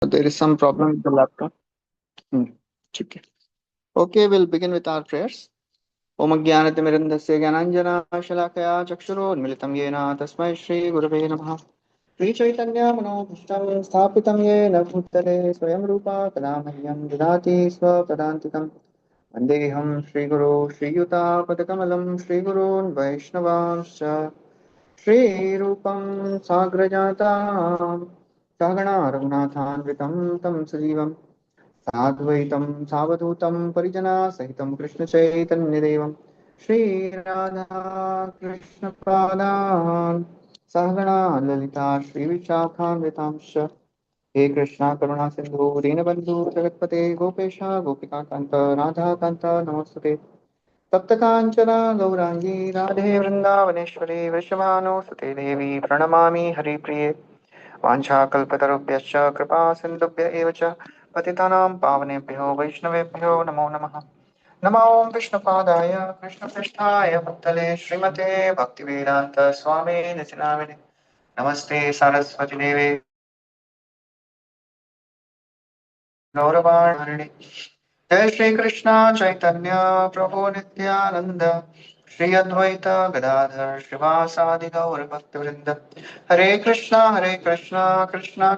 There is some problem with the laptop. Hmm. Okay. Okay, we'll begin with our prayers. Om Jnanatimirandasya Jnananjana Shalakaya Chakshurunmilitam Yena Tasmai Shri Gurave Namaha. Shri Chaitanya Manobhishtam Sthapitam Yena Bhutale Swayam Rupa Kadamahyam Didati Swapadantikam Vandeham Shri Guru Shri Yuta Padakamalam Shri Gurun Vaishnavanscha Shri Rupam Sagrajatam Sagana Raghunathanvitam Tam Sajivam साद्वैतं सावधूतं परिजना सहितं कृष्णचैतन्यदेवं श्रीराधाकृष्णपादान् सहगणा ललिता श्रीविशाखान्वितांश्च हे कृष्णा करुणा सिन्धु दीनबन्धु जगत्पते गोपेशा गोपिकान्त राधाकान्त नमोऽस्तुते सप्तकाञ्चन गौराङ्गी राधे वृन्दावनेश्वरी वृषभानुसुते देवी प्रणमामि हरिप्रिये वाञ्छाकल्पतरुभ्यश्च कृपा सिन्धुभ्य एव च पतितानां पावनेभ्यो वैष्णवेभ्यो नमो नमः। नमो विष्णुपादाय कृष्णपृष्ठाय भूतले श्रीमते भक्तिवेदान्त स्वामी नितिनामिने नमस्ते सरस्वती देवे गौरवाणि जय श्री कृष्ण चैतन्य प्रभु नित्यानंद श्री अद्वैत गदाधर श्रीवासादि गौर भक्तवृंद हरे Krishna Krishna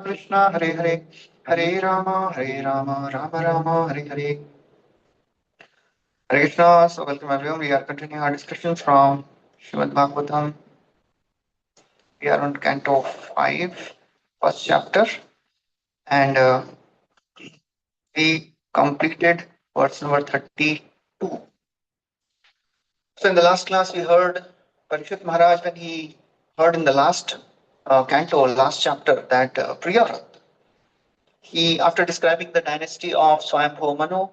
Krishna Hare Hare Hare Ram Ram Ram Hare Hare Hare Krishna. So welcome everyone. We are continuing our discussions from Srimad Bhagvatam. We are on Canto 5, first chapter, and we completed verse number 32. So in the last class, we heard Parishit Maharaj when he heard in the last canto, last chapter, that Priyavrat, he, after describing the dynasty of Swayambhu Manu,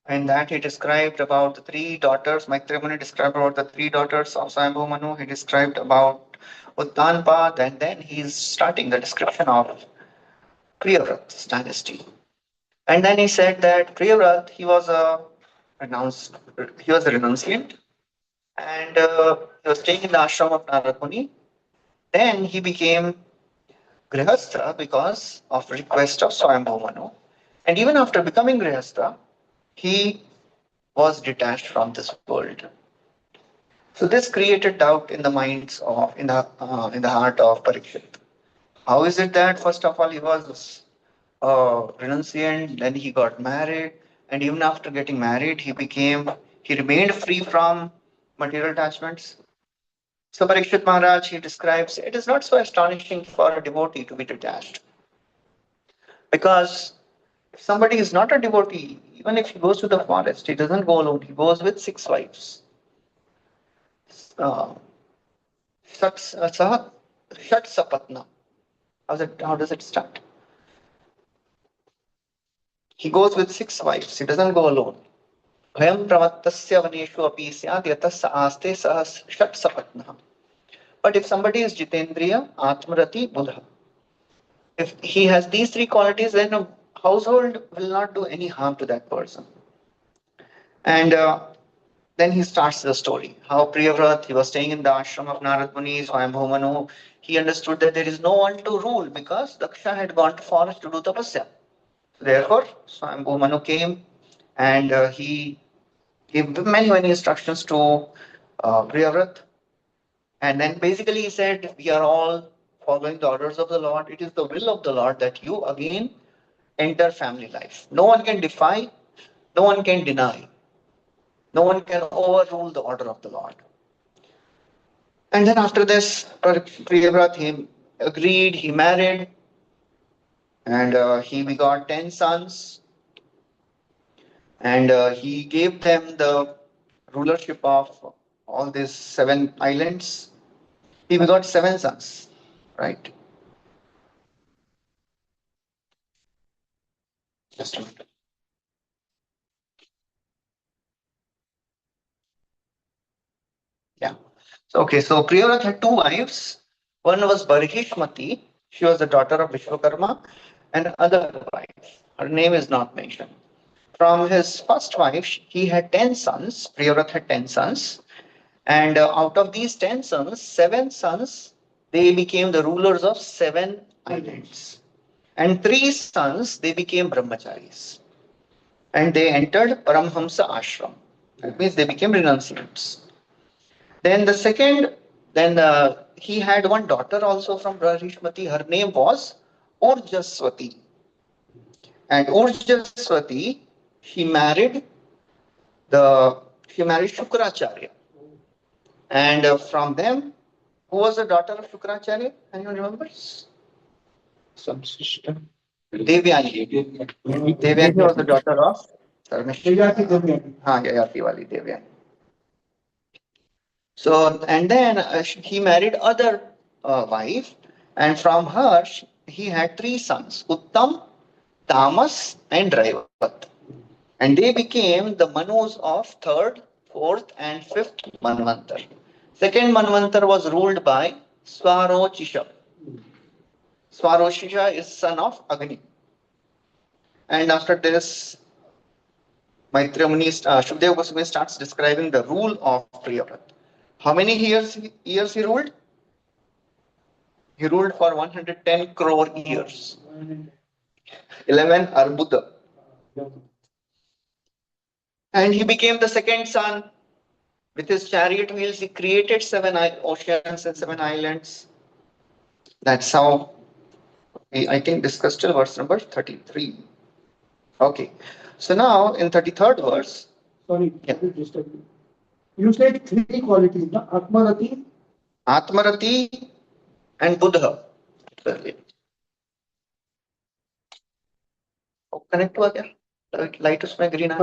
and that he described about the three daughters, Maitreya Muni described about the three daughters of Swayambhu Manu, he described about Uttanpad, and then he's starting the description of Priyavrat's dynasty. And then he said that Priyavrat, renounced, he was a renunciant, and he was staying in the ashram of Narad Muni. Then he became Grihastha because of request of Swayambhu Manu. And even after becoming Grihastha, he was detached from this world. So this created doubt in the minds of in the heart of Parikshit. How is it that first of all he was renunciant, then he got married, and even after getting married, he remained free from material attachments. So Parikshit Maharaj, he describes, it is not so astonishing for a devotee to be detached. Because if somebody is not a devotee, even if he goes to the forest, he doesn't go alone, he goes with six wives. Uh, Shat Sapatna. How does it start? He goes with six wives, he doesn't go alone. Bhayam pravattasya vaneshu api syad yatasya aste sahas shat sapatna. But if somebody is Jitendriya, Atmarati, Buddha, if he has these three qualities, then a household will not do any harm to that person. And then he starts the story. How Priyavrat, he was staying in the ashram of Narad Muni, Swayambhu Manu. He understood that there is no one to rule because Daksha had gone to forest to do tapasya. Therefore, Swayambhu Manu came and he gave many instructions to Priyavrat. And then basically he said, we are all following the orders of the Lord. It is the will of the Lord that you again enter family life. No one can defy, no one can deny, no one can overrule the order of the Lord. And then after this, Priyavrat, he agreed, he married, and he begot 10 sons, and he gave them the rulership of all these seven islands. He begot seven sons, right? Just a minute. Yeah. So Priyavrat had two wives. One was Barihishmati. She was the daughter of Vishwakarma, and other wife. Her name is not mentioned. From his first wife, he had 10 sons. Priyavrat had 10 sons. And out of these 10 sons, seven sons, they became the rulers of seven islands. And 3 sons, they became brahmacharis. And they entered Paramhamsa ashram. That means they became renunciants. Then the second, then he had one daughter also from Brahishmati. Her name was Urjaswati. And Urjaswati, she married she married Shukracharya. And from them, who was the daughter of Shukracharya? Anyone remembers? Some sister. Devyani. Devyani was the daughter of Yayati Wali Devyani. So, and then he married other wife, and from her he had 3 sons: Uttam, Tamas, and Raivat. And they became the Manus of 3rd, 4th, and 5th Manvantar. Second Manvantar was ruled by Swarochisha. Swarochisha is son of Agni. And after this, Maitreya Muni, Shukadeva Goswami starts describing the rule of Priyavrat. How many years he ruled? He ruled for 110 crore years. 11 Arbuda. And he became the second son. With his chariot wheels, he created 7 oceans and 7 islands. That's how I think discussed till verse number 33. Okay. So now in 33rd verse. Sorry, yeah. You said 3 qualities, na? Atmarati and Buddha. Connect हुआ क्या? Light उसमें green आ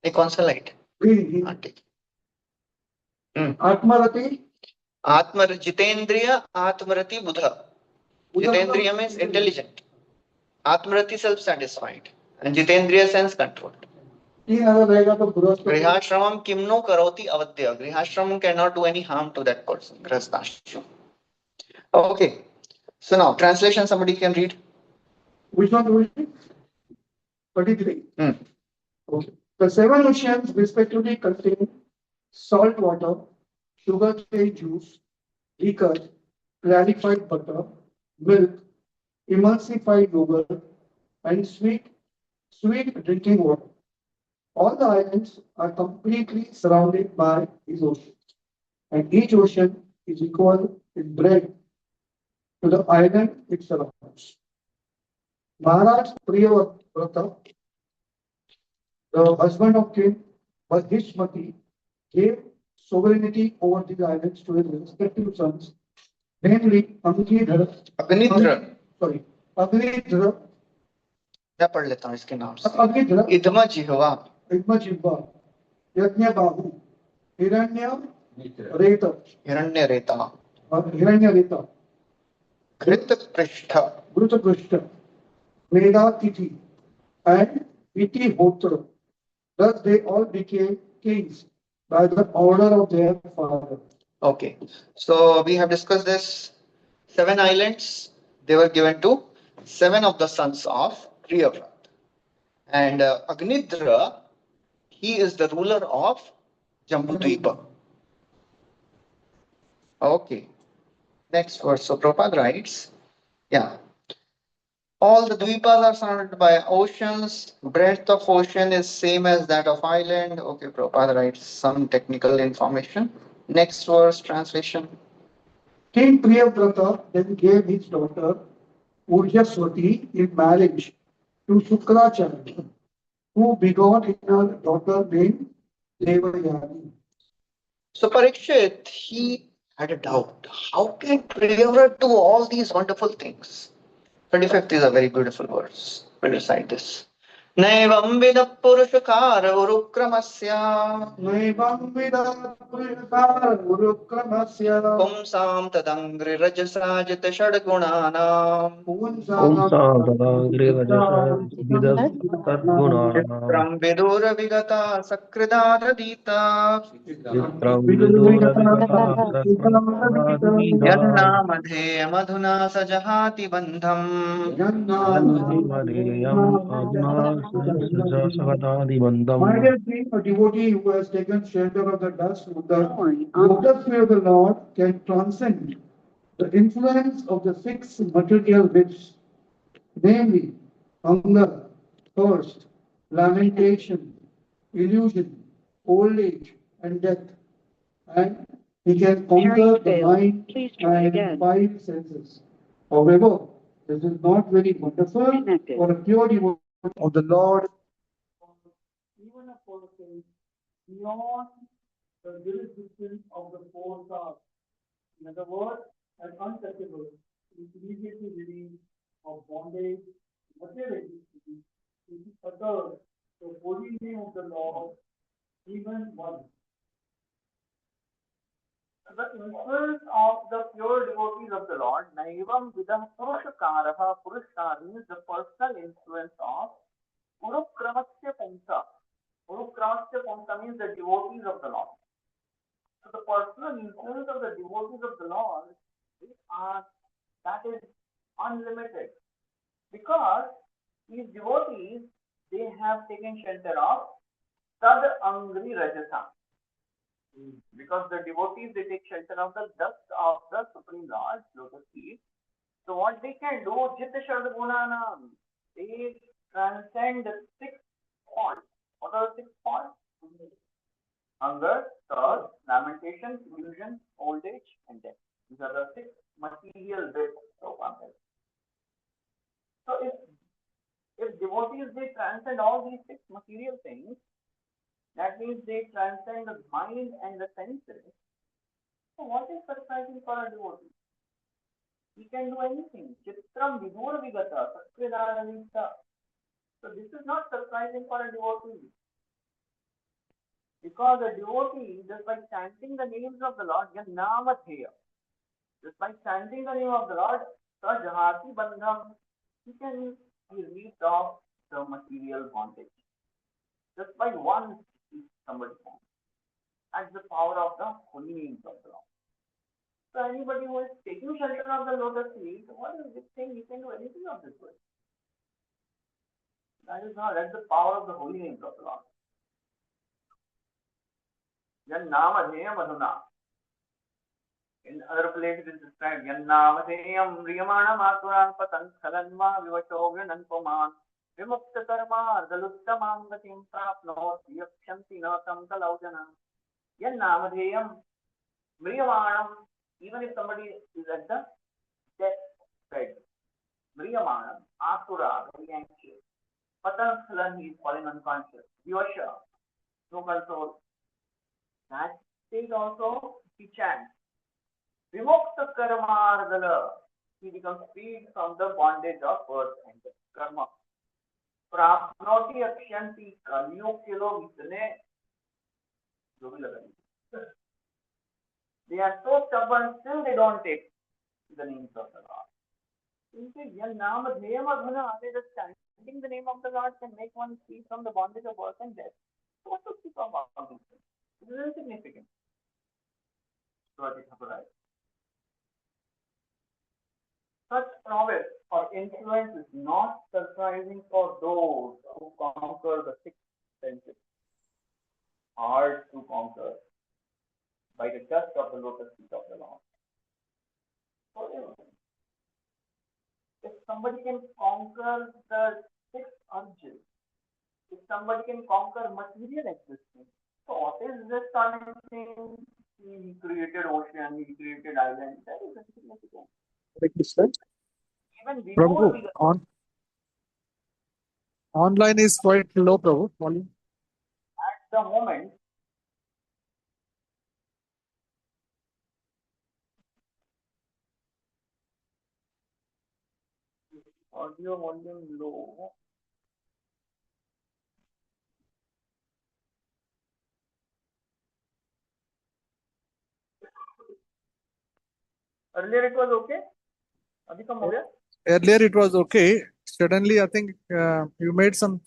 ये कौन सा light? Green. आत्मरति, जितेंद्रिय, आत्मरति बुध. जितेंद्रिय means intelligent, आत्मरति self satisfied, and जितेंद्रिय sense controlled. गृहाश्रमम किम्नो करोति अवद्य. गृहाश्रमम cannot do any harm to that person. Grihastashram. Okay, so now translation somebody can read. Which one do we read? 33. Okay. The 7 oceans respectively contain salt water, sugar cane juice, liquor, clarified butter, milk, emulsified yogurt, and sweet drinking water. All the islands are completely surrounded by these oceans, and each ocean is equal in breadth to the island it surrounds. Maharaj Priyavrata, the husband of King Vaibhav, gave sovereignty over these islands to his respective sons, namely Agnidhara. मैं पढ़ लेता हूँ इसके नाम से. इधमा जिह्वा, यज्ञबाहु, हिरण्यरेता, घृतपृष्ठ, Medatithi, and Vitihotra. Thus they all became kings by the order of their father. Okay, so we have discussed this. 7 islands, they were given to 7 of the sons of Priyavrat. And Agnidhra, he is the ruler of Jambudvipa. Okay, next verse. So Prabhupada writes, yeah. All the dvipas are surrounded by oceans. Breadth of ocean is same as that of island. Okay, Prabhupada writes some technical information. Next verse, translation. King Priyavrata then gave his daughter Urjaswati in marriage to Shukracharya, who begot her daughter named Devayani. So Parikshit, he had a doubt. How can Priyavrata do all these wonderful things? 25th is a very beautiful verse. We'll recite this. Naivam vida purushakara urukramasya Pumsam tadangri rajasajita shadgunanam Vitram vidura vigata sakridadradita Yanna madhe madhuna sajahati bandham My dear king, a devotee who has taken shelter of the dust of the lotus feet of the Lord can transcend The influence of the six material which, namely hunger, thirst, lamentation, illusion, old age, and death, and he can conquer the mind and five senses. However, this is not very wonderful for a pure devotee of the Lord. Even a person beyond the jurisdiction of the four stars. In other words, an untouchable is immediately released of bondage, whatever it is uttered the holy name of the Lord, even once. The influence of the pure devotees of the Lord, Naivam Vidam Purushakaraha, Purushkar means the personal influence of Urukramasya Punsa. Urukramasya Punsa means the devotees of the Lord. So the personal influence of the devotees of the Lord that is unlimited. Because these devotees, they have taken shelter of Tad Angri Rajasa. Because the devotees, they take shelter of the dust of the Supreme Lord, lotus feet. So what they can do, Jit Shad Gunanam, they transcend the six points. What are the 6 points? Hunger, thirst, lamentation, illusion, old age, and death. These are the 6 material bits of hunger. So if devotees, they transcend all these 6 material things, that means they transcend the mind and the senses. So what is surprising for a devotee? He can do anything. Chitram vidur vigata, sakridaravita. So this is not surprising for a devotee. Because a devotee, just by chanting the names of the Lord, Yannamatheya, just by chanting the name of the Lord, Sajahati Bandham, he can be released of the material bondage. Just by one speech, somebody can. That's the power of the holy names of the Lord. So anybody who is taking shelter of the lotus feet, what is this thing? You can do anything of this way. That's the power of the holy names of the Lord. Yannamatheya Madhuna. In other places it is described, Yannamatheyam Riyamana Maturan Patan Salanma Vivachogran Puman Vimukta Karma Ardaluttamam Gatim Prapno Yakshanti Natam Kalaujana. Yannamatheyam Mriyamanam, even if somebody is at the deathbed, Mriyamanam, Asura, very anxious. Patanskalan, he is falling unconscious. Vivasha, no control. That stage also he chants. Vimukta Karma Ardala, he becomes freed from the bondage of birth and karma. Prapnoti Akshanti Kaliyog ke log itne jo bhi lagaye. They are so stubborn, still they don't take the names of the Lord. Just chanting the name of the Lord can make one free from the bondage of birth and death. So what to speak about these things? It is insignificant. Such prowess or influence is not surprising for those who conquer the 6 senses. Hard to conquer by the dust of the lotus feet of the Lord. So, if somebody can conquer the 6 urges, if somebody can conquer material existence, so what is this starting thing? He created ocean, he created island. That is insignificant. Even before Prabhu, online is quite low, Prabhu. Volume. At the moment, audio volume low. Earlier it was okay. Earlier it was okay. Suddenly, I think you made some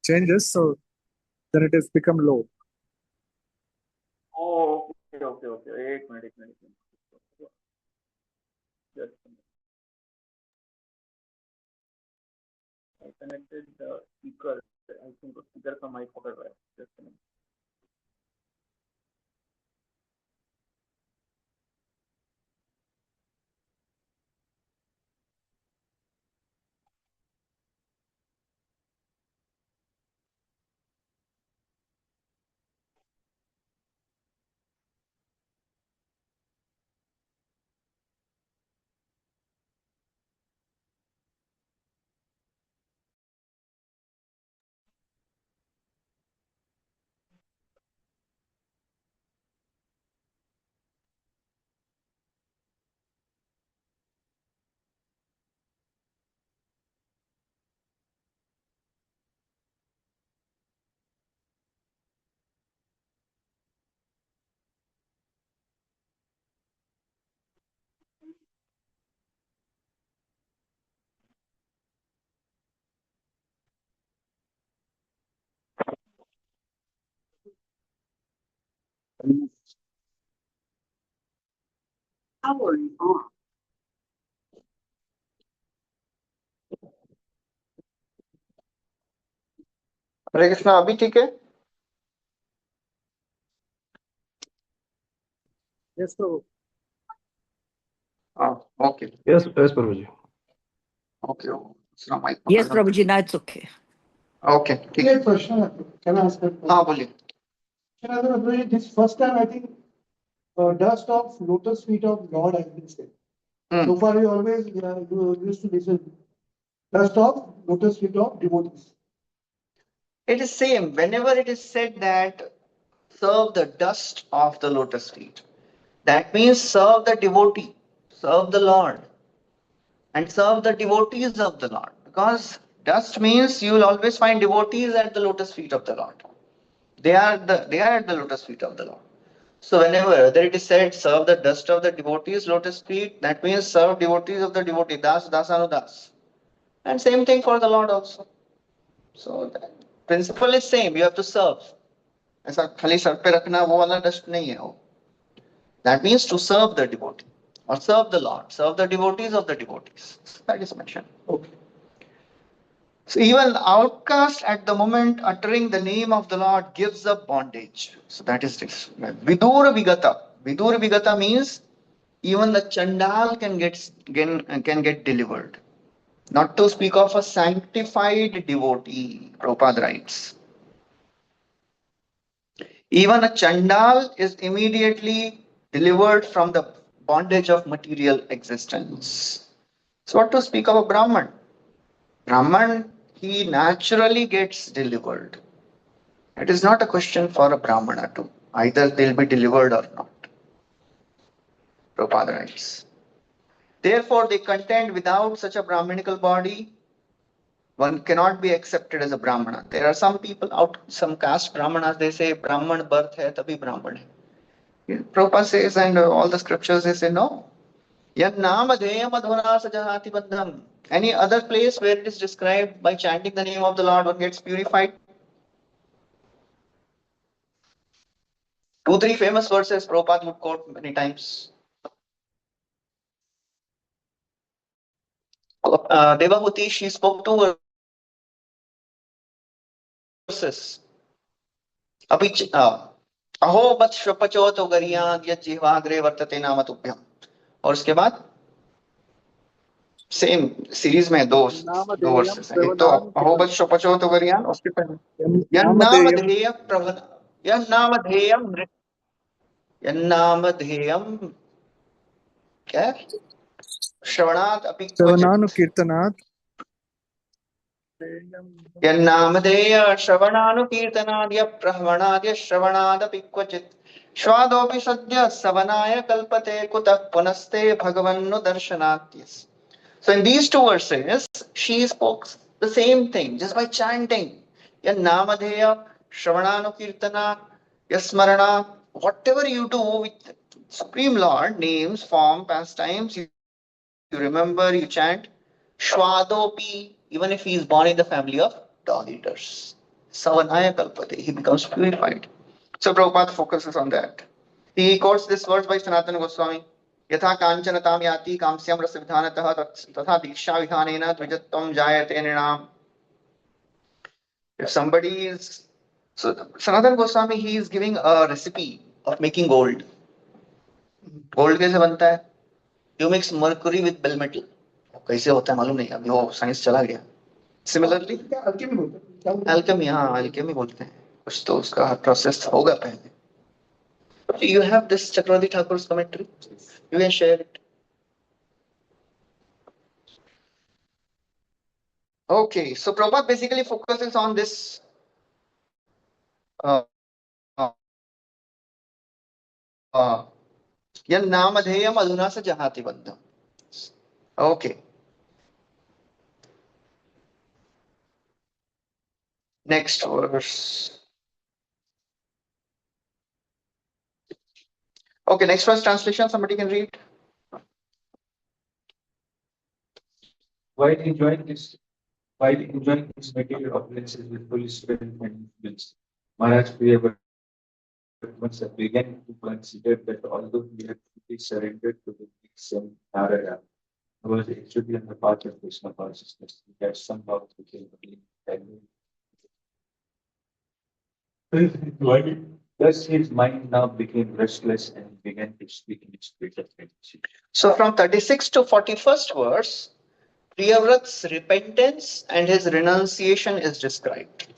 changes, so then it has become low. Oh, okay. 8 minutes. Just a minute. I connected the speaker. I think the speaker from my pocket. Just a minute. हरे कृष्णा, अभी ठीक है? Yes, Prabhu. Okay Yes, Prabhuji. Okay. दूसरा mic Yes, पकड़ लो। Prabhuji, now it's okay. Okay ठीक है। एक प्रश्न है, can I ask a question? हाँ बोलिए। Prabhuji, this first time I think dust of lotus feet of Lord has been said. So far we always you used to listen dust of lotus feet of devotees. It is same. Whenever it is said that serve the dust of the lotus feet, that means serve the devotee, serve the Lord, and serve the devotees of the Lord. Because dust means you will always find devotees at the lotus feet of the Lord. They are at the lotus feet of the Lord. So whether it is said serve the dust of the devotees lotus feet, that means serve devotees of the devotee, das dasanudas. And same thing for the Lord also. So the principle is same. You have to serve. ऐसा खाली sir पे रखना वो वाला dust नहीं है वो. That means to serve the devotee or serve the Lord, serve the devotees of the devotees. That is mentioned. Okay. So even outcast at the moment uttering the name of the Lord gives up bondage. So that is this. Vidur Vigata. Vidur Vigata means even the Chandal can get delivered. Not to speak of a sanctified devotee, Prabhupada writes. Even a Chandal is immediately delivered from the bondage of material existence. So what to speak of a Brahman? Brahman, he naturally gets delivered. It is not a question for a Brahmana to either they'll be delivered or not. Prabhupada writes. Therefore, they contend without such a Brahminical body, one cannot be accepted as a Brahmana. There are some people out, some caste Brahmanas, they say Brahman birth hai, tabhi Brahman hai. Prabhupada says, and all the scriptures, they say no. Yan namadheyam adhuna sajahati bandham. Any other place where it is described by chanting the name of the Lord, one gets purified? 2-3 famous verses Prabhupada would quote many times. Devahuti, she spoke 2 verses. अहो बत श्वपचो तो गरियां यज्जिह्वाग्रे वर्तते नाम तुभ्यम. और उसके बाद same series में दो वर्सेस हैं. एक तो अहो बत श्वपचो तो गरियां, उसके पहले यन्नामधेयम क्या श्रवणात् अपि Savananu यन्नामधेय श्रवणानुकीर्तनाद्य प्रह्वणाद्य श्रवणादपि क्वचित् स्वादोऽपि सद्य सवनाय कल्पते कुतः पुनस्ते भगवन्नु दर्शनात्. So in these 2 verses, she spoke the same thing just by chanting. Yanamadheya, Shravananukirtana, Yasmarana, whatever you do with Supreme Lord, names, form, pastimes, you remember, you chant. Shwadopi, even if he is born in the family of dog eaters. Savanaya Kalpate, he becomes purified. So Prabhupada focuses on that. He quotes this verse by Sanatana Goswami. यथा कांचनताम याति कांस्यम रस विधानतः तथा दीक्षा विधानेन द्विजत्वं जायते नृणाम. If somebody is, so Sanatana Goswami, he is giving a recipe of making gold. Gold कैसे बनता है? You mix mercury with bell metal. कैसे होता है मालूम नहीं, अभी वो साइंस चला गया. Similarly, alchemy, हाँ alchemy बोलते हैं. कुछ तो उसका प्रोसेस होगा पहले. You have this Chakravarti Thakur's commentary. You can share it. Okay, so Prabhupada basically focuses on this yan namadheyam adhuna sa jahati bandham. Okay. Next verse. Okay, next verse translation, somebody can read. While enjoying his material opulences with full strength and influence, Maharaj Priya once I began to consider that although he had fully surrendered to the same Narayana, he was actually on the path of Krishna consciousness. He had somehow became thus his mind now became restless and began to speak in its greater frequency. So from 36 to 41st verse, Priyavrat's repentance and his renunciation is described.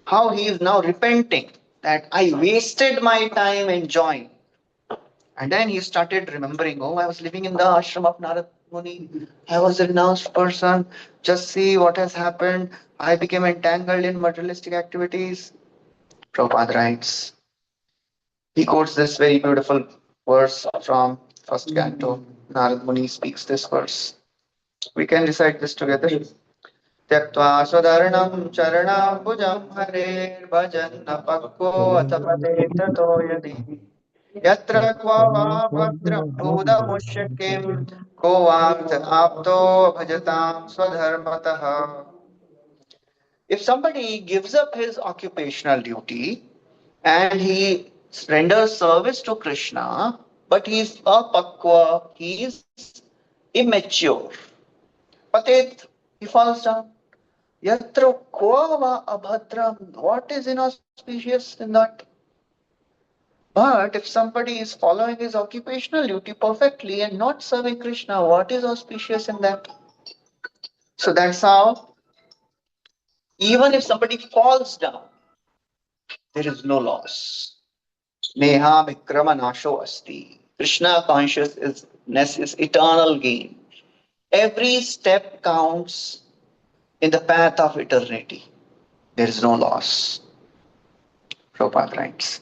How he is now repenting that I wasted my time enjoying. And then he started remembering, oh, I was living in the ashram of Narad Muni. I was a renounced person. Just see what has happened. I became entangled in materialistic activities. Prabhupada writes. He quotes this very beautiful verse from first canto. Narad Muni speaks this verse. We can recite this together. त्यक्त्वा स्वधर्णं चरणाम्बुजं हरेर्भजन् न पक्वो अथ पतेत तो यदि यत्र क्व वा भद्रभूतमुष्य किं को वाक्थ आप्तो भजतां स्वधर्मतः. If somebody gives up his occupational duty and he renders service to Krishna, but he is apakwa, he is immature. Patet, he falls down. Yatra kvava abhadram, what is inauspicious in that? But if somebody is following his occupational duty perfectly and not serving Krishna, what is auspicious in that? So that's how, even if somebody falls down, there is no loss. Neha vikrama nasho asti. Krishna consciousness is eternal gain. Every step counts in the path of eternity. There is no loss. Prabhupada writes.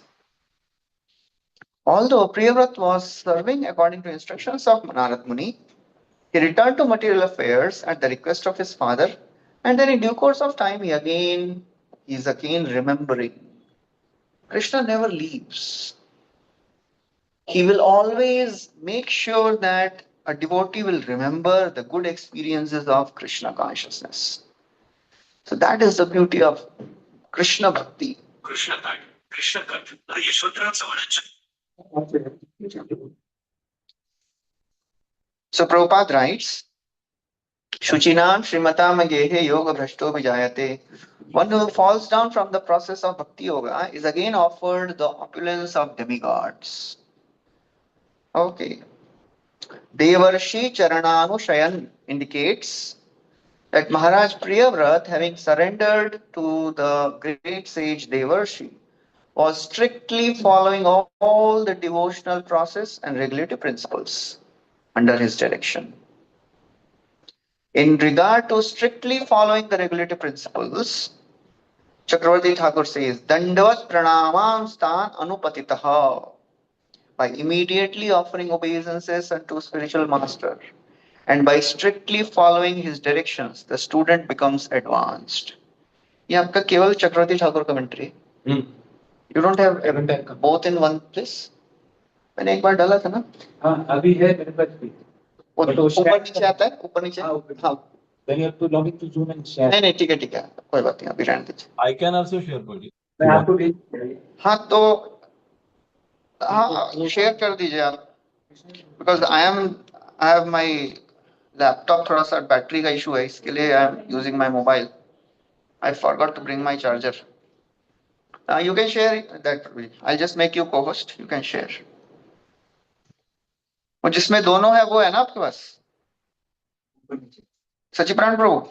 Although Priyavrat was serving according to instructions of Narad Muni, he returned to material affairs at the request of his father, and then in due course of time he is again remembering. Krishna never leaves. He will always make sure that a devotee will remember the good experiences of Krishna consciousness. So that is the beauty of Krishna Bhakti. Krishna So Prabhupada writes, Shuchinam Srimatam Gehe Yoga Bhrashto Vijayate. One who falls down from the process of Bhakti Yoga is again offered the opulence of demigods. Okay. Devarshi Charananushayan indicates that Maharaj Priyavrat, having surrendered to the great sage Devarshi, was strictly following all the devotional process and regulative principles under his direction. In regard to strictly following the regulative principles, Chakravarti Thakur says, Dandavat pranamam stan anupatitaha. By immediately offering obeisances unto spiritual master and by strictly following his directions, the student becomes advanced. ये आपका केवल Chakravarti Thakur commentary. You don't have both in one place? मैंने एक बार डाला था ना. हाँ अभी है मेरे पास भी. ऊपर नीचे आता है, ऊपर नीचे. हाँ. Then you have to log into Zoom and share. नहीं ठीक है कोई बात नहीं, अभी रहने दीजिए. I can also share for you. मैं आपको भेज. हाँ तो हाँ शेयर कर दीजिए आप. Because I have my laptop थोड़ा सा बैटरी का इशू है, इसके लिए I am using my mobile. I forgot to bring my charger. You can share that. I'll just make you co-host. You can share. और जिसमें दोनों है वो है ना आपके पास? सचिप्राण प्रभु.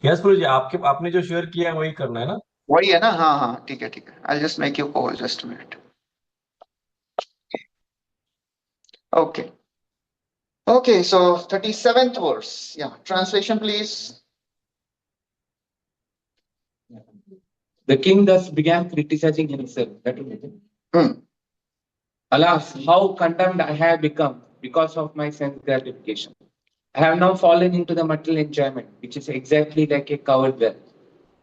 यस प्रभु जी, आपने जो शेयर किया है वही करना है ना? वही है ना? हाँ ठीक है. I'll just make you co-host. Just a minute. Okay, so 37th verse. Yeah, translation please. The king thus began criticizing himself. Alas, how condemned I have become because of my sense gratification. I have now fallen into the material enjoyment, which is exactly like a covered well.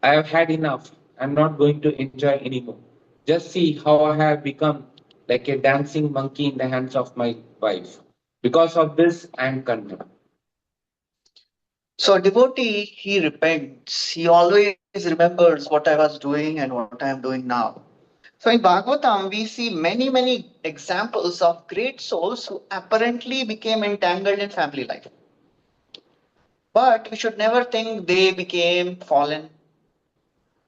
I have had enough. I am not going to enjoy anymore. Just see how I have become like a dancing monkey in the hands of my wife. Because of this, I am condemned. So devotee, he repents. He always remembers what I was doing and what I am doing now. So in Bhagavatam, we see many examples of great souls who apparently became entangled in family life. But we should never think they became fallen.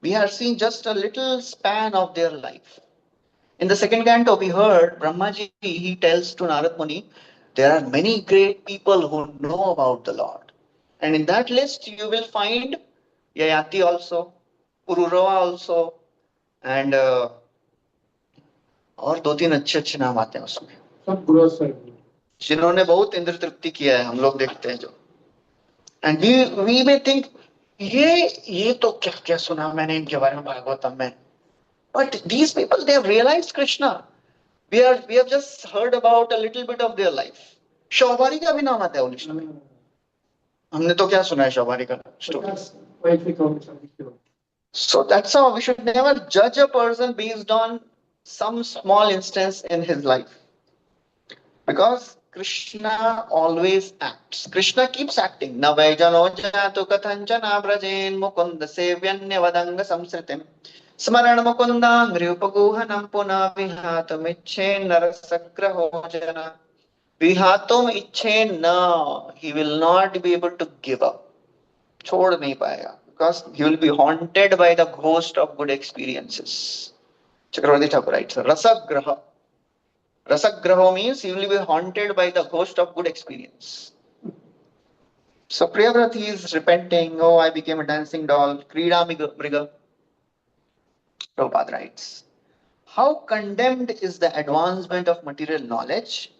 We are seeing just a little span of their life. In the second canto, we heard Brahmaji, he tells to Narad Muni, there are many great people who know about the Lord. And in that list, you will find Yayati also, Pururava also, and और दो तीन अच्छे अच्छे नाम आते हैं उसमें, सब ग्रोथ साइड जिन्होंने बहुत इंद्र तृप्ति किया है, हम लोग देखते हैं जो. एंड वी मे थिंक ये तो क्या क्या सुना मैंने इनके बारे में भागवतम में. But these people they have realised Krishna. we have just heard about a little bit of their life. शौबारी का भी नाम आता है लिस्ट में. हमने तो क्या सुना है शौबारी का story. So that's how we should never judge a person based on some small instance in his life. Because Krishna always acts. Krishna keeps acting. Na vaijano jatu kathanchana brajen mukunda sevyanyavadanga samsritim. Smaran mukunda ngriupaguhanam puna vihatum ichen narasagraho jana. Vihatum ichen na. He will not be able to give up. छोड़ नहीं पाएगा. Because he will be haunted by the ghost of good experiences. Chakravarti Thakur writes, Rasagraha. Rasagraha means he will be haunted by the ghost of good experience. So Priyavrata is repenting, oh, I became a dancing doll, Krida Mriga. Prabhupada writes, how condemned is the advancement of material knowledge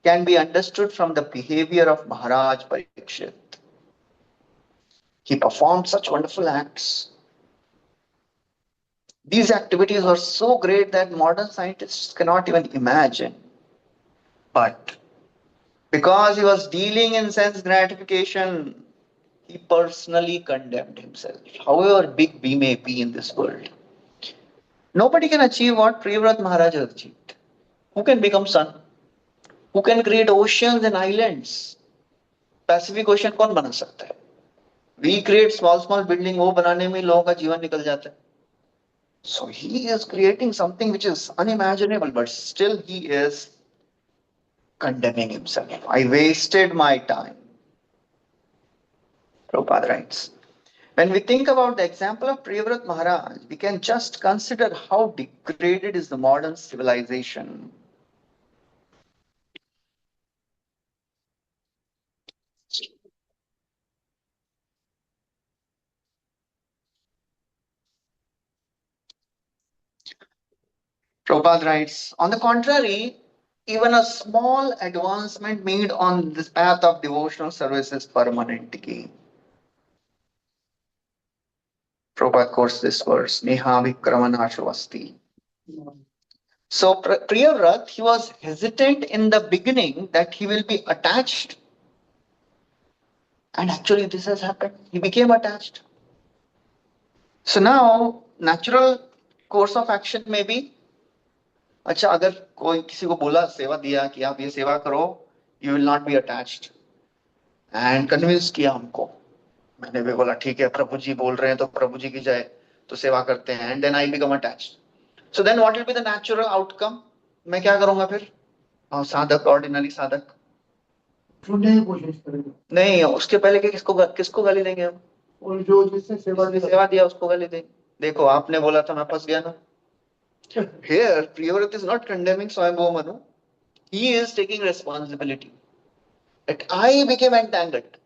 can be understood from the behavior of Maharaj Parikshit. He performed such wonderful acts. These activities were so great that modern scientists cannot even imagine. But because he was dealing in sense gratification, he personally condemned himself, however big we may be in this world. Nobody can achieve what Priyavrata Maharaj has achieved. Who can become sun? Who can create oceans and islands? Pacific Ocean कौन बना सकता है? We create small building, वो बनाने में लोगों का जीवन निकल जाता है. So he is creating something which is unimaginable, but still he is condemning himself. I wasted my time. Prabhupada writes, when we think about the example of Priyavrata Maharaj, we can just consider how degraded is the modern civilization. Prabhupada writes, on the contrary, even a small advancement made on this path of devotional service is permanent gain. Prabhupada quotes this verse, Neha Vikramanashvasti. So Priyavrata, he was hesitant in the beginning that he will be attached. And actually this has happened. He became attached. So now, natural course of action may be, अच्छा अगर कोई किसी को बोला सेवा दिया कि आप ये सेवा करो, you will not be attached. And convince किया हमको. मैंने भी बोला ठीक है प्रभु जी बोल रहे हैं तो प्रभु जी की जय तो सेवा करते हैं. And then I become attached. So then what will be the natural outcome? मैं क्या करूंगा फिर? साधक, ऑर्डिनरी साधक छूटने की कोशिश करेंगे. नहीं, उसके पहले किसको गाली देंगे हम? और जो जिसने सेवा दिया उसको गाली देंगे. देखो आपने बोला था मैं फंस गया ना. Here Priyavrata is not condemning Swayambhu Manu. He is taking responsibility. That I became entangled.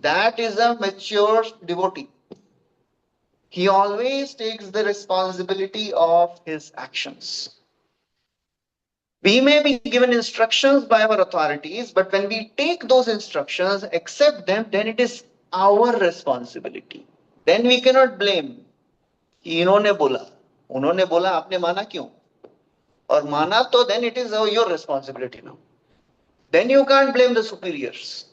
That is a mature devotee. He always takes the responsibility of his actions. We may be given instructions by our authorities, but when we take those instructions, accept them, then it is our responsibility. Then we cannot blame. इन्होंने बोला, उन्होंने बोला, आपने माना क्यों? और माना तो then it is your responsibility now. Then you can't blame the superiors.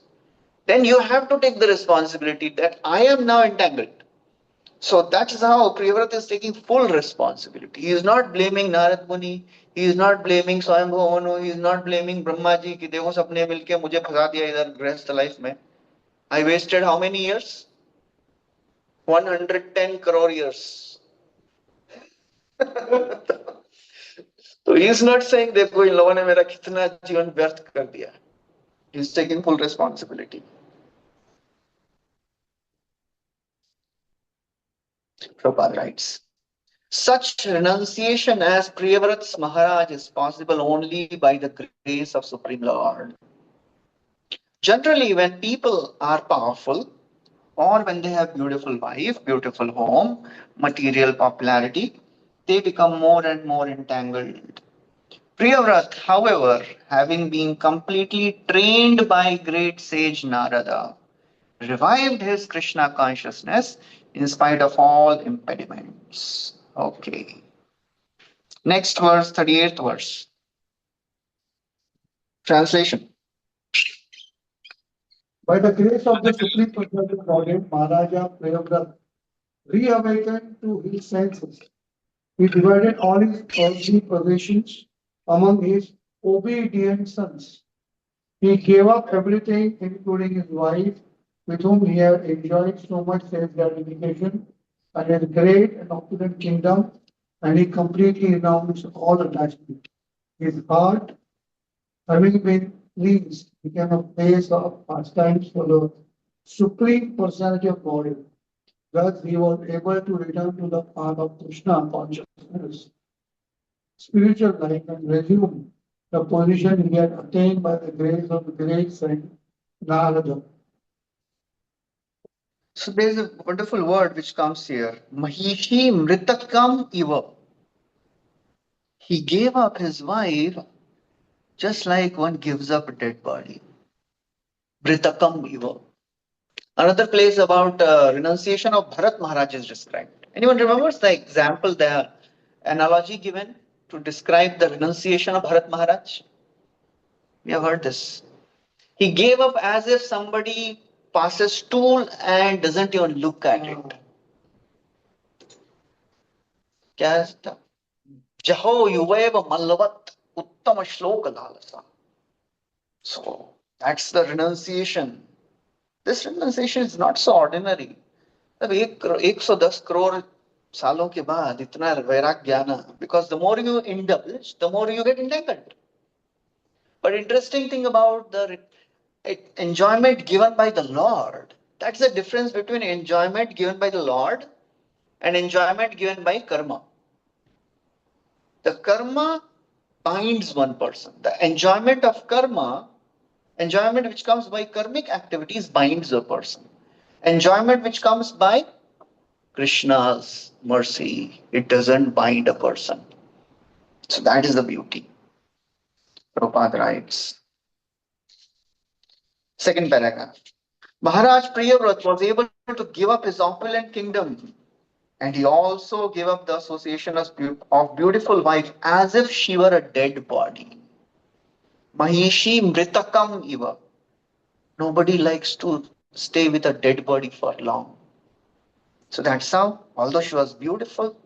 Then you have to take the responsibility that I am now entangled. So that is how Priyavrata is taking full responsibility. He is not blaming Narad Muni. He is not blaming Swayambhu Manu. He is not blaming Brahma ji कि देखो सबने मिलके मुझे फंसा दिया इधर गृहस्थ life में. I wasted how many years? 110 crore years. So he is not saying देखो इन लोगों ने मेरा कितना जीवन व्यर्थ कर दिया. He is taking full responsibility. Prabhupada writes, such renunciation as Priyavrat's Maharaj is possible only by the grace of Supreme Lord. Generally, when people are powerful, or when they have beautiful wife, beautiful home, material popularity, they become more and more entangled. Priyavrat, however, having been completely trained by great sage Narada, revived his Krishna consciousness in spite of all impediments. Okay. Next verse, 38th verse. Translation. By the grace of the Supreme Personality of Godhead, Maharaja Prayavrat reawakened to his senses. He divided all his earthly possessions among his obedient sons. He gave up everything, including his wife, with whom he had enjoyed so much self-gratification, and his great and opulent kingdom, and he completely renounced all attachment. His heart, having been cleansed, became a place of pastimes for the Supreme Personality of Godhead. Thus, he was able to return to the path of Krishna consciousness, spiritual life, and resume the position he had attained by the grace of the great saint Narada. So there is a wonderful word which comes here. Mahishi mritakam iva. He gave up his wife just like one gives up a dead body. Mritakam iva. Another place about renunciation of Bharat Maharaj is described. Anyone remembers the example, the analogy given to describe the renunciation of Bharat Maharaj? We have heard this. He gave up as if somebody passes stool and doesn't even look at it. क्या है इसका? जहो युवैव मल्लवत उत्तम श्लोक लालसा. So that's the renunciation. This renunciation is not so ordinary. अब 110 करोड़ सालों के बाद इतना वैराग्य आना, because the more you indulge, the more you get entangled. But interesting thing about the enjoyment given by the Lord, that's the difference between enjoyment given by the Lord and enjoyment given by karma. The karma binds one person. The enjoyment of karma, enjoyment which comes by karmic activities, binds a person. Enjoyment which comes by Krishna's mercy, it doesn't bind a person. So that is the beauty. Prabhupada writes. Second paragraph. Maharaj Priyavrat was able to give up his opulent kingdom, and he also gave up the association of beautiful wife as if she were a dead body. Mahishi mritakam iva. Nobody likes to stay with a dead body for long. So that's how, although she was beautiful,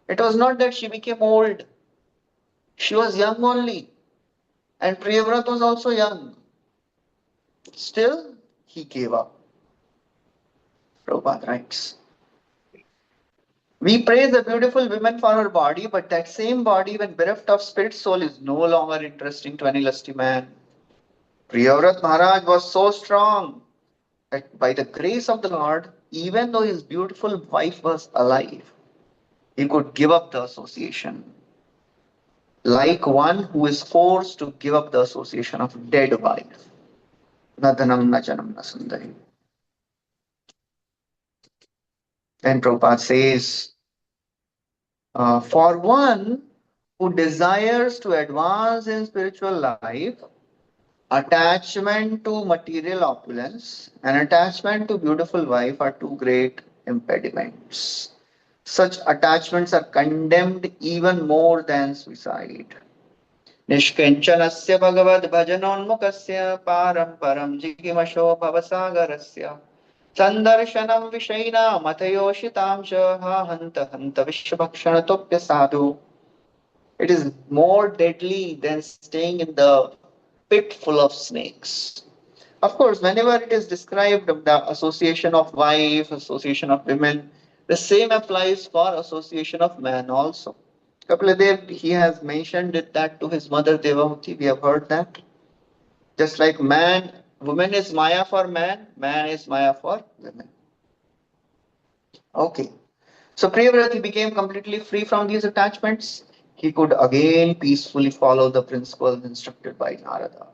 it was not that she became old. She was young only. And Priyavrat was also young. Still, he gave up. Prabhupada writes. We praise a beautiful woman for her body, but that same body, when bereft of spirit soul, is no longer interesting to any lusty man. Priyavrat Maharaj was so strong that by the grace of the Lord, even though his beautiful wife was alive, he could give up the association. Like one who is forced to give up the association of dead wife. Na dhanam na janam na sundari. Then Prabhupada says, for one who desires to advance in spiritual life, attachment to material opulence and attachment to beautiful wife are two great impediments. Such attachments are condemned even more than suicide. Nishkinchanasya bhagavad bhajanonmukasya param param jigimasho bhavasagarasya sandarshanam vishayna matayoshitam ha hanta hanta vishbhakshanatopya sadhu. It is more deadly than staying in the pit full of snakes. Of course, whenever it is described of the association of wife, association of women, the same applies for association of man also. Kapiladev, he has mentioned that to his mother Devamati. We have heard that. Just like woman is Maya for man is Maya for women. Okay. So Priyavrata became completely free from these attachments. He could again peacefully follow the principles instructed by Narada.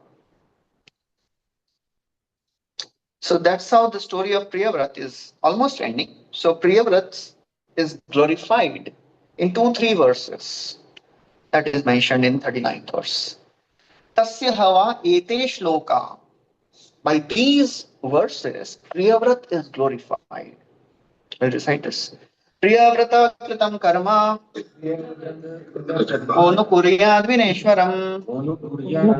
So that's how the story of Priyavrata is almost ending. So Priyavrata is glorified in 2-3 verses that is mentioned in 39th verse. Tasya hava ete shloka. By these verses, Priyavrata is glorified. We'll recite this. Priyavrata kritam karma onu kuryad vineshwaram yone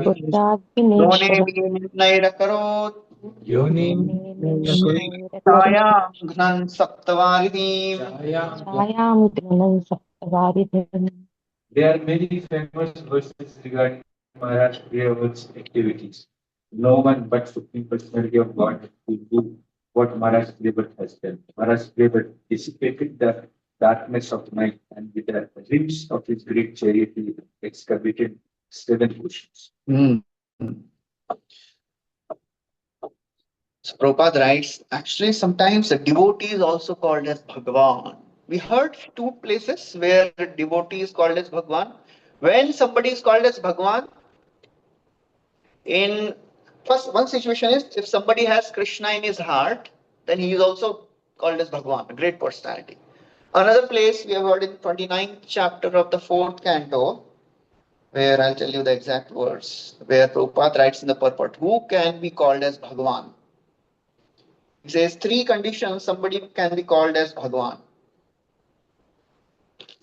nairakarot chayam ghnan saptavaridim. There are many famous verses regarding Maharaj Priyavrata's activities. No one but Supreme Personality of God could do what Maharaj Priyavrata has done. Maharaj Priyavrata dissipated the darkness of night and with the rims of his great chariot he excavated 7 oceans. So Prabhupada writes, actually sometimes a devotee is also called as Bhagavan. We heard 2 places where a devotee is called as Bhagavan. When somebody is called as Bhagavan, in first one situation is if somebody has Krishna in his heart, then he is also called as Bhagavan, a great personality. Another place we have heard in 29th chapter of the 4th canto, where I'll tell you the exact words, where Prabhupada writes in the purport, who can be called as Bhagavan? He says 3 conditions somebody can be called as Bhagavan.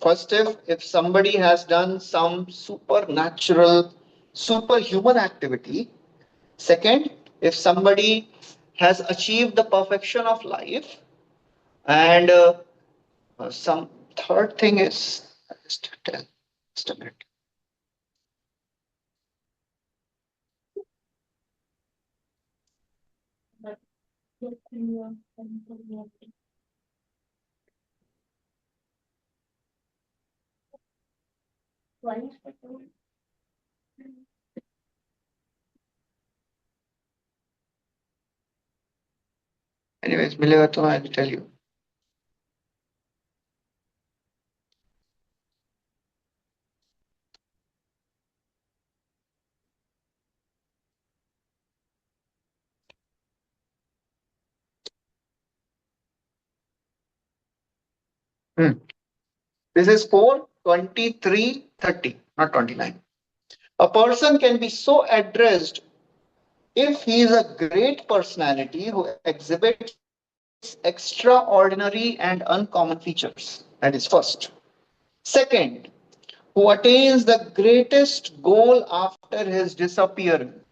First, if somebody has done some supernatural, superhuman activity. Second, if somebody has achieved the perfection of life. And some third thing is, just a minute. Anyways, मिलेगा तो I'll tell you. This is 4:23:30, not 29. A person can be so addressed if he is a great personality who exhibits extraordinary and uncommon features. That is first. Second, who attains the greatest goal after his disappearance.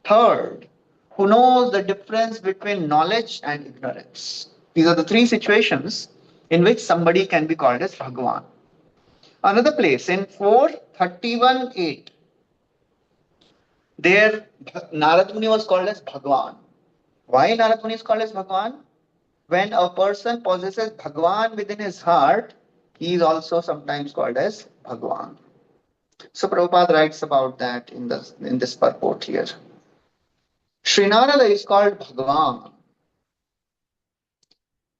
Third, who knows the difference between knowledge and ignorance. These are the 3 situations in which somebody can be called as Bhagavan. Another place in 4:31:8, there Narad Muni was called as Bhagavan. Why Narad Muni is called as Bhagavan? When a person possesses Bhagavan within his heart, he is also sometimes called as Bhagavan. So Prabhupada writes about that in this purport here. Sri Narada is called Bhagavan.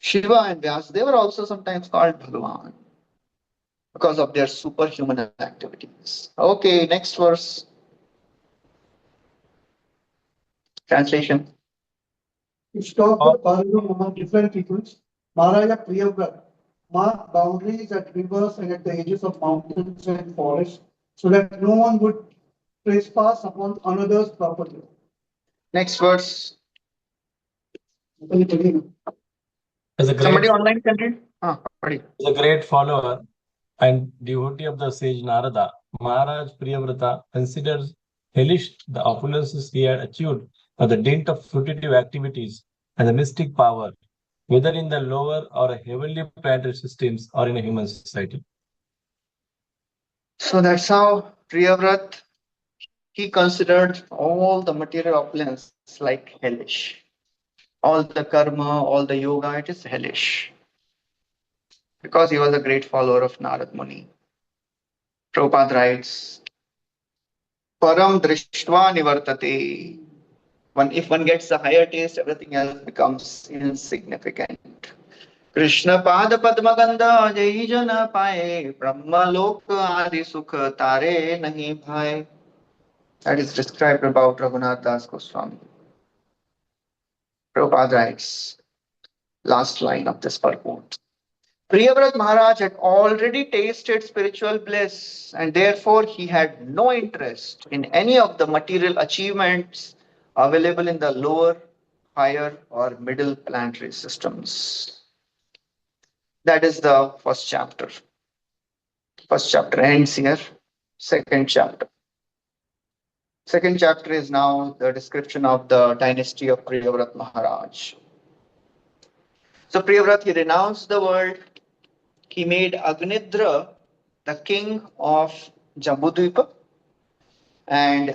Shiva and Vyas, they were also sometimes called Bhagavan because of their superhuman activities. Okay, next verse. Translation. To stop the parallel among different peoples, Maharaja Priyavrata marked boundaries at rivers and at the edges of mountains and forests so that no one would trespass upon another's property. Next verse. As a Somebody great, online can read? Ready. as a great follower and devotee of the sage Narada, Maharaj Priyavrata considers hellish the opulences he had achieved by the dint of fruitive activities and the mystic power, whether in the lower or heavenly planetary systems or in a human society. So that's how Priyavrata, he considered all the material opulence like hellish. All the karma, all the yoga, it is hellish. because he was a great follower of Narad Muni. Prabhupada writes, Param drishtva nivartate. If one gets a higher taste, everything else becomes insignificant. Krishna pada padma gandha jai jana paye brahma lok adi sukha tare nahi bhai. That is described about Raghunath Das Goswami. Prabhupada writes, last line of this purport. Priyavrat Maharaj had already tasted spiritual bliss, and therefore he had no interest in any of the material achievements available in the lower, higher, or middle planetary systems. That is the first chapter. First chapter ends here. Second chapter. Second chapter is now the description of the dynasty of Priyavrat Maharaj. So Priyavrat, he renounced the world. He made Agnidra the king of Jambudvipa, and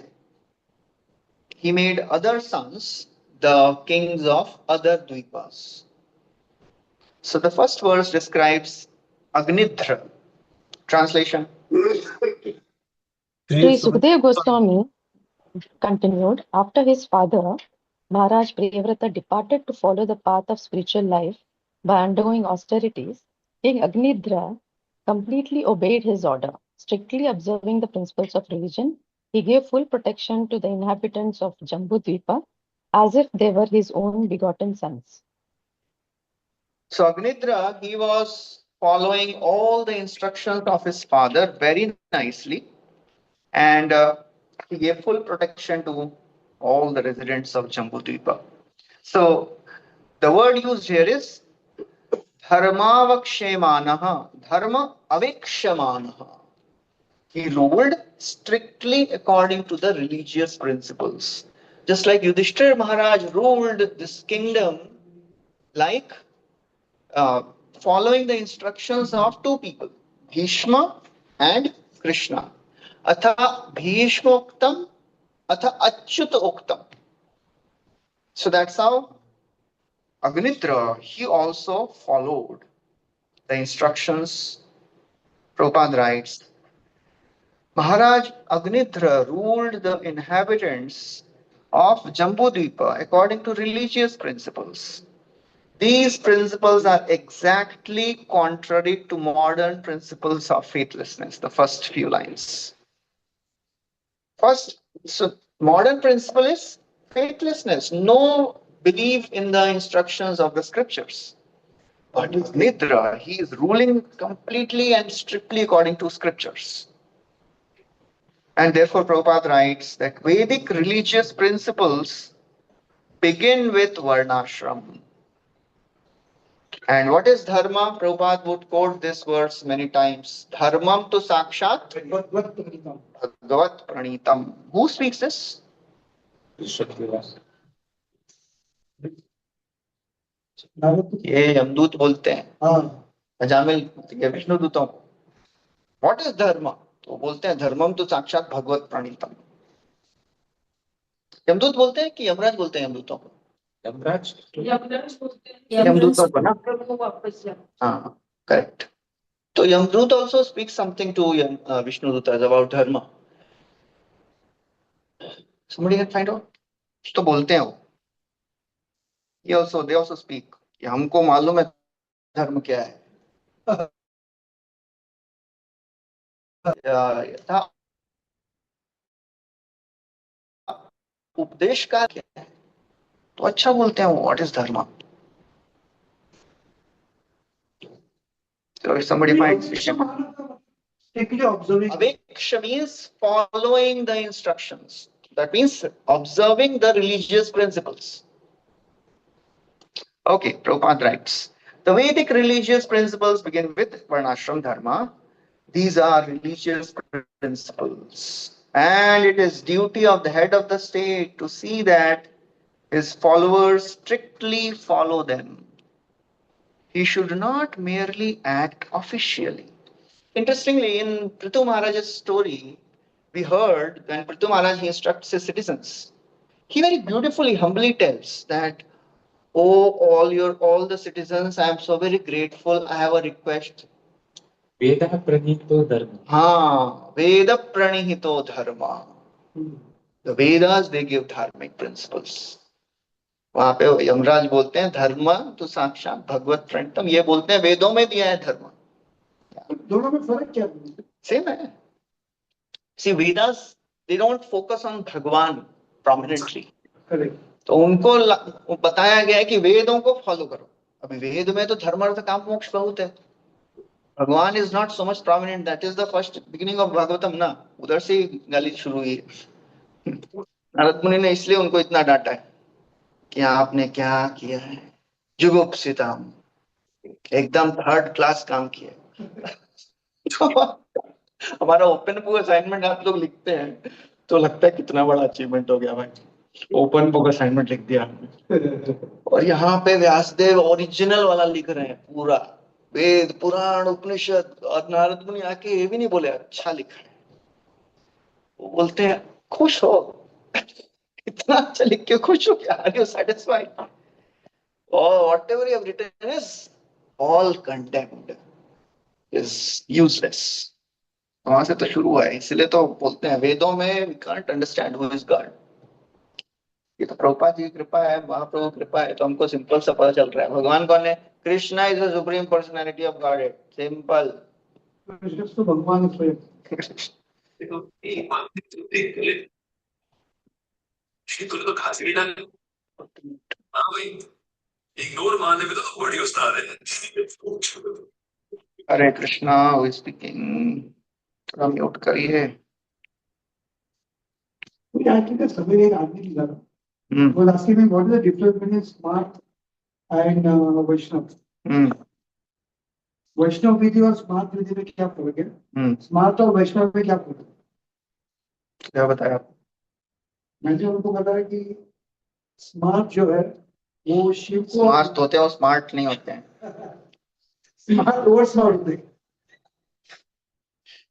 he made other sons the kings of other dvipas. So the first verse describes Agnidra. Translation. Sri Sukadeva Goswami continued, after his father, Maharaj Priyavrata departed to follow the path of spiritual life by undergoing austerities. King Agnidra completely obeyed his order, strictly observing the principles of religion. He gave full protection to the inhabitants of Jambudvipa as if they were his own begotten sons. So Agnidra, he was following all the instructions of his father very nicely, and he gave full protection to all the residents of Jambudvipa. So the word used here is dharmavakshemanaha, dharma avikshamanaha. He ruled strictly according to the religious principles. Just like Yudhishthir Maharaj ruled this kingdom like following the instructions of two people, Bhishma and Krishna. Atha Bhishmoktam, atha Achyuta Oktam. So that's how Agnidra, he also followed the instructions. Prabhupada writes, Maharaj Agnidra ruled the inhabitants of Jambudvipa according to religious principles. These principles are exactly contrary to modern principles of faithlessness, the first few lines. First, so modern principle is faithlessness, no belief in the instructions of the scriptures. But Nidra, he is ruling completely and strictly according to scriptures. And therefore, Prabhupada writes that Vedic religious principles begin with Varnashram. And what is dharma? Prabhupada would quote this verse many times. Dharmam tu sakshat bhagavat pranitam. Who speaks this? ये यमदूत बोलते हैं अजामिल या विष्णु दूतों को. What is dharma? तो बोलते हैं धर्मम तो साक्षात भगवत प्रणीतम. यमदूत बोलते हैं कि यमराज बोलते हैं यमदूतों को? यमदूतों को ना. हाँ, correct. So Yamdut also speaks something to Vishnu Dutas about dharma. Somebody can find out. तो बोलते हैं वो. They also speak. कि हमको मालूम है धर्म क्या है. यथा उपदेश का क्या है? तो अच्छा बोलते हैं वो. What is dharma? So if somebody finds Strictly observing. Aveksha means following the instructions. That means observing the religious principles. Okay, Prabhupada writes, the Vedic religious principles begin with Varnashram Dharma. These are religious principles. And it is duty of the head of the state to see that his followers strictly follow them. He should not merely act officially. Interestingly, in Prithu Maharaj's story, we heard when Prithu Maharaj instructs his citizens, he very beautifully, humbly tells that Oh, all the citizens, I am so very grateful. I have a request. Veda pranito dharma. हाँ, Veda pranihito dharma. The Vedas, they give dharmic principles. वहां पे यमराज बोलते हैं धर्म तो साक्षात भगवत प्रणतम, ये बोलते हैं वेदों में दिया है धर्म। दोनों में फर्क क्या है? सेम है। See Vedas they don't focus on Bhagwan prominently, तो उनको बताया गया है कि वेदों को फॉलो करो। अभी वेद में तो धर्म अर्थ काम मोक्ष बहुत है, भगवान is not so much prominent. That is the first beginning of Bhagavatam ना, उधर से गाली शुरू हुई है। नारद मुनि ने इसलिए उनको इतना डांटा है कि आपने क्या किया है, जुगुप्सितम, एकदम थर्ड क्लास काम किया। हमारा ओपन बुक असाइनमेंट आप लोग लिखते हैं तो लगता है कितना बड़ा अचीवमेंट हो गया भाई, ओपन बुक असाइनमेंट लिख दिया हमने। और यहाँ पे व्यासदेव ओरिजिनल वाला लिख रहे हैं पूरा वेद पुराण उपनिषद, और नारद मुनि आके ये भी नहीं बोले अच्छा लिखा है, वो बोलते हैं खुश हो, इतना अच्छा लिख के खुश हो क्या, आर यू सेटिस्फाइड? और whatever you have written is all condemned, is useless। वहां से तो शुरू हुआ है, इसलिए तो बोलते हैं वेदों में we can't understand who is God. ये तो प्रभुपाद जी की कृपा है, महाप्रभु की कृपा है, तो हमको सिंपल सा पता चल रहा है भगवान कौन है। Krishna is the supreme personality of God, simple. तो भगवान स्वयं तो खांसी भी डाल, हाँ भाई, इग्नोर मारने में तो बड़ी उस्ताद है। हरे कृष्णा, हु इज स्पीकिंग, थोड़ा म्यूट करिए। सवेरे एक आदमी की तरह was asking me what is the difference between smart and Vaishnav. वैष्णव विधि और स्मार्ट विधि में क्या फर्क है? स्मार्ट और वैष्णव में क्या फर्क है? क्या बताया? मैंने उनको बताया कि स्मार्ट जो है वो शिव को स्मार्ट होते हैं, वो स्मार्ट नहीं होते हैं। स्मार्ट ओवर स्मार्ट होते हैं।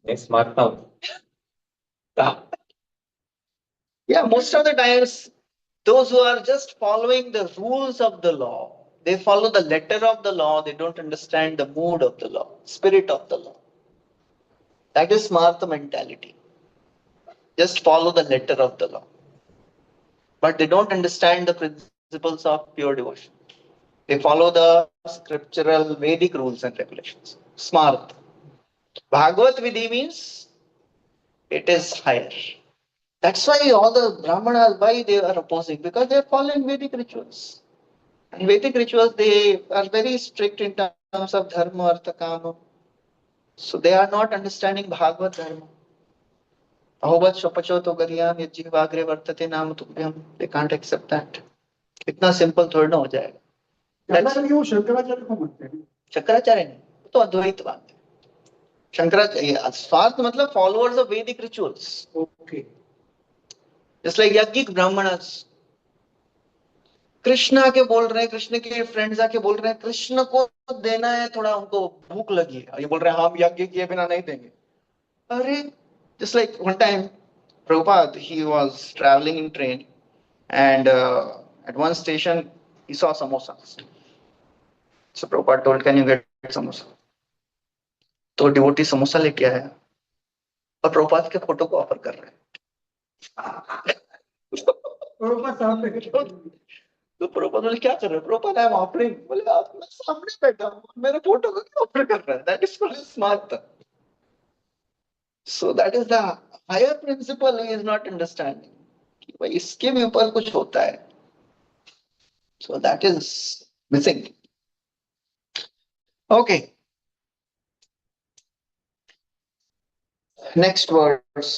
मैं स्मार्ट था। Yeah, most of the times those who are just following the rules of the law, they follow the letter of the law, they don't understand the mood of the law, spirit of the law. That is smarta mentality. Just follow the letter of the law, but they don't understand the principles of pure devotion. They follow the scriptural Vedic rules and regulations. Smart. Bhagavad Vidhi means it is higher. That's why all the Brahmanas, why they are opposing? Because they are following Vedic rituals. And Vedic rituals, they are very strict in terms of dharma, artha, kama. So they are not understanding Bhagavad dharma. Ahovat shapachoto gariyam yajjivagre vartate nam tubhyam. They can't accept that. इतना simple थोड़ा ना हो जाएगा। शंकराचार्य को मानते हैं। शंकराचार्य नहीं, तो अद्वैतवाद है। शंकराचार्य स्वार्थ मतलब फॉलोअर्स ऑफ वैदिक रिचुअल्स। ओके। जस्ट लाइक याज्ञिक ब्राह्मणस, कृष्ण आके बोल रहे हैं, कृष्ण के फ्रेंड्स आके बोल रहे हैं कृष्ण को देना है, थोड़ा उनको भूख लगी है, ये बोल रहे हैं हम यज्ञ किए बिना नहीं देंगे। अरे just like one time Prabhupada, he was traveling in train and at one station he saw samosas. So Prabhupada told, can you get samosa? तो डिवोटी समोसा लेके आया और प्रभुपाद के फोटो को ऑफर कर रहे हैं। तो प्रभुपाद बोले क्या कर रहे हो? Prabhupada I am offering. बोले आप, मैं सामने बैठा हूँ, मेरे फोटो को क्यों ऑफर कर रहा है? That is called smart. So that is the higher principle he is not understanding कि भाई इसके भी ऊपर कुछ होता है। So that is missing. Okay, next verse.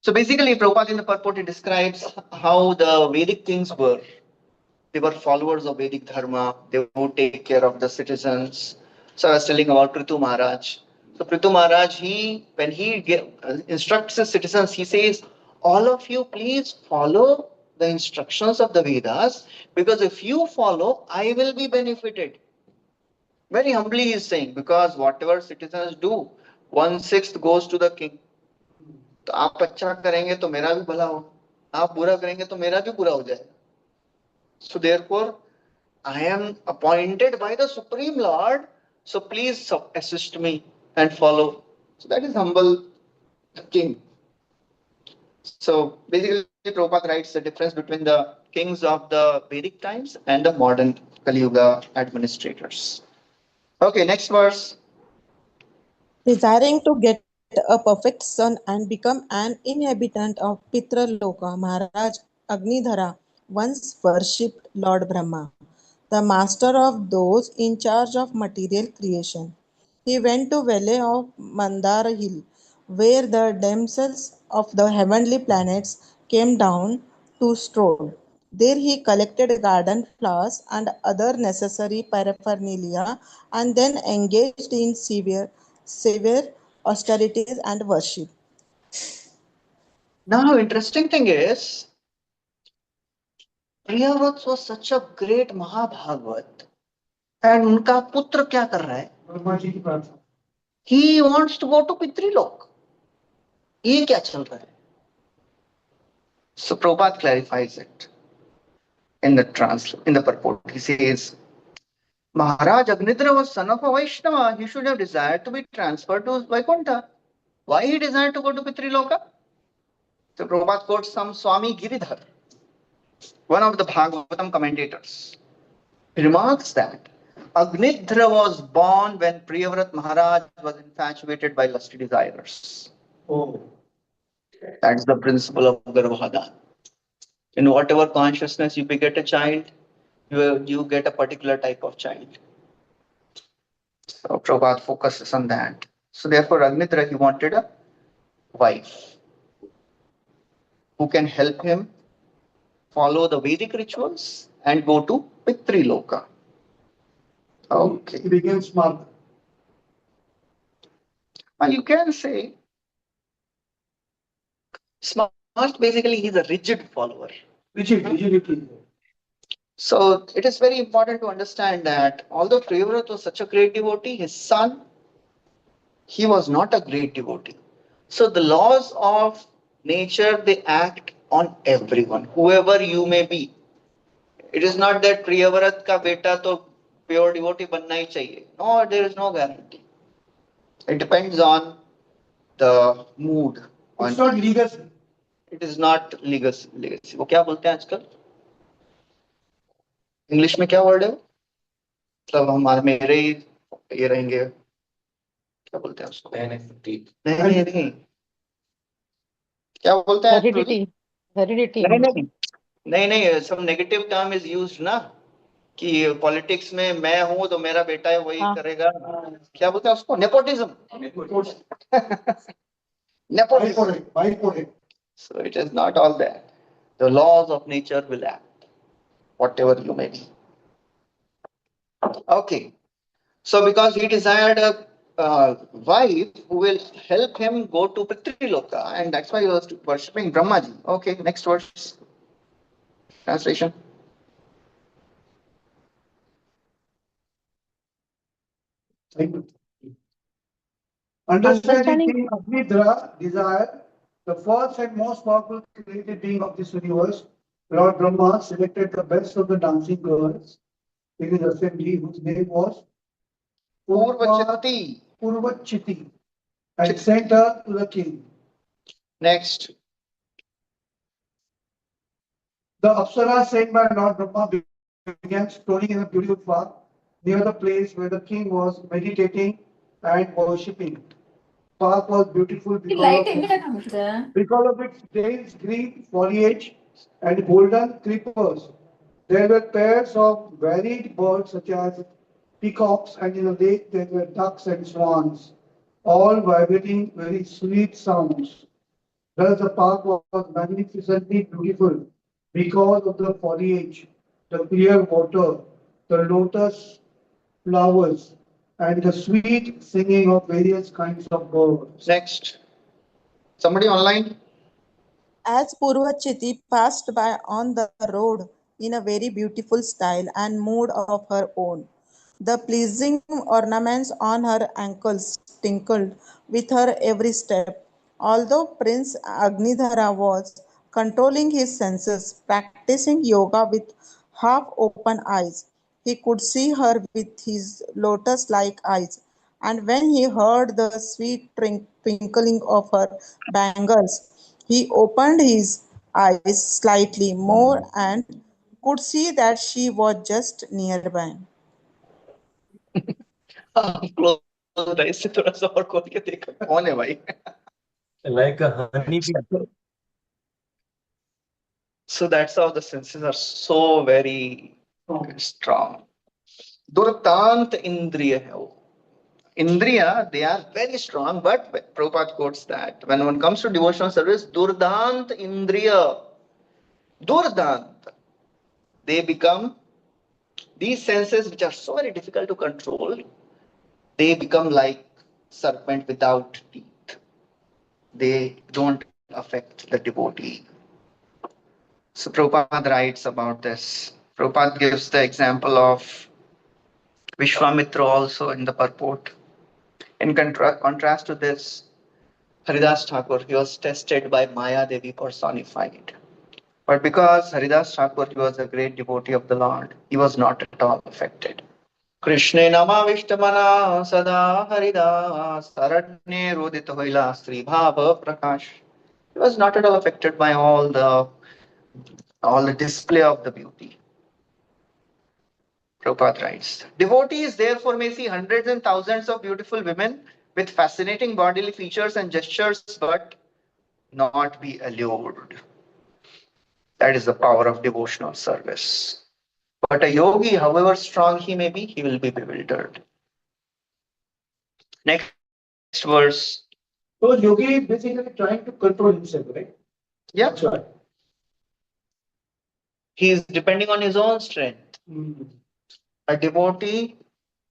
So basically, Prabhupada in the purport, he describes how the Vedic kings were. They were followers of Vedic dharma. They would take care of the citizens. So I was telling about Prithu Maharaj. So Prithu Maharaj, when he instructs his citizens, he says, all of you please follow the instructions of the Vedas, because if you follow, I will be benefited. Very humbly he is saying, because whatever citizens do, 1/6 goes to the king. तो आप अच्छा करेंगे तो मेरा भी भला हो, आप बुरा करेंगे तो मेरा भी बुरा हो जाएगा। So therefore, I am appointed by the Supreme Lord, so please assist me and follow. So that is humble king. So basically, Prabhupada writes the difference between the kings of the Vedic times and the modern Kali Yuga administrators. Okay, next verse. Desiring to get a perfect son and become an inhabitant of Pitraloka, Maharaj Agnidhara once worshipped Lord Brahma, the master of those in charge of material creation. He went to valley of Mandara hill, where the damsels of the heavenly planets came down to stroll. There he collected garden flowers and other necessary paraphernalia and then engaged in severe austerities and worship. Now, interesting thing is, Priyavrat was such a great Mahabhagavat, and उनका पुत्र क्या कर रहा है? ब्रह्मा जी की प्रार्थना. He wants to go to Pitralok. ये क्या चल रहा है? So Prabhupada clarifies it in the purport. He says, Maharaj Agnidra was son of a Vaishnava. He should have desired to be transferred to Vaikuntha. Why he desired to go to Pitriloka? So Prabhupada quotes some Swami Giridhar, one of the Bhagavatam commentators. He remarks that Agnidhra was born when Priyavrat Maharaj was infatuated by lusty desires. Oh. That's the principle of Garbhadhan. In whatever consciousness you beget a child, you get a particular type of child. So Prabhupada focuses on that. So therefore, Agnidhra, he wanted a wife who can help him follow the Vedic rituals and go to Pitriloka. Okay. He became smart. Well, you can say smart, basically he's a rigid follower. Rigidity. So it is very important to understand that although Priyavrat was such a great devotee, his son, he was not a great devotee. So the laws of nature, they act on everyone, whoever you may be. It is not that Priyavrat ka beta to pure devotee banna hi chahiye. No, there is no guarantee. It depends on the mood. It's not legacy. It is not legacy. वो क्या बोलते हैं आजकल? English में क्या word है? मतलब हमारे मेरे ही ये रहेंगे, क्या बोलते हैं उसको? नहीं क्या बोलते हैं? Heredity. नहीं, सब नेगेटिव टर्म इज यूज्ड ना, कि पॉलिटिक्स में मैं हूं तो मेरा बेटा है वही करेगा. क्या बोलते हैं उसको? Nepotism. Nepotism. So it is not all that. The laws of nature will act, whatever you may be. Okay. So because he desired a wife who will help him go to Pitriloka, and that's why he was worshipping Brahmaji. Okay, next verse. Translation. Understanding King Agnidhra desire, the first and most powerful created being of this universe, Lord Brahma selected the best of the dancing girls in his assembly, whose name was Purvachiti, and sent her to the king. Next. The Apsara sent by Lord Brahma began strolling in a beautiful park near the place where the king was meditating and worshipping. Park was beautiful because of its dense green foliage and golden creepers. There were pairs of varied birds such as peacocks, and in the lake there were ducks and swans, all vibrating very sweet sounds. Thus the park was magnificently beautiful because of the foliage, the clear water, the lotus flowers, and the sweet singing of various kinds of birds. Next. Somebody online? As Purvachiti passed by on the road in a very beautiful style and mood of her own, the pleasing ornaments on her ankles tinkled with her every step. Although Prince Agnidhara was controlling his senses, practicing yoga with half open eyes, He could see her with his lotus-like eyes, and when he heard the sweet twinkling of her bangles, he opened his eyes slightly more and could see that she was just nearby. Close eyes से थोड़ा सा और खोल के देखा कौन है भाई? Like a honeybee. So that's how the senses are so very strong. Durtant indriya hai wo. Indriya, they are very strong, but Prabhupada quotes that when one comes to devotional service, Durdant indriya, Durdant, they become these senses which are so very difficult to control, they become like serpent without teeth. They don't affect the devotee. So Prabhupada writes about this. Prabhupada gives the example of Vishwamitra also in the purport. In contrast to this, Haridas Thakur, he was tested by Maya Devi personified. But because Haridas Thakur, he was a great devotee of the Lord, he was not at all affected. Krishna Namavishtamana Sada Haridas Saranye Rodita Hoila Sri Bhava Prakash. He was not at all affected by all the display of the beauty. Prabhupada writes, devotees therefore may see hundreds and thousands of beautiful women with fascinating bodily features and gestures, but not be allured. That is the power of devotional service. But a yogi, however strong he may be, he will be bewildered. Next verse. So yogi is basically trying to control himself, right? Yeah. That's right. He is depending on his own strength. A devotee,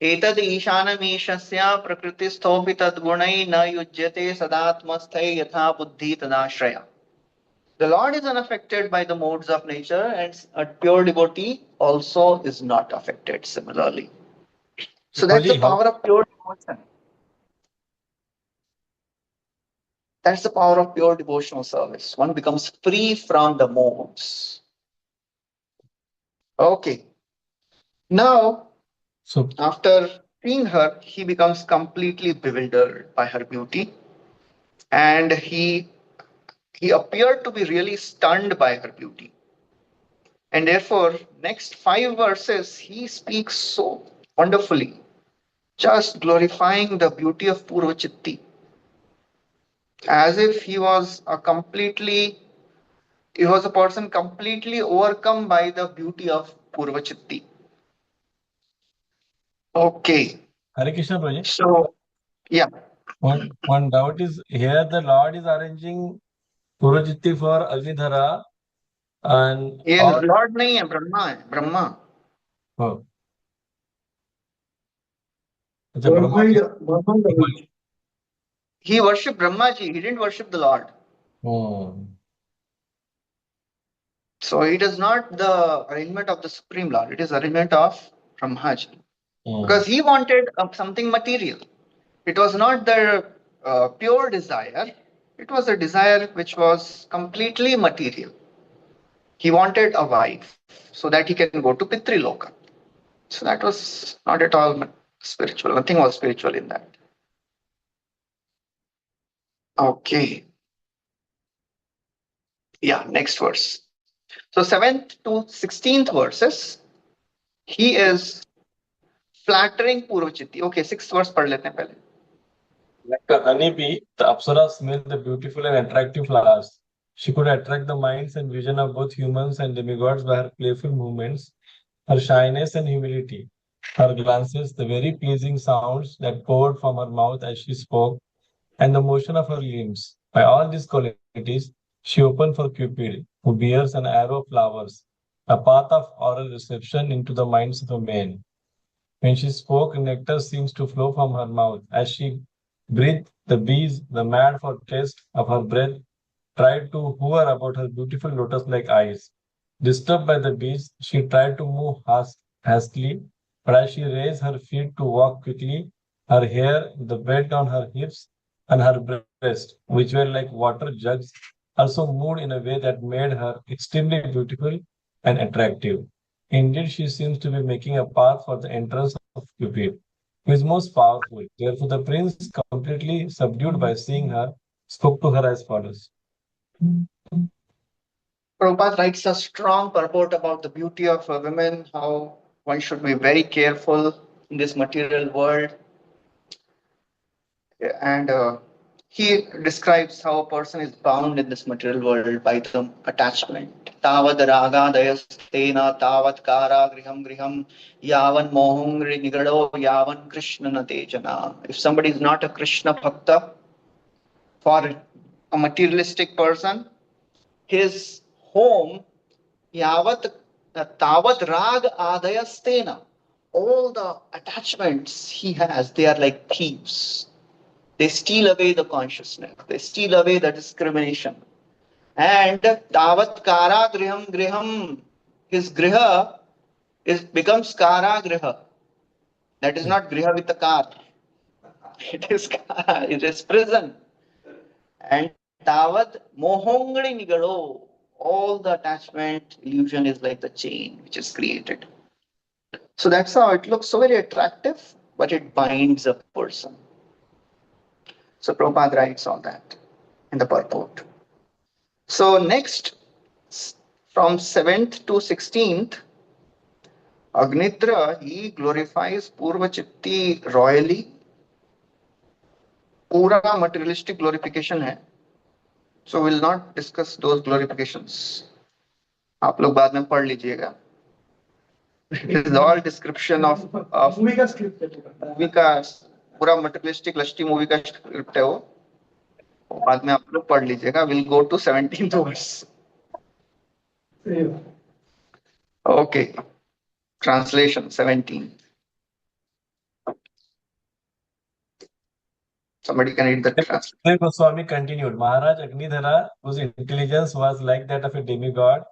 etad ishanamishasya prakritistopi tadgunai na yujyate sadatmasthai yatha buddhi tadashraya. The Lord is unaffected by the modes of nature, and a pure devotee also is not affected similarly. So that's the power of pure devotion. That's the power of pure devotional service. One becomes free from the modes. Okay. Now, after seeing her, he becomes completely bewildered by her beauty, and he appeared to be really stunned by her beauty. And therefore, next 5 verses, he speaks so wonderfully, just glorifying the beauty of Purvachitti, as if he was a person completely overcome by the beauty of Purvachitti. Okay. Hare Krishna, Prabhuji. So, yeah. One doubt is here the Lord is arranging Purvachitti for Agnidhara and Lord nahi hai, Brahma hai, Brahma. Oh. He worshipped Brahmaji, he didn't worship the Lord. Oh. So it is not the arrangement of the Supreme Lord, it is arrangement of Brahmaji. Because he wanted something material. It was not the pure desire, it was a desire which was completely material. He wanted a wife so that he can go to Pitriloka. So that was not at all spiritual. Nothing was spiritual in that. Okay. Yeah, next verse. So 7th to 16th verses, he is flattering Purvachitti. Okay, 6th verse पढ़ लेते हैं पहले. Like a honeybee, the Apsara smelled the beautiful and attractive flowers. She could attract the minds and vision of both humans and demigods by her playful movements, her shyness and humility, her glances, the very pleasing sounds that poured from her mouth as she spoke, and the motion of her limbs. By all these qualities, she opened for Cupid, who bears an arrow of flowers, a path of oral reception into the minds of a man. When she spoke, nectar seems to flow from her mouth. As she breathed, the bees, the mad for taste of her breath, tried to hover about her beautiful lotus-like eyes. Disturbed by the bees, she tried to move hastily, but as she raised her feet to walk quickly, her hair, the belt on her hips, and her breast, which were like water jugs, also moved in a way that made her extremely beautiful and attractive. Indeed, she seems to be making a path for the entrance of Cupid, who is most powerful. Therefore, the prince, completely subdued by seeing her, spoke to her as follows. Prabhupada writes a strong purport about the beauty of a woman, how one should be very careful in this material world. And he describes how a person is bound in this material world by the attachment. Tavad ragadayastena tavat kara griham griham yavan mohungri nigado yavan krishna natejana. If somebody is not a Krishna bhakta, for a materialistic person, his home yavat tavat rag adayastena, all the attachments he has, they are like thieves. They steal away the consciousness. They steal away the discrimination. And tavat kara griham griham, his griha becomes kara griha. That is not griha with a car. It is prison. And tavat mohongri nigado, all the attachment illusion is like the chain which is created. So that's how it looks so very attractive, but it binds a person. So Prabhupada writes on that in the purport. So next, from 7th to 16th, Agnidra, he glorifies Purvachitti royally. Pura materialistic glorification hai. So we'll not discuss those glorifications. आप लोग बाद में पढ़ लीजिएगा. It is all description of movie का script है. movie का पूरा materialistic लश्टी movie का script है वो. बाद में आप लोग पढ़ लीजिएगा. We'll go to 17th verse. Okay. Translation 17. Somebody can read the translation. Goswami continued, Maharaj Agnidhara, whose intelligence was like that of a demigod,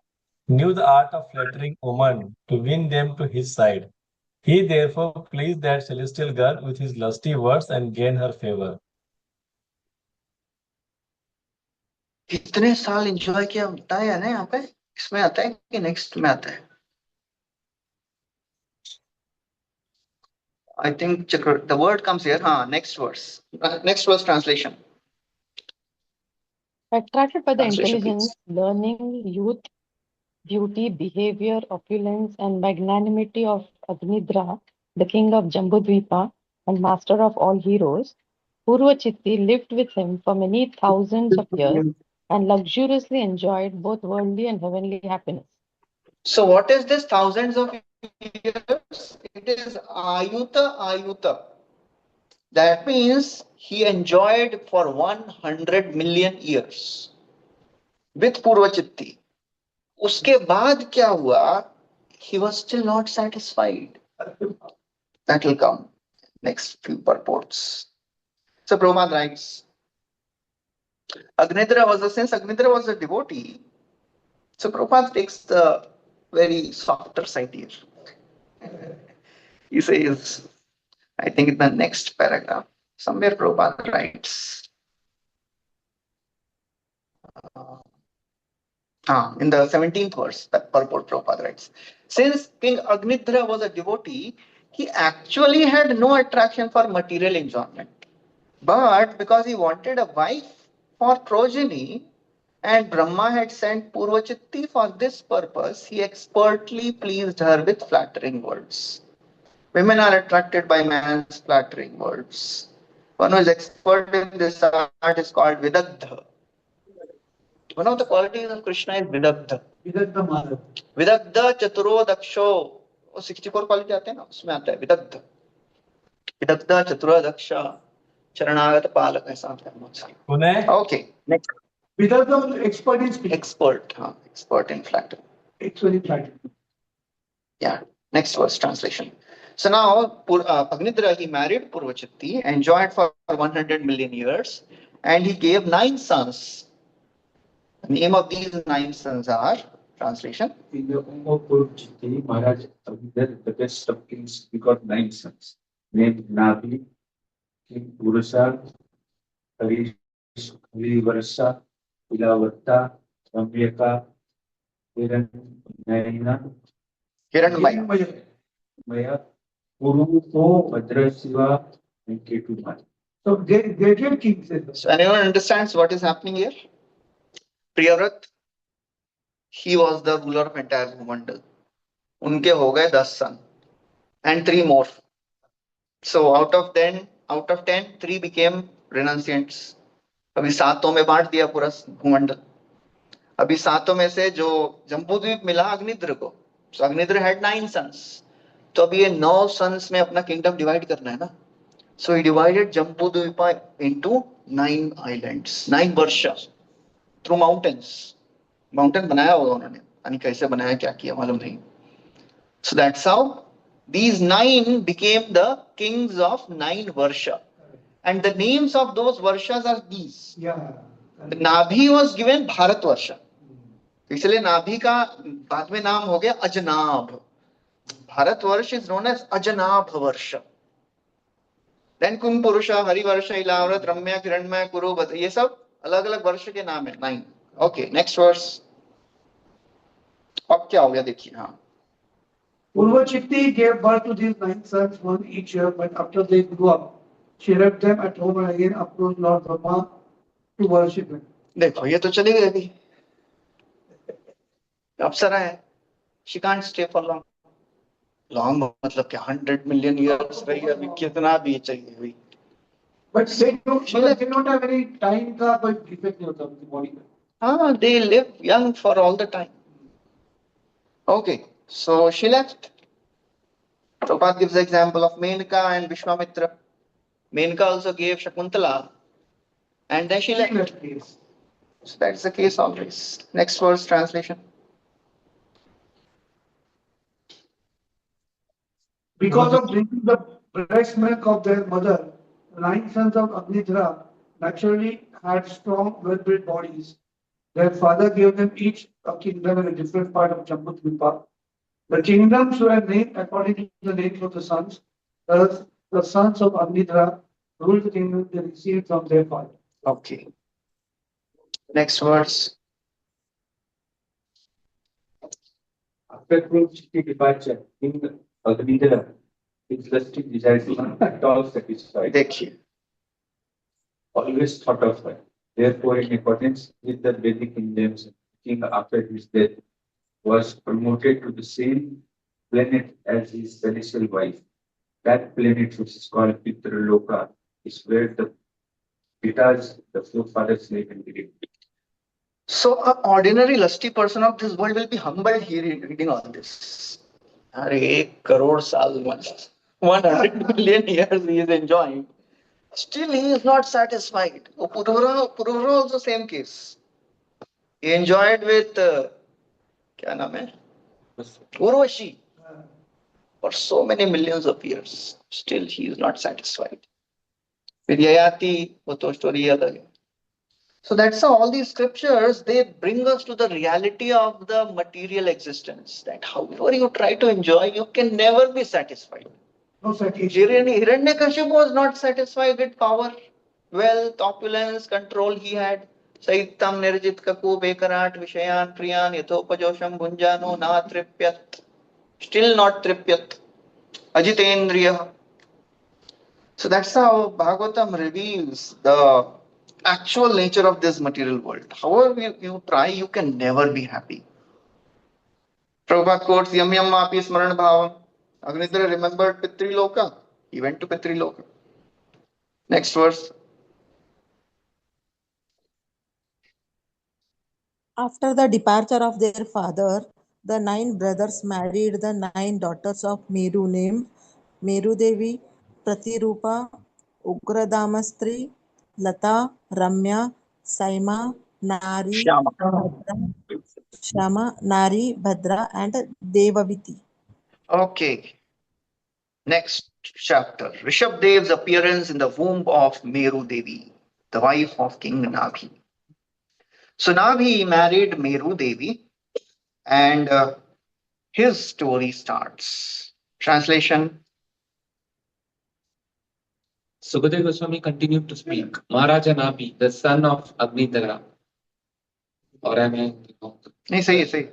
knew the art of flattering women to win them to his side. He therefore pleased that celestial girl with his lusty words and gained her favor. कितने साल enjoy किया होता है ना यहाँ पे. इसमें आता है कि नेक्स्ट में आता है. I think the word comes here. Next verse. Next verse translation. Attracted by the Translation, intelligence, learning, youth, beauty, behavior, opulence, and magnanimity of Agnidra, the king of Jambudvipa and master of all heroes, Purvachitti lived with him for many thousands of years and luxuriously enjoyed both worldly and heavenly happiness. So what is this thousands of years? It is Ayuta. That means he enjoyed for 100 million years with Purvachitti. Uske baad kya hua? He was still not satisfied. That will come next few purports. So Prabhupada writes, since Agnidra was a devotee, so Prabhupada takes the very softer side here. He says, I think in the next paragraph, somewhere Prabhupada writes, in the 17th verse, that purport Prabhupada writes, since King Agnidra was a devotee, he actually had no attraction for material enjoyment. But because he wanted a wife for progeny, and Brahma had sent Purvachitti for this purpose, he expertly pleased her with flattering words. Women are attracted by man's flattering words. One who is expert in this art is called Vidagdha. One of the qualities of Krishna is Vidagdha. Vidagdha Chaturo Daksho. 64 quality आते हैं ना, उसमें आता है Vidagdha. Vidagdha Chaturo Daksha. Charanagat Palak ऐसा आता है. Okay, next. Vidagdha expert in speech. Expert in flattering. Actually flattering. Yeah, next verse translation. So now Agnidra, he married Purvachitti, enjoyed for 100 million years, and he gave 9 sons. The name of these 9 sons are, translation. In the home of Purvachitti, Maharaj Agnidhara, the best of kings, he got 9 sons, named Nabi, King Purusha, Harivarsa, Ilavatta, Ramyaka, Hiranyayana, Hiranmaya. Maya, Kurupo, Bhadra Shiva, and Ketuman. So graduate kings. So anyone understands what is happening here? Priyavrat, he was the ruler of entire Bhumandal. उनके हो गए 10 सन and 3 more. So out of 10, 3 became renunciants. अभी 7 में बांट दिया पूरा भूमंडल. अभी 7 में से जो जम्बूद्वीप मिला अग्निद्र को. So अग्निद्र had 9 sons. तो अभी ये 9 sons में अपना kingdom divide करना है ना. So he divided Jambudvipa into 9 islands, 9 varshas through mountains. Mountain बनाया होगा उन्होंने. यानी कैसे बनाया क्या किया मालूम नहीं. So that's how these 9 became the kings of 9 Varsha. And the names of those Varshas are these. Yeah. The Nabhi was given Bharat Varsha. इसलिए नाभि का बाद में नाम हो गया Ajanabh. Bharat Varsha is known as Ajanabh Varsha. Then Kum Purusha, Hari Varsha, Ilavrat, Ramya, Kiranmaya, Kuru, Bhadra. ये सब अलग अलग वर्ष के नाम है. 9. Okay, next verse. अब क्या हो गया देखिए. हाँ. Urvashakti gave birth to these 9 sons, one each year, but after they grew up, she left them at home and again approached Lord Brahma to worship him. देखो ये तो चली गई अभी. अप्सरा है. She can't stay for long. Long मतलब क्या 100 million years रही अभी कितना भी चाहिए अभी. But they don't have any time का कोई defect नहीं होता उनकी body में. हाँ, they live young for all the time. Okay, so she left. Prabhupada gives the example of Menaka and Vishwamitra. Menaka also gave Shakuntala and then she left. Yes. So that's the case always. Next verse translation. Because of drinking the breast milk of their mother, the 9 sons of Agnidhra naturally had strong, well-built bodies. Their father gave them each a kingdom in a different part of Jambudvipa. The kingdoms were named according to the names of the sons. Thus, the sons of Agnidhra ruled the kingdom they received from their father. Okay. Next verse. After Kuru's departure, King Agnidhara, his lusty desires were not at all satisfied. देखिए. Always thought of her. Therefore, in accordance with the Vedic names, King after his death was promoted to the same planet as his celestial wife. That planet, which is called Pitraloka, is where the Pitas, the forefathers, live and live. So an ordinary lusty person of this world will be humbled here reading all this. अरे 1 crore साल 100 million years he is enjoying. Still he is not satisfied. Purvara also same case. He enjoyed with क्या नाम है? Urvashi for so many millions of years. Still he is not satisfied. With Yayati, वो तो story अलग है. So that's how all these scriptures, they bring us to the reality of the material existence. That however you try to enjoy, you can never be satisfied. No satisfaction. Hiranyakashipu was not satisfied with power, wealth, opulence, control he had. Saitam nirjit kaku bekarat vishayan priyan yathopajosham bhunjano na tripyat. Still not tripyat. Ajitendriya. So that's how Bhagavatam reveals the actual nature of this material world. However you try, you can never be happy. Prabhupada quotes Yam Yam Vapi Smaran Bhavam. Agnidhra remembered Pitriloka. He went to Pitriloka. Next verse. After the departure of their father, the 9 brothers married the 9 daughters of Meru named Meru Devi, Pratirupa, Ugradamastri, Lata, Ramya, Saima, Nari, Shyama. Bhadra, Shama, Nari, Bhadra, and Devaviti. Okay. Next chapter. Rishabdev's appearance in the womb of Meru Devi, the wife of King Nabhi. So Nabhi married Meru Devi and his story starts. Translation. Sukadeva Goswami continued to speak. Maharaja Nabhi, the son of Agnidhara, or am I wrong? नहीं सही है सही.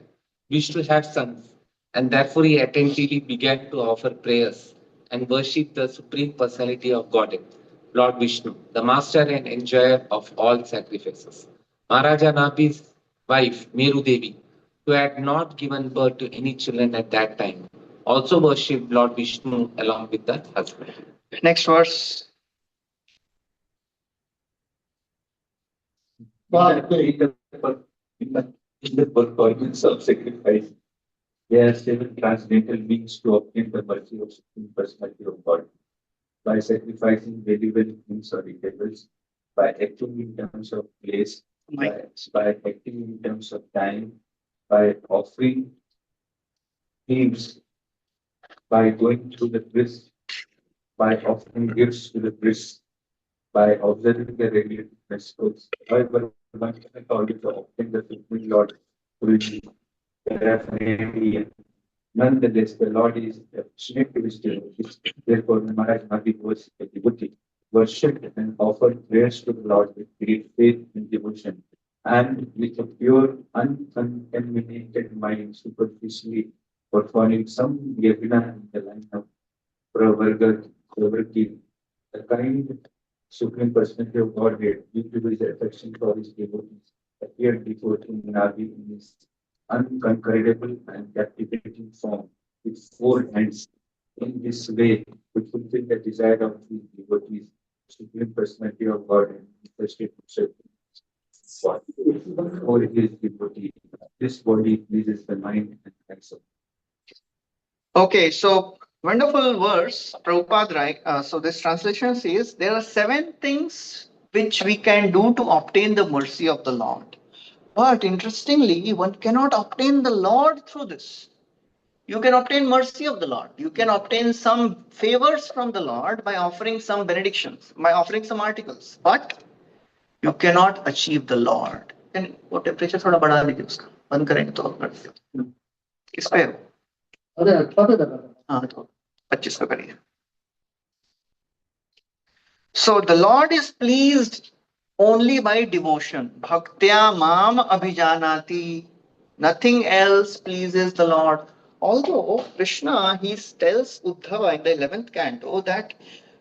Wished to have sons. and therefore he attentively began to offer prayers and worship the Supreme Personality of Godhead, Lord Vishnu, the master and enjoyer of all sacrifices. Maharaja Nabi's wife, Meru Devi, who had not given birth to any children at that time, also worshipped Lord Vishnu along with her husband. Next verse. In the performance of sacrifice, there are seven transcendental means to obtain the mercy of Supreme Personality of God. By sacrificing valuable things or eatables, by acting in terms of place, by acting in terms of time, by offering gifts, by going through the priest, by offering gifts to the priest, by observing the regular festivals. However, one cannot always obtain the Supreme Lord fully. Therefore, nonetheless, the Lord is affectionate to his devotees. Therefore, Maharaj Nabi was a devotee, worshipped and offered prayers to the Lord with great faith and devotion, and with a pure, uncontaminated mind, superficially performing some yajna in the line of Pravarti, the kind Supreme Personality of Godhead, due to his affection for his devotees, appeared before King Nabi in his unconquerable and captivating form with four hands. In this way, to fulfill the desire of his devotees, Supreme Personality of God and manifested himself for his devotee. This body pleases the mind and hands of. Okay, so wonderful verse, Prabhupada, right? So this translation says there are 7 things which we can do to obtain the mercy of the Lord. But interestingly, one cannot obtain the Lord through this. You can obtain mercy of the Lord. You can obtain some favors from the Lord by offering some benedictions, by offering some articles. But you cannot achieve the Lord. And वो temperature थोड़ा बढ़ा दीजिए उसका बंद करेंगे तो किस पे हो? हाँ तो 25 का करिए. So the Lord is pleased only by devotion. Bhaktya mam abhijanati. Nothing else pleases the Lord. Although Krishna, he tells Uddhava in the 11th canto that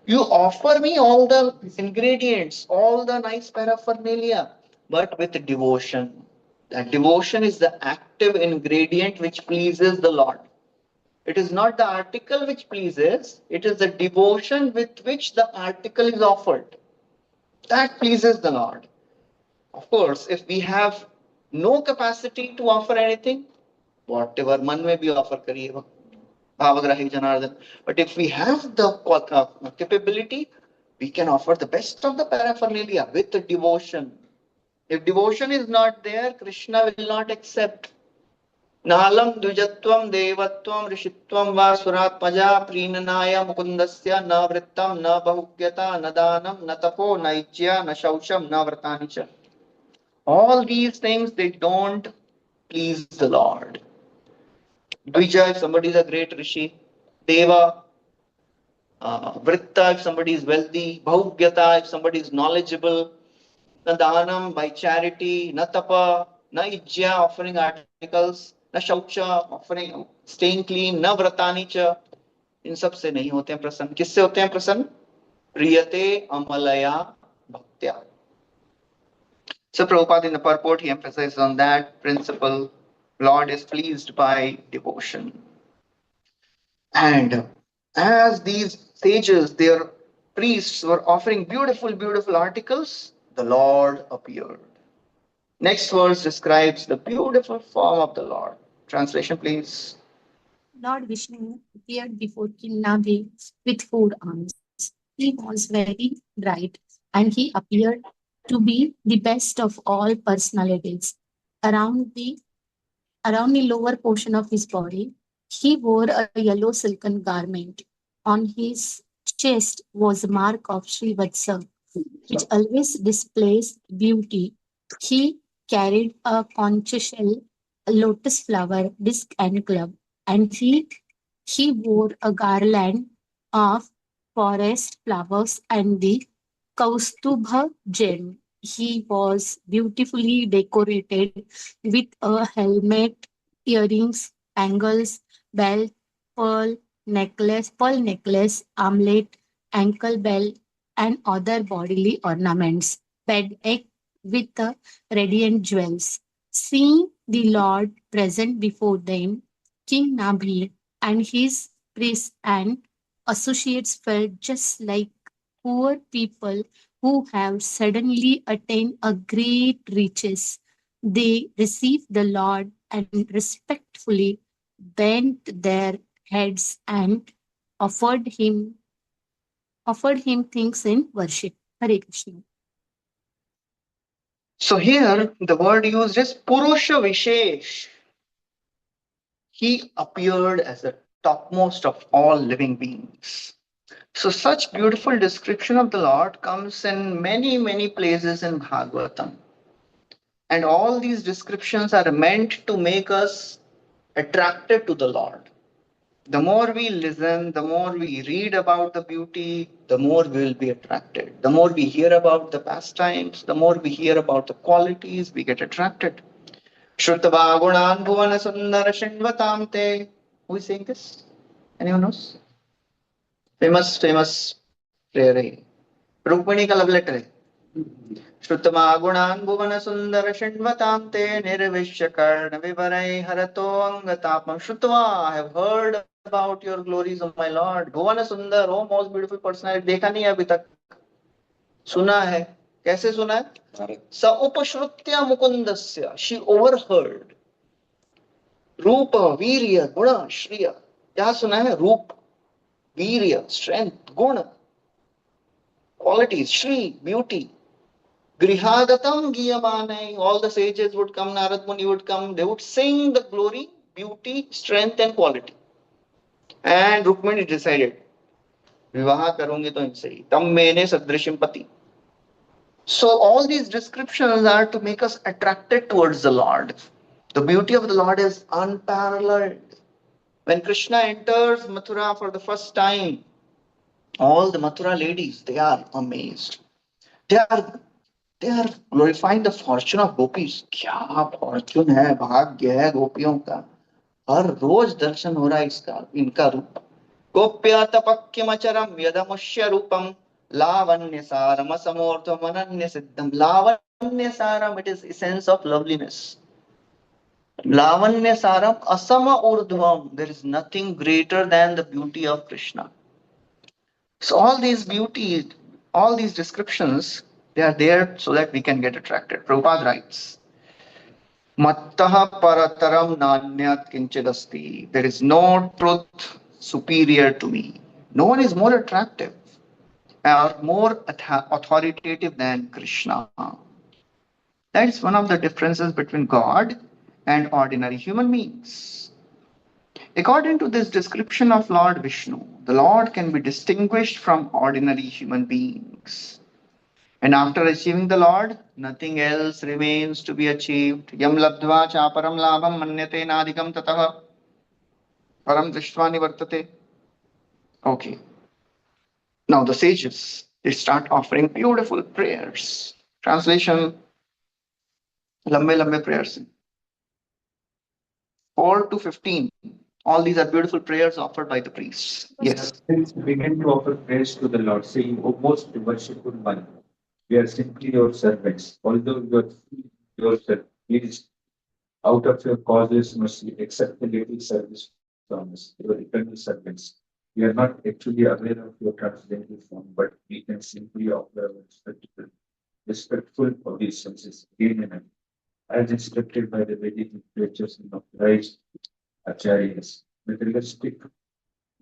you offer me all the ingredients, all the nice paraphernalia, but with devotion. That devotion is the active ingredient which pleases the Lord. It is not the article which pleases, it is the devotion with which the article is offered. That pleases the Lord. Of course, if we have no capacity to offer anything, whatever man may be offer kariye, bhavagrahi janardhan. But if we have the capability, we can offer the best of the paraphernalia with the devotion. If devotion is not there, Krishna will not accept. नालं द्विजत्वं देवत्वं ऋषित्वं वा सुरात्मजा प्रीणनाय मुकुन्दस्य न वृत्तं न बहुज्ञता न दानं न तपो न इज्या न शौचं न व्रतानि च. All these things, they don't please the Lord. Dvija, if somebody is a great rishi. Deva, vritta, if somebody is wealthy. Bahugyata, if somebody is knowledgeable. Na danam, by charity. Na tapa, na ijya, offering articles. न शौच, offering, staying clean, न व्रतानि च. इन सब से नहीं होते हैं प्रसन्न. किससे होते हैं प्रसन्न? प्रियते अमलया भक्त्या. So Prabhupada in the purport, he emphasizes on that principle. Lord is pleased by devotion. And as these sages, their priests were offering beautiful, beautiful articles, the Lord appeared. Next verse describes the beautiful form of the Lord. Translation, please. Lord Vishnu appeared before King Nabi with 4 arms. He was very bright and he appeared to be the best of all personalities. Around the lower portion of his body, he wore a yellow silken garment. On his chest was a mark of Srivatsa, which always displays beauty. He carried a conch shell, a lotus flower, disc and club, and he wore a garland of forest flowers and the Kaustubha gem. He was beautifully decorated with a helmet, earrings, bangles, belt, pearl necklace, armlet, ankle belt, and other bodily ornaments, bedecked with radiant jewels. Seeing the Lord present before them, King Nabhi and his priests and associates felt just like poor people who have suddenly attained a great riches. They received the Lord and respectfully bent their heads and offered him offered him things in worship. Hare Krishna. So here the word used is Purusha Vishesh. He appeared as the topmost of all living beings. So such beautiful description of the Lord comes in many, many places in Bhagavatam. And all these descriptions are meant to make us attracted to the Lord. The more we listen, the more we read about the beauty, the more we will be attracted. The more we hear about the pastimes, the more we hear about the qualities, we get attracted. Shrutava gunan bhuvana sundara shinvatam te. Who is saying this? Anyone knows? Famous prayer है. रुक्मिणी का love letter है. श्रुतमा गुणान् भुवन सुंदर षण्वतां ते निर्विश्य कर्ण विवरै हरतो अंगतापम. Shrutva, I have heard about your glories, of my Lord. भुवन सुंदर, oh most beautiful personality. देखा नहीं अभी तक, सुना है. कैसे सुना है? स उपश्रुत्य मुकुंदस्य, she overheard. रूप वीर्य गुण श्रिय, क्या सुना है? रूप, वीर्य, strength, गुण, qualities, Shri, beauty. Grihagatam Giyamanai, all the sages would come, Narad Muni would come, they would sing the glory, beauty, strength, and quality. And Rukmini decided, Vivaha karungi to inse hi, tam mene sadrishim pati. So all these descriptions are to make us attracted towards the Lord. The beauty of the Lord is unparalleled. When Krishna enters Mathura for the first time, all the Mathura ladies, they are amazed. They are glorifying the fortune of gopis. क्या fortune है, भाग्य है गोपियों का. हर रोज दर्शन हो रहा है इसका, इनका रूप. गोप्य तपक्यमचरम यदमुष्य रूपम लावण्य सारम समोर्धम अनन्य सिद्धम. लावण्य सारम, it is essence of loveliness. Lavanya saram asama urdhvam, there is nothing greater than the beauty of Krishna. So all these beauties, all these descriptions, they are there so that we can get attracted. Prabhupada writes, Mattaha parataram nanyat kinchidasti. There is no truth superior to me. No one is more attractive or more authoritative than Krishna. That is one of the differences between God and ordinary human beings. According to this description of Lord Vishnu, the Lord can be distinguished from ordinary human beings. And after achieving the Lord, nothing else remains to be achieved. Yam labdva chaparam labham manyate nadikam tatah param drishtva nivartate. Okay. Now the sages, they start offering beautiful prayers. Translation, lambe prayers. 4 to 15. All these are beautiful prayers offered by the priests. Yes. Let's begin to offer praise to the Lord, saying, O most worshipful one, we are simply your servants. Although you are free yourself, please, out of your causeless mercy, accept the little service from us, your eternal servants. We are not actually aware of your transcendental form, but we can simply offer our respectful obeisances again and again, as instructed by the Vedic literatures and authorized acharyas. Materialistic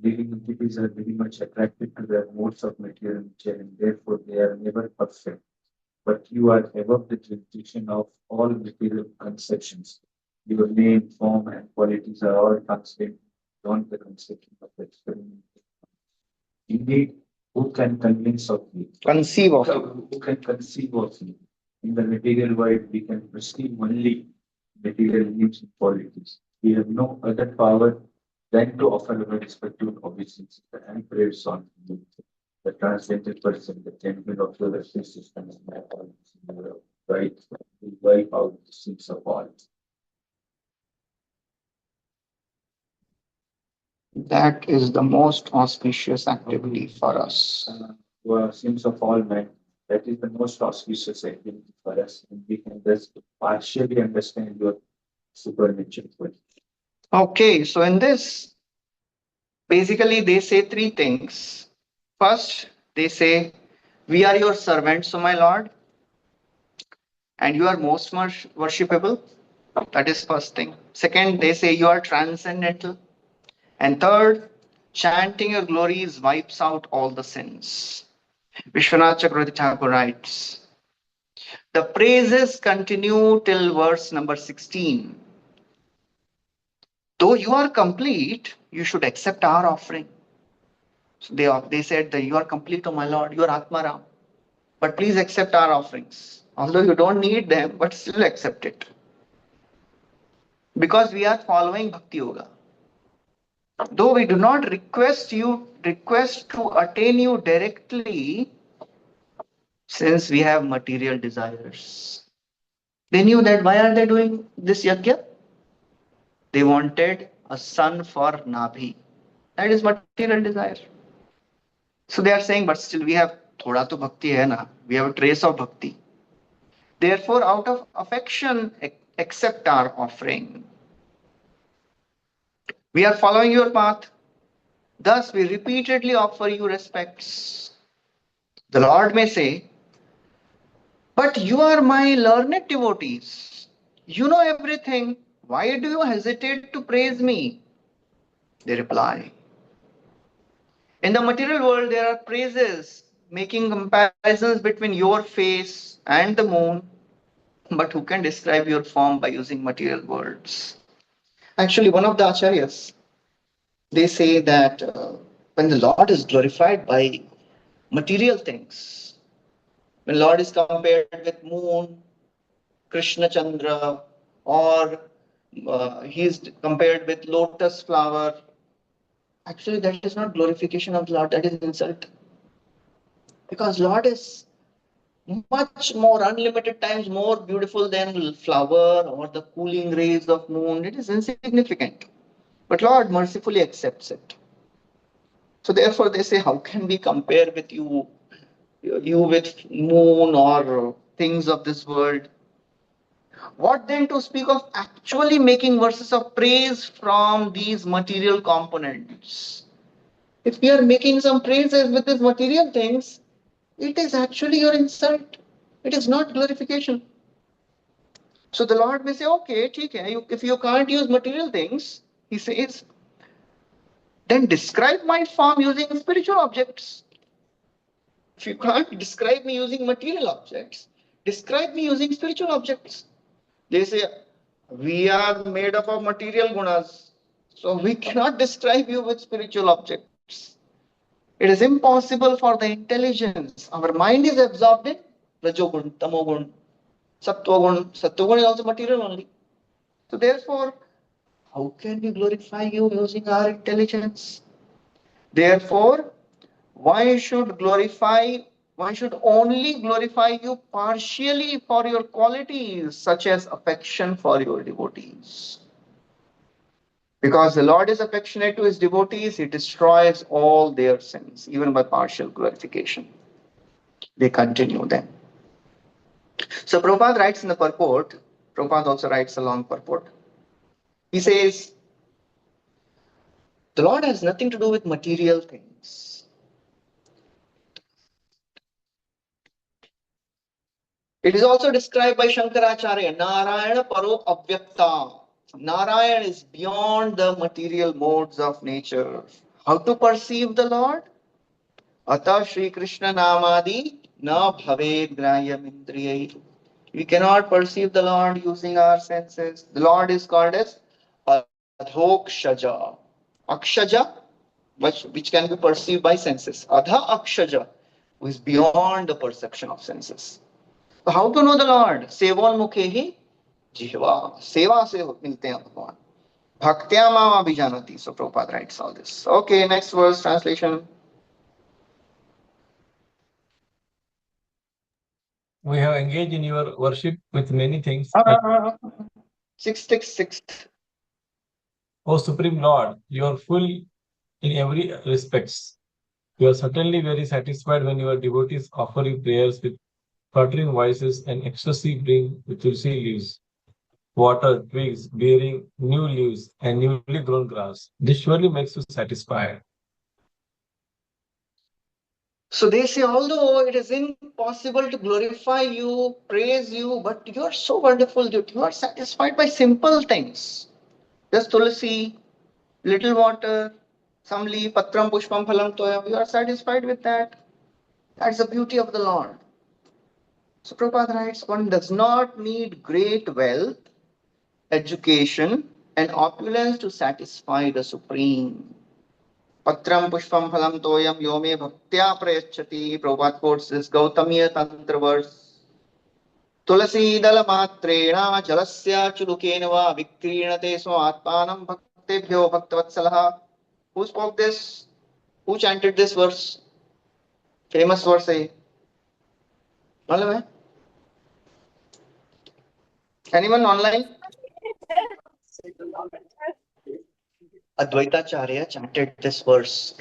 living entities are very much attracted to their modes of material nature, and therefore they are never perfect. But you are above the jurisdiction of all material conceptions. Your name, form, and qualities are all transcendent beyond the conception of experiment. Indeed, who can convince of you? Conceive of. Who can conceive of you? In the material world, we can perceive only material needs and qualities. We have no other power than to offer our respective obeisances and prayers on you, the transcendental person, the temple of your system, right? We wipe out the sins of all. That is the most auspicious activity for us. Sins of all men. That is the most auspicious activity for us. And we can just partially understand your supernatural quality. Okay, so in this, basically they say three things. First, they say, we are your servants, O my Lord, and you are most worshipable. That is first thing. Second, they say you are transcendental. And third, chanting your glories wipes out all the sins. Vishwanath Chakravarti Thakur writes, the praises continue till verse number 16. Though you are complete, you should accept our offering. So they said that you are complete, oh my Lord, you are Atmaram. But please accept our offerings. Although you don't need them, but still accept it. Because we are following Bhakti Yoga. Though we do not request to attain you directly, since we have material desires. They knew that why are they doing this yajna? They wanted a son for Nabhi. That is material desire. So they are saying, but still we have thoda to bhakti hai na. We have a trace of bhakti. Therefore, out of affection, accept our offering. We are following your path. Thus, we repeatedly offer you respects. The Lord may say, but you are my learned devotees. You know everything. Why do you hesitate to praise me? They reply. In the material world, there are praises, making comparisons between your face and the moon. But who can describe your form by using material words? Actually, one of the acharyas, they say that when the Lord is glorified by material things, when Lord is compared with moon, Krishna Chandra, or he is compared with lotus flower, actually that is not glorification of the Lord, that is insult. Because Lord is much more, unlimited times more beautiful than flower or the cooling rays of moon. It is insignificant. But Lord mercifully accepts it. So therefore they say, how can we compare with you with moon or things of this world? What then to speak of actually making verses of praise from these material components? If we are making some praises with these material things, it is actually your insult. It is not glorification. So the Lord may say, okay, if you can't use material things, he says, then describe my form using spiritual objects. If you can't describe me using material objects, describe me using spiritual objects. They say, we are made up of material gunas, so we cannot describe you with spiritual objects. It is impossible for the intelligence. Our mind is absorbed in Rajogun, Tamogun, Sattvagun. Sattvagun is also material only. So therefore, how can we glorify you using our intelligence? Therefore, one should only glorify you partially for your qualities, such as affection for your devotees. Because the Lord is affectionate to his devotees, he destroys all their sins, even by partial glorification. They continue then. So Prabhupada writes in the purport, Prabhupada also writes a long purport. He says, the Lord has nothing to do with material things. It is also described by Shankaracharya, Narayana Paro Avyakta. Narayan is beyond the material modes of nature. How to perceive the Lord? Ata Shri Krishna Namadi na bhaved grayam indriyai. We cannot perceive the Lord using our senses. The Lord is called as Adhokshaja. Akshaja, which can be perceived by senses. Adha Akshaja, who is beyond the perception of senses. So how to know the Lord? Sevon mukhehi jihva. Seva se milte hain bhagwan. Bhaktya mama abhijanati. So Prabhupada writes all this. Okay, next verse translation. We have engaged in your worship with many things. 666. O Supreme Lord, your full in every respects. You are certainly very satisfied when your devotees offer you prayers with fluttering voices and ecstasy bring with tulsi leaves, water, twigs bearing new leaves, and newly grown grass. This surely makes you satisfied. So they say, although it is impossible to glorify you, praise you, but you are so wonderful that you are satisfied by simple things. Just tulsi, little water, some leaf, patram, pushpam, phalam, toyam. You are satisfied with that. That's the beauty of the Lord. So Prabhupada writes, one does not need great wealth, education, and opulence to satisfy the Supreme. Patram pushpam phalam toyam yome bhaktya prayachati. Prabhupada quotes this Gautamiya Tantra verse. Tulasi dala matrena jalasya chulukena va vikrinate svatpanam bhaktebhyo bhaktavatsalaha. Who spoke this? Who chanted this verse? Famous verse है. मालूम है? Anyone online? Advaitacharya chanted this verse,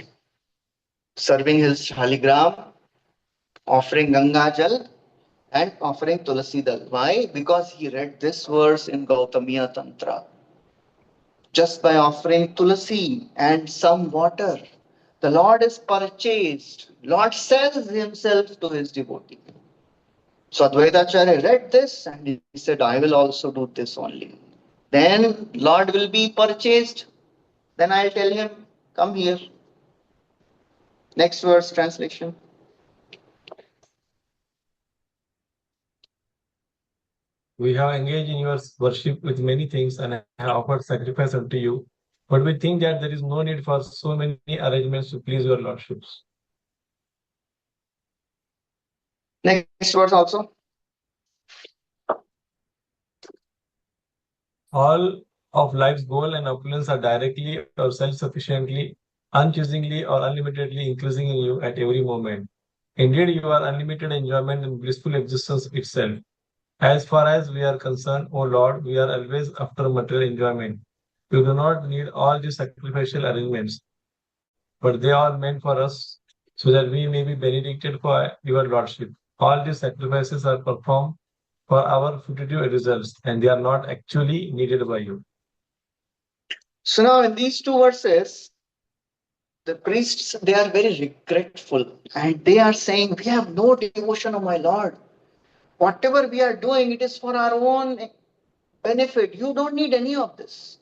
serving his shaligram, offering Ganga Jal, and offering Tulasi Dal. Why? Because he read this verse in Gautamiya Tantra. Just by offering Tulasi and some water, the Lord is purchased. Lord sells himself to his devotee. So Advaitacharya read this and he said, I will also do this only. Then Lord will be purchased. Then I'll tell him, come here. Next verse translation. We have engaged in your worship with many things and have offered sacrifice unto you, but we think that there is no need for so many arrangements to please your lordships. Next verse also. All of life's goal and opulence are directly or self-sufficiently, unceasingly or unlimitedly increasing in you at every moment. Indeed, you are unlimited enjoyment and blissful existence itself. As far as we are concerned, O Lord, we are always after material enjoyment. You do not need all these sacrificial arrangements, but they are meant for us so that we may be benedicted for your Lordship. All these sacrifices are performed for our fugitive results, and they are not actually needed by you. So now in these two verses, the priests, they are very regretful and they are saying, we have no devotion of my Lord. Whatever we are doing, it is for our own benefit. You don't need any of this.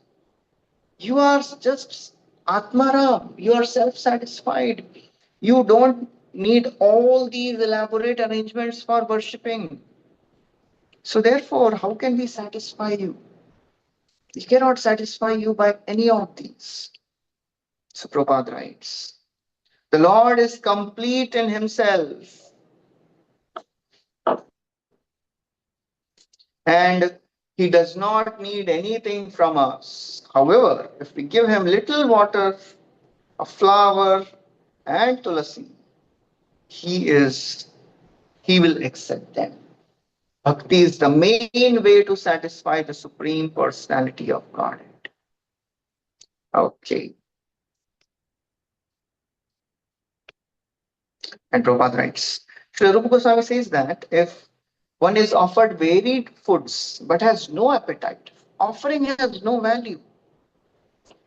You are just Atmaram. You are self-satisfied. You don't need all these elaborate arrangements for worshipping. So therefore, how can we satisfy you? We cannot satisfy you by any of these. So Prabhupada writes, the Lord is complete in himself. And he does not need anything from us. However, if we give him little water, a flower, and tulasi, he will accept them. Bhakti is the main way to satisfy the Supreme Personality of Godhead. Okay. And Prabhupada writes, Srila Rupa Goswami says that if one is offered varied foods but has no appetite, offering has no value.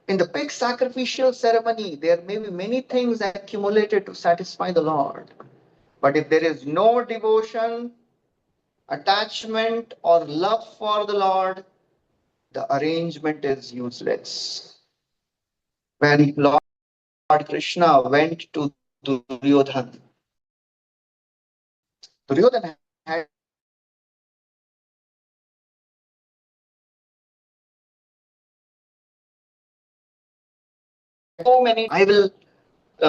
In the big sacrificial ceremony, there may be many things accumulated to satisfy the Lord. But if there is no devotion, attachment, or love for the Lord, the arrangement is useless. When Lord Krishna went to Duryodhana, Duryodhana had so many. I will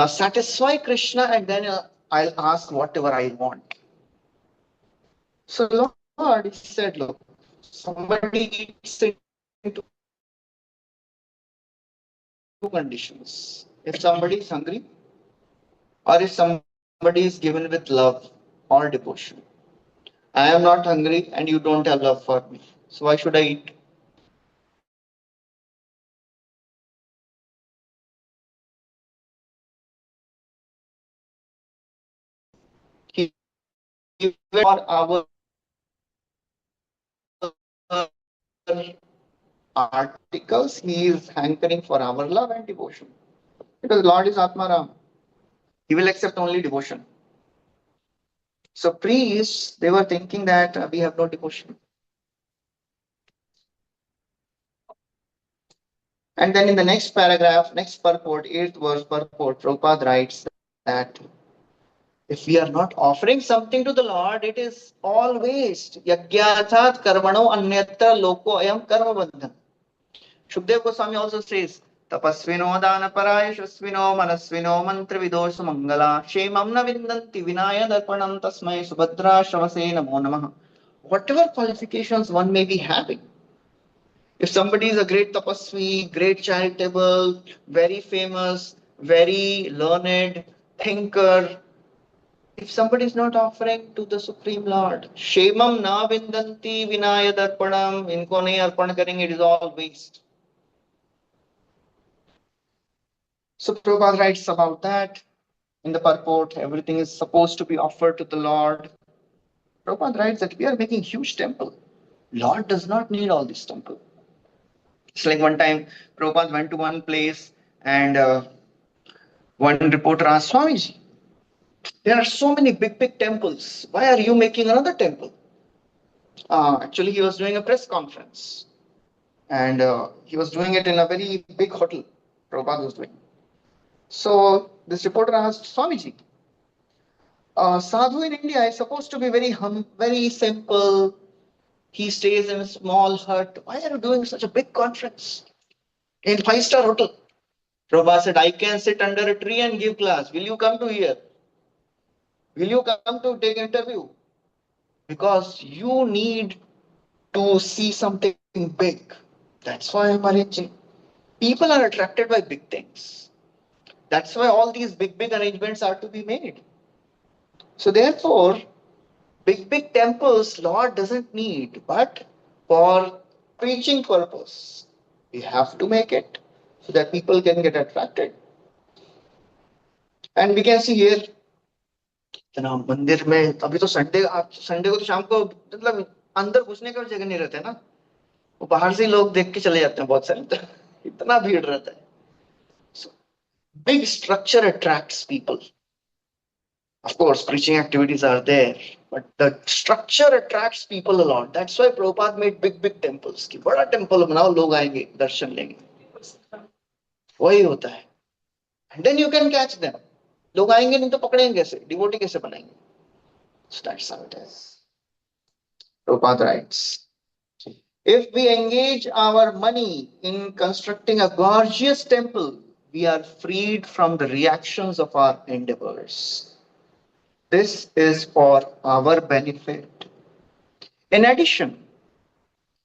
satisfy Krishna and then I'll ask whatever I want. So Lord said, look, somebody eats in two conditions. If somebody is hungry or if somebody is given with love or devotion. I am not hungry and you don't have love for me. So why should I eat? even for our articles, he is hankering for our love and devotion. Because Lord is Atmaram. He will accept only devotion. So priests, they were thinking that we have no devotion. And then in the next paragraph, next purport, 8th verse purport, Prabhupada writes that if we are not offering something to the Lord, it is all waste. Yagyathat karmano anyatra loko ayam karma bandhan. Shukdev Goswami also says, Tapasvino danaparaya shasvino manasvino mantra vidosu mangala shemam na vindanti vinaya darpanam tasmai subhadra shavase namo namaha. Whatever qualifications one may be having, if somebody is a great tapasvi, great charitable, very famous, very learned thinker, if somebody is not offering to the Supreme Lord, Shemam na vindanti vinaya darpanam, inko nahi arpan karenge, it is all waste. So Prabhupada writes about that in the purport. Everything is supposed to be offered to the Lord. Prabhupada writes that we are making huge temple. Lord does not need all this temple. It's like one time Prabhupada went to one place and one reporter asked Swamiji, there are so many big temples. Why are you making another temple? Actually, he was doing a press conference and he was doing it in a very big hotel. Prabhupada was doing. So this reporter asked Swamiji, Sadhu in India is supposed to be very simple. He stays in a small hut. Why are you doing such a big conference in 5-star hotel? Prabhupada said, I can sit under a tree and give class. Will you come to here? Will you come to take interview? Because you need to see something big. That's why I'm arranging. People are attracted by big things. That's why all these big arrangements are to be made. So therefore, big temples Lord doesn't need, but for preaching purpose, we have to make it so that people can get attracted. And we can see here, मंदिर में अभी तो Sunday को तो शाम को मतलब अंदर घुसने का जगह नहीं रहता है ना, वो बाहर से लोग देख के चले जाते हैं बहुत सारे, इतना भीड़ रहता है. So, big structure attracts people. Of course, preaching activities are there, but the structure attracts people a lot. That's why Prabhupada made big temples. कि बड़ा temple बनाओ, लोग आएंगे, दर्शन लेंगे. वही होता है. And then you can catch them. लोग आएंगे नहीं तो पकड़ेंगे कैसे? Devotee कैसे बनाएंगे? So that's how it is. Prabhupada writes, if we engage our money in constructing a gorgeous temple, we are freed from the reactions of our endeavors. This is for our benefit. In addition,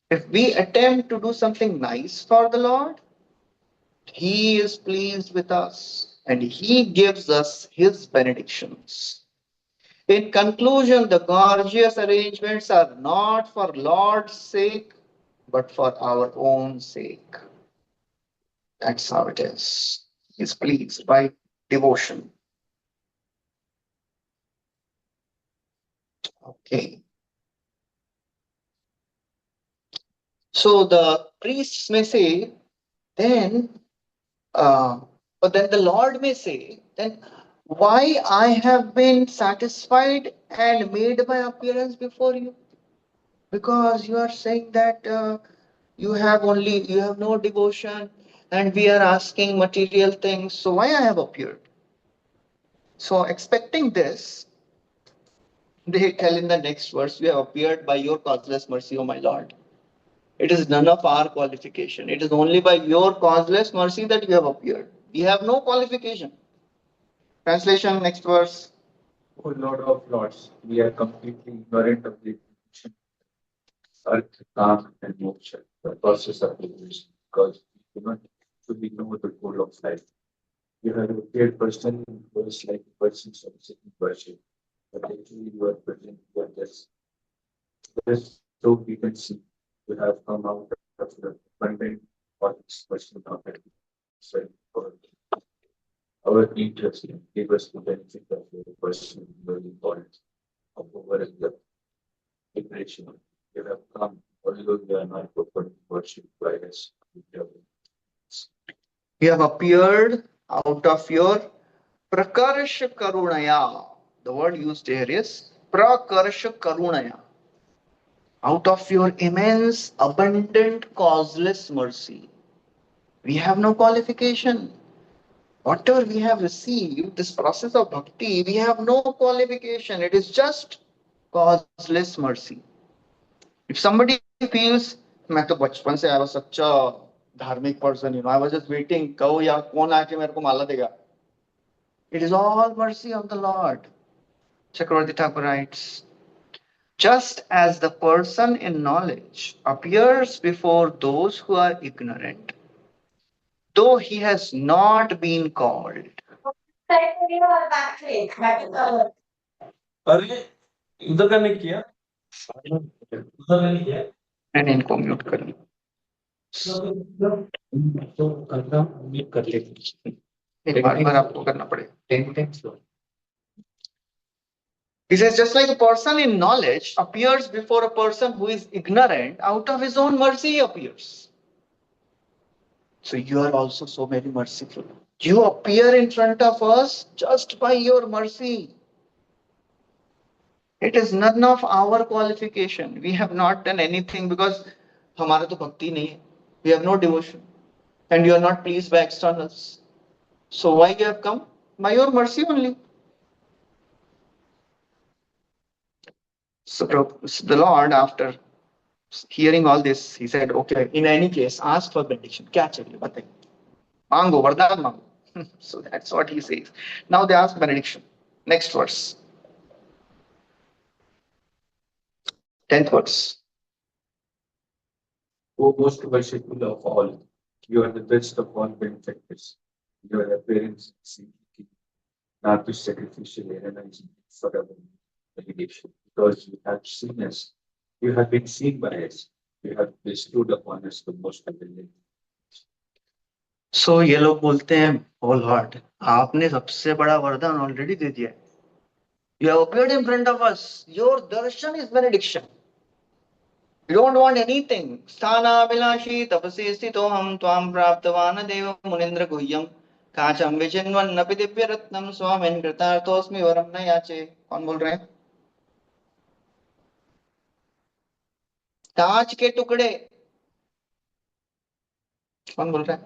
if we attempt to do something nice for the Lord, He is pleased with us and He gives us His benedictions. In conclusion, the gorgeous arrangements are not for Lord's sake, but for our own sake. That's how it is. He is pleased by devotion. Okay. So the priests may say, but then the Lord may say, then why I have been satisfied and made my appearance before you? Because you are saying that you have no devotion and we are asking material things. So why I have appeared? So expecting this, they tell in the next verse, we have appeared by your causeless mercy, O my Lord. It is none of our qualification. It is only by your causeless mercy that we have appeared. We have no qualification. Translation, next verse. O Lord of Lords, we are completely ignorant of the definition of earth, Kam, and moksha, the process of evolution, because we do not truly know the goal of life. You have appeared personally to us like persons of seeking worship, but actually you are present for this. Just so we can see, you have come out of the abundant for this person of our interest and give us the benefit of your personal learning points. of our liberation. You have come, although you are not properly worshipped by us. You have appeared out of your prakarsha karunaya. The word used here is prakarsha karunaya. Out of your immense, abundant, causeless mercy. We have no qualification. Whatever we have received, this process of bhakti, we have no qualification. It is just causeless mercy. If somebody feels, मैं तो बचपन से I was such a धार्मिक person, I was just waiting, कहो यार कौन आके मेरे को माला देगा. It is all mercy of the Lord. Chakravarti Thakur writes, just as the person in knowledge appears before those who are ignorant, though he has not been called. अरे उधर का नहीं किया, उधर नहीं किया. मैंने इनको म्यूट कर लिया. तो करना म्यूट कर लेते एक बार आपको करना पड़ेगा. 10 times. He says, just like a person in knowledge appears before a person who is ignorant, out of his own mercy he appears. So you are also so very merciful. You appear in front of us just by your mercy. It is none of our qualification. We have not done anything because हमारा तो भक्ति नहीं है. We have no devotion. And you are not pleased by externals. So why you have come? By your mercy only. So the Lord, after hearing all this, he said, okay, in any case, ask for benediction. क्या चाहिए बताइए. मांगो, वरदान मांगो. So that's what he says. Now they ask benediction. Next verse. 10th verse. O most worshipful of all, you are the best of all benefactors. Your appearance is not to sacrificially analyze for our validation, because you have seen us, you have been seen by us, you have bestowed upon us the most abundant. So ये लोग बोलते हैं, oh Lord, आपने सबसे बड़ा वरदान already दे दिया. You have appeared in front of us. Your darshan is benediction. You don't want anything. Sthana vilashi tapasi sthito ham tvam praptavana deva munindra guhyam काचम विचिन्वन नपि Divya Ratnam स्वामिन कृतार्थोस्मि वरम न याचे. कौन बोल रहे हैं? कांच के टुकड़े. कौन बोल रहा है?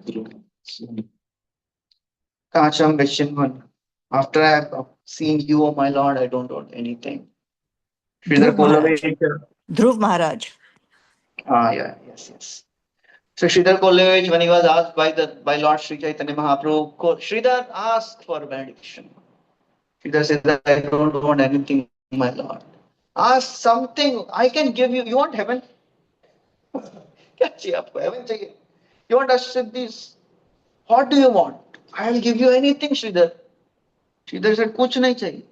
काचम विचिन्वन. After I have seen you, O my Lord, I don't want anything. Dhruv Maharaj. Yeah, yes. So Sridhar Kolevich, when he was asked by Lord Sri Chaitanya Mahaprabhu, Sridhar asked for benediction. Sridhar says that I don't want anything, my Lord. Ask something, I can give you. You want heaven? क्या चाहिए आपको? Heaven चाहिए. You want Ashtasiddhis? What do you want? I will give you anything, Sridhar. Sridhar said, कुछ नहीं चाहिए.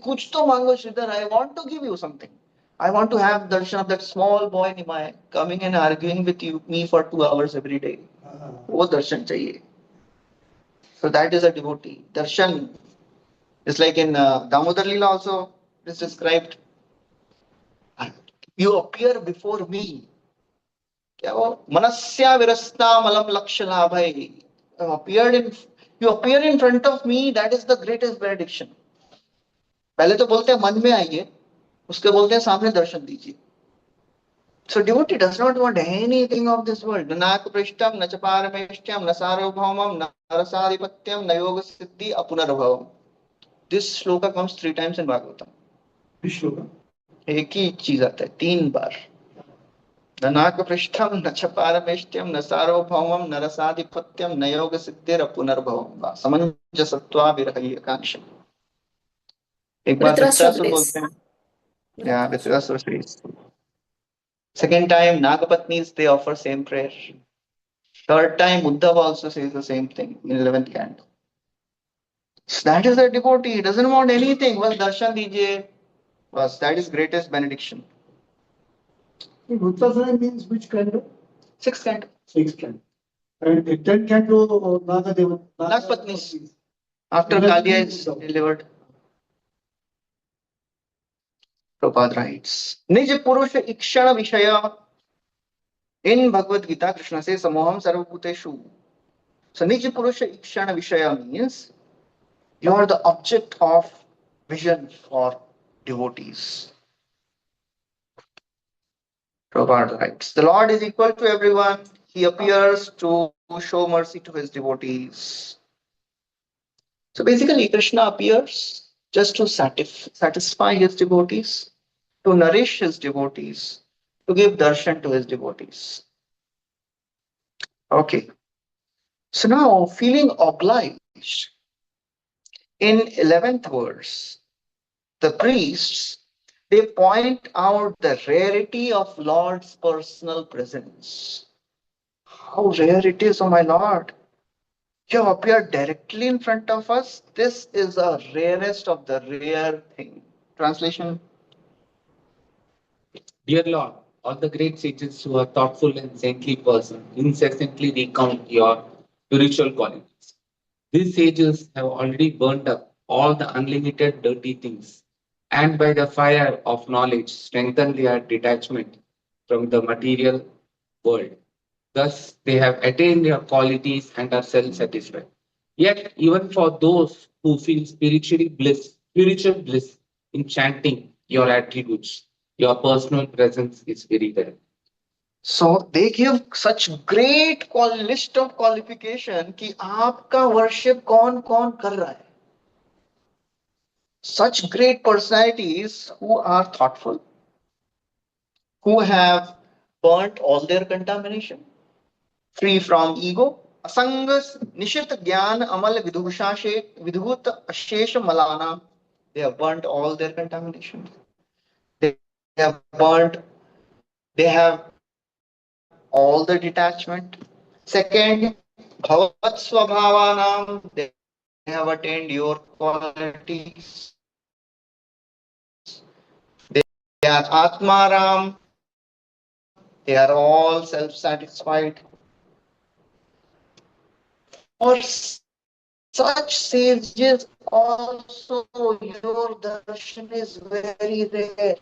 कुछ तो मांगो, Sridhar. I want to give you something. I want to have darshan of that small boy Nimai coming and arguing with me for 2 hours every day. वो darshan चाहिए. So that is a devotee. Darshan is like in Damodar Leela also is described. You appear before me. क्या वो? मनस्या विरस्ता मलम लक्ष्य लाभै. You appear in front of me. That is the greatest benediction. पहले तो बोलते हैं मन में आइए. उसके बोलते हैं सामने दर्शन दीजिए. So devotee does not want anything of this world. न पृष्ठम न च पारमेष्ठ्यम न सार्वभौमम न रसाधिपत्यम न योग सिद्धि अपुनर्भवम. This shloka comes 3 times in Bhagavatam. Which shloka? एक ही चीज आता है 3 बार. न पृष्ठम न च पारमेष्ठ्यम न सार्वभौमम न रसाधिपत्यम न योग सिद्धिर अपुनर्भवम. समंजसत्वा विरहय कांक्षम. एक बार वृत्रासुर बोलते हैं. Yeah, Vitrasur says. Second time, Nagapatnis, they offer same prayer. Third time, Uddhava also says the same thing in 11th canto. So that is the devotee. He doesn't want anything. Was darshan dijiye. Was that is greatest benediction. Vrittasana means which canto? 6th canto. 6th canto. And the 10th canto, Nagapatnis. After Kalia is delivered. Prabhupada writes, Nij Purusha Ikshana Vishaya. In Bhagavad Gita, Krishna says, Samoham Sarvabhuteshu. So Nij Purusha Ikshana Vishaya means you are the object of vision for devotees. Prabhupada writes, the Lord is equal to everyone. He appears to show mercy to his devotees. So basically, Krishna appears just to satisfy his devotees, to nourish his devotees, to give darshan to his devotees. Okay. So now, feeling obliged, in 11th verse, the priests, they point out the rarity of Lord's personal presence. How rare it is, oh my Lord. You have appeared directly in front of us. This is the rarest of the rare thing. Translation. Dear Lord, all the great sages who are thoughtful and saintly persons incessantly recount your spiritual qualities. These sages have already burned up all the unlimited dirty things, and by the fire of knowledge strengthened their detachment from the material world. Thus, they have attained their qualities and are self-satisfied. Yet, even for those who feel spiritual bliss in chanting your attributes, your personal presence is very rare. So they give such great list of qualification कि आपका worship कौन कौन कर रहा है. Such great personalities who are thoughtful, who have burnt all their contamination, free from ego, asangas nishit gyan amal vidhut ashesh malana. They have burnt all their contamination. They have burnt, they have all the detachment. Second, bhavat swabhavanam. They have attained your qualities. They are atmaram. They are all self-satisfied. For such sages also your darshan is very rare.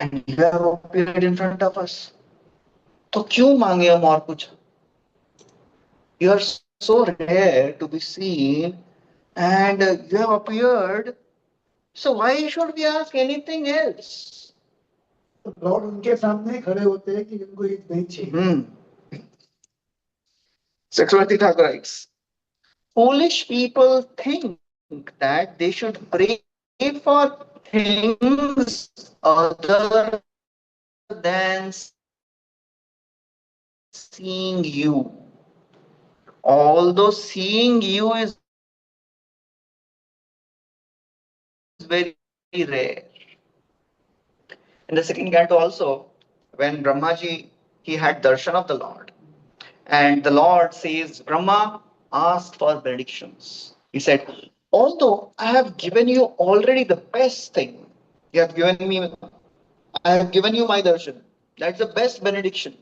And you have appeared in front of us. तो क्यों मांगे हम और कुछ? You are so rare to be seen and you have appeared. So why should we ask anything else? Lord उनके सामने खड़े होते हैं कि इनको ये नहीं चाहिए. Sakshavati Thakur writes, foolish people think that they should pray for things other than seeing you. Although seeing you is very rare. In the second canto also, when Brahmaji, he had darshan of the Lord, and the Lord says, Brahma, ask for benedictions. He said, although I have given you already the best thing, I have given you my darshan. That's the best benediction.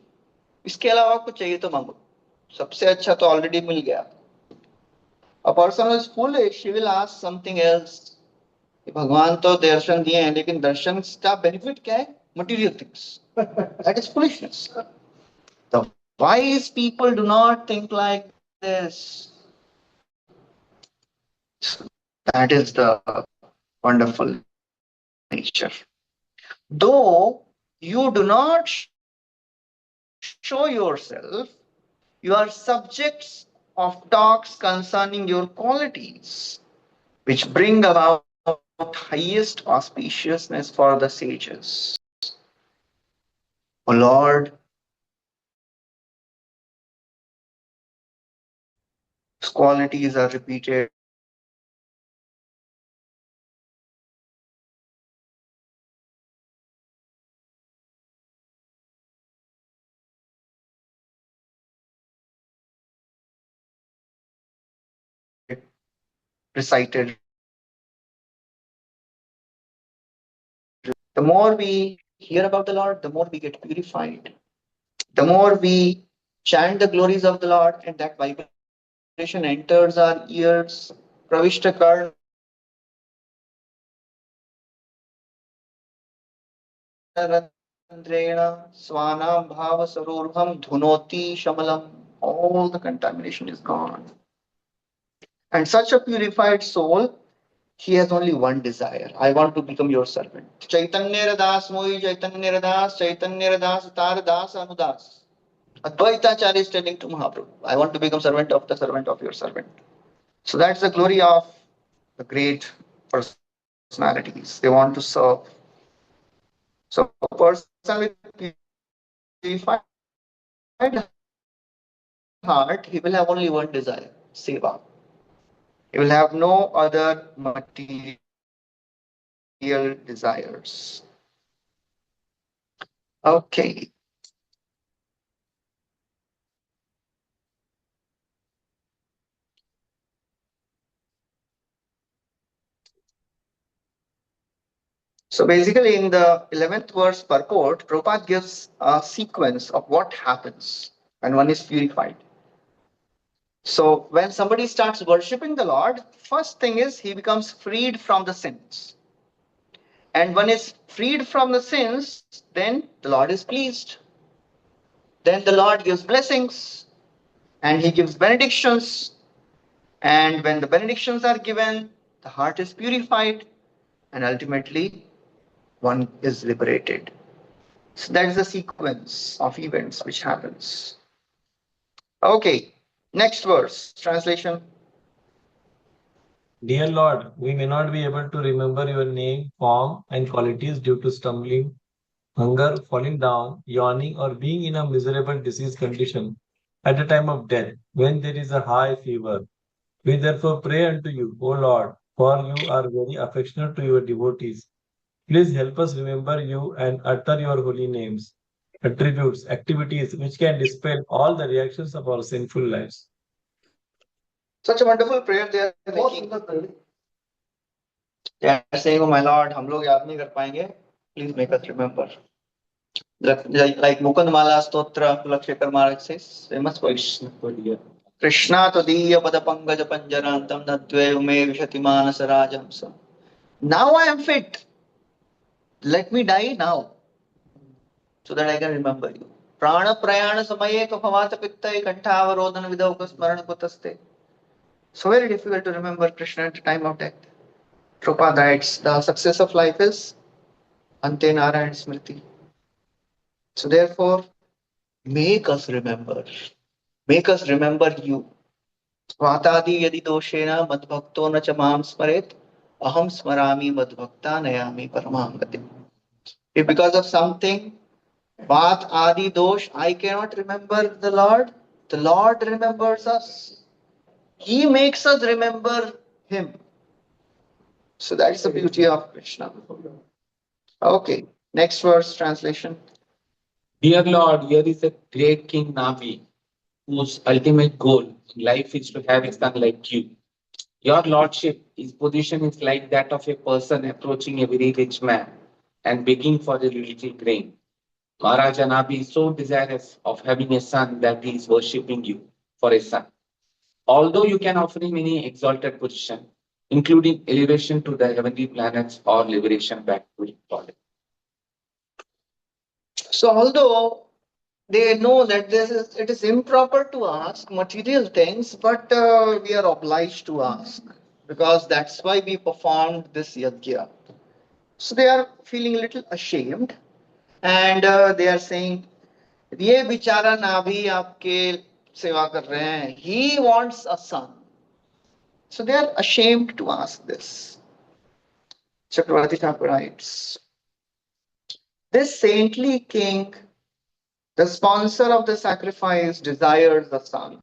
इसके अलावा कुछ चाहिए तो मांगो. सबसे अच्छा तो already मिल गया. A person who is foolish, he will ask something else. भगवान तो दर्शन दिए हैं, लेकिन दर्शन का बेनिफिट क्या है? Material things. That is foolishness. The wise people do not think like this. That is the wonderful nature. Though you do not show yourself, you are subjects of talks concerning your qualities, which bring about highest auspiciousness for the sages. O Lord, whose qualities are repeated recited. The more we hear about the Lord, the more we get purified. The more we chant the glories of the Lord, and that vibration enters our ears, pravishta karna, Randrena Swanam Bhava Sarurham Dhunoti Shamalam. All the contamination is gone. And such a purified soul, he has only one desire. I want to become your servant. Chaitanya Das Moi Chaitanya Das Chaitanya Das Tar Das Anudas. Advaita Acharya is telling to Mahaprabhu, I want to become servant of your servant. So that's the glory of the great personalities. They want to serve. So a person with purified heart, he will have only one desire, seva. He will have no other material desires. Okay. So basically in the 11th verse purport, Prabhupada gives a sequence of what happens when one is purified. So when somebody starts worshipping the Lord, first thing is he becomes freed from the sins. And when is freed from the sins, then the Lord is pleased. Then the Lord gives blessings and he gives benedictions. And when the benedictions are given, the heart is purified and ultimately one is liberated. So that is the sequence of events which happens. Okay, next verse, translation. Dear Lord, we may not be able to remember your name, form, and qualities due to stumbling, hunger, falling down, yawning, or being in a miserable disease condition at the time of death, when there is a high fever. We therefore pray unto you, O Lord, for you are very affectionate to your devotees. Please help us remember you and utter your holy names, attributes, activities which can dispel all the reactions of our sinful lives. Such a wonderful prayer they are making. They are saying, oh my Lord, हम लोग याद नहीं कर पाएंगे. Please make us remember. Like Mukundmala Stotra, Kulakshekar Maharaj says, famous verse. Krishna Todiya Pada Pankaj Panjarantam Natve Ume Vishati Manasa Rajamsa. Now I am fit. Let me die now, so that I can remember you. Prana Prayana Samaye Kapavata Pitta Kantavarodana Vidauka Smarana Kutaste. So very difficult to remember Krishna at the time of death. Prabhupada writes, the success of life is Ante Narayan Smriti. So therefore, make us remember. Make us remember you. Vatadi yadi doshena madbhakto na chamam smaret aham smarami madbhakta nayami paramam gatim. If because of something, Vat adi dosh, I cannot remember the Lord remembers us. He makes us remember him. So that's the beauty of Krishna. Okay, next verse translation. Dear Lord, here is a great King Navi, whose ultimate goal in life is to have a son like you. Your Lordship, his position is like that of a person approaching a very rich man and begging for a little grain. Maharaja Nabi is so desirous of having a son that he is worshipping you for a son. Although you can offer him any exalted position, including elevation to the heavenly planets or liberation back to his body. So although they know that it is improper to ask material things, but we are obliged to ask because that's why we performed this yajna. So they are feeling a little ashamed and they are saying, ये बेचारा नाभि आपके सेवा कर रहे हैं. He wants a son. So they are ashamed to ask this. Chakravarti Thakur writes, this saintly king, the sponsor of the sacrifice, desires a son.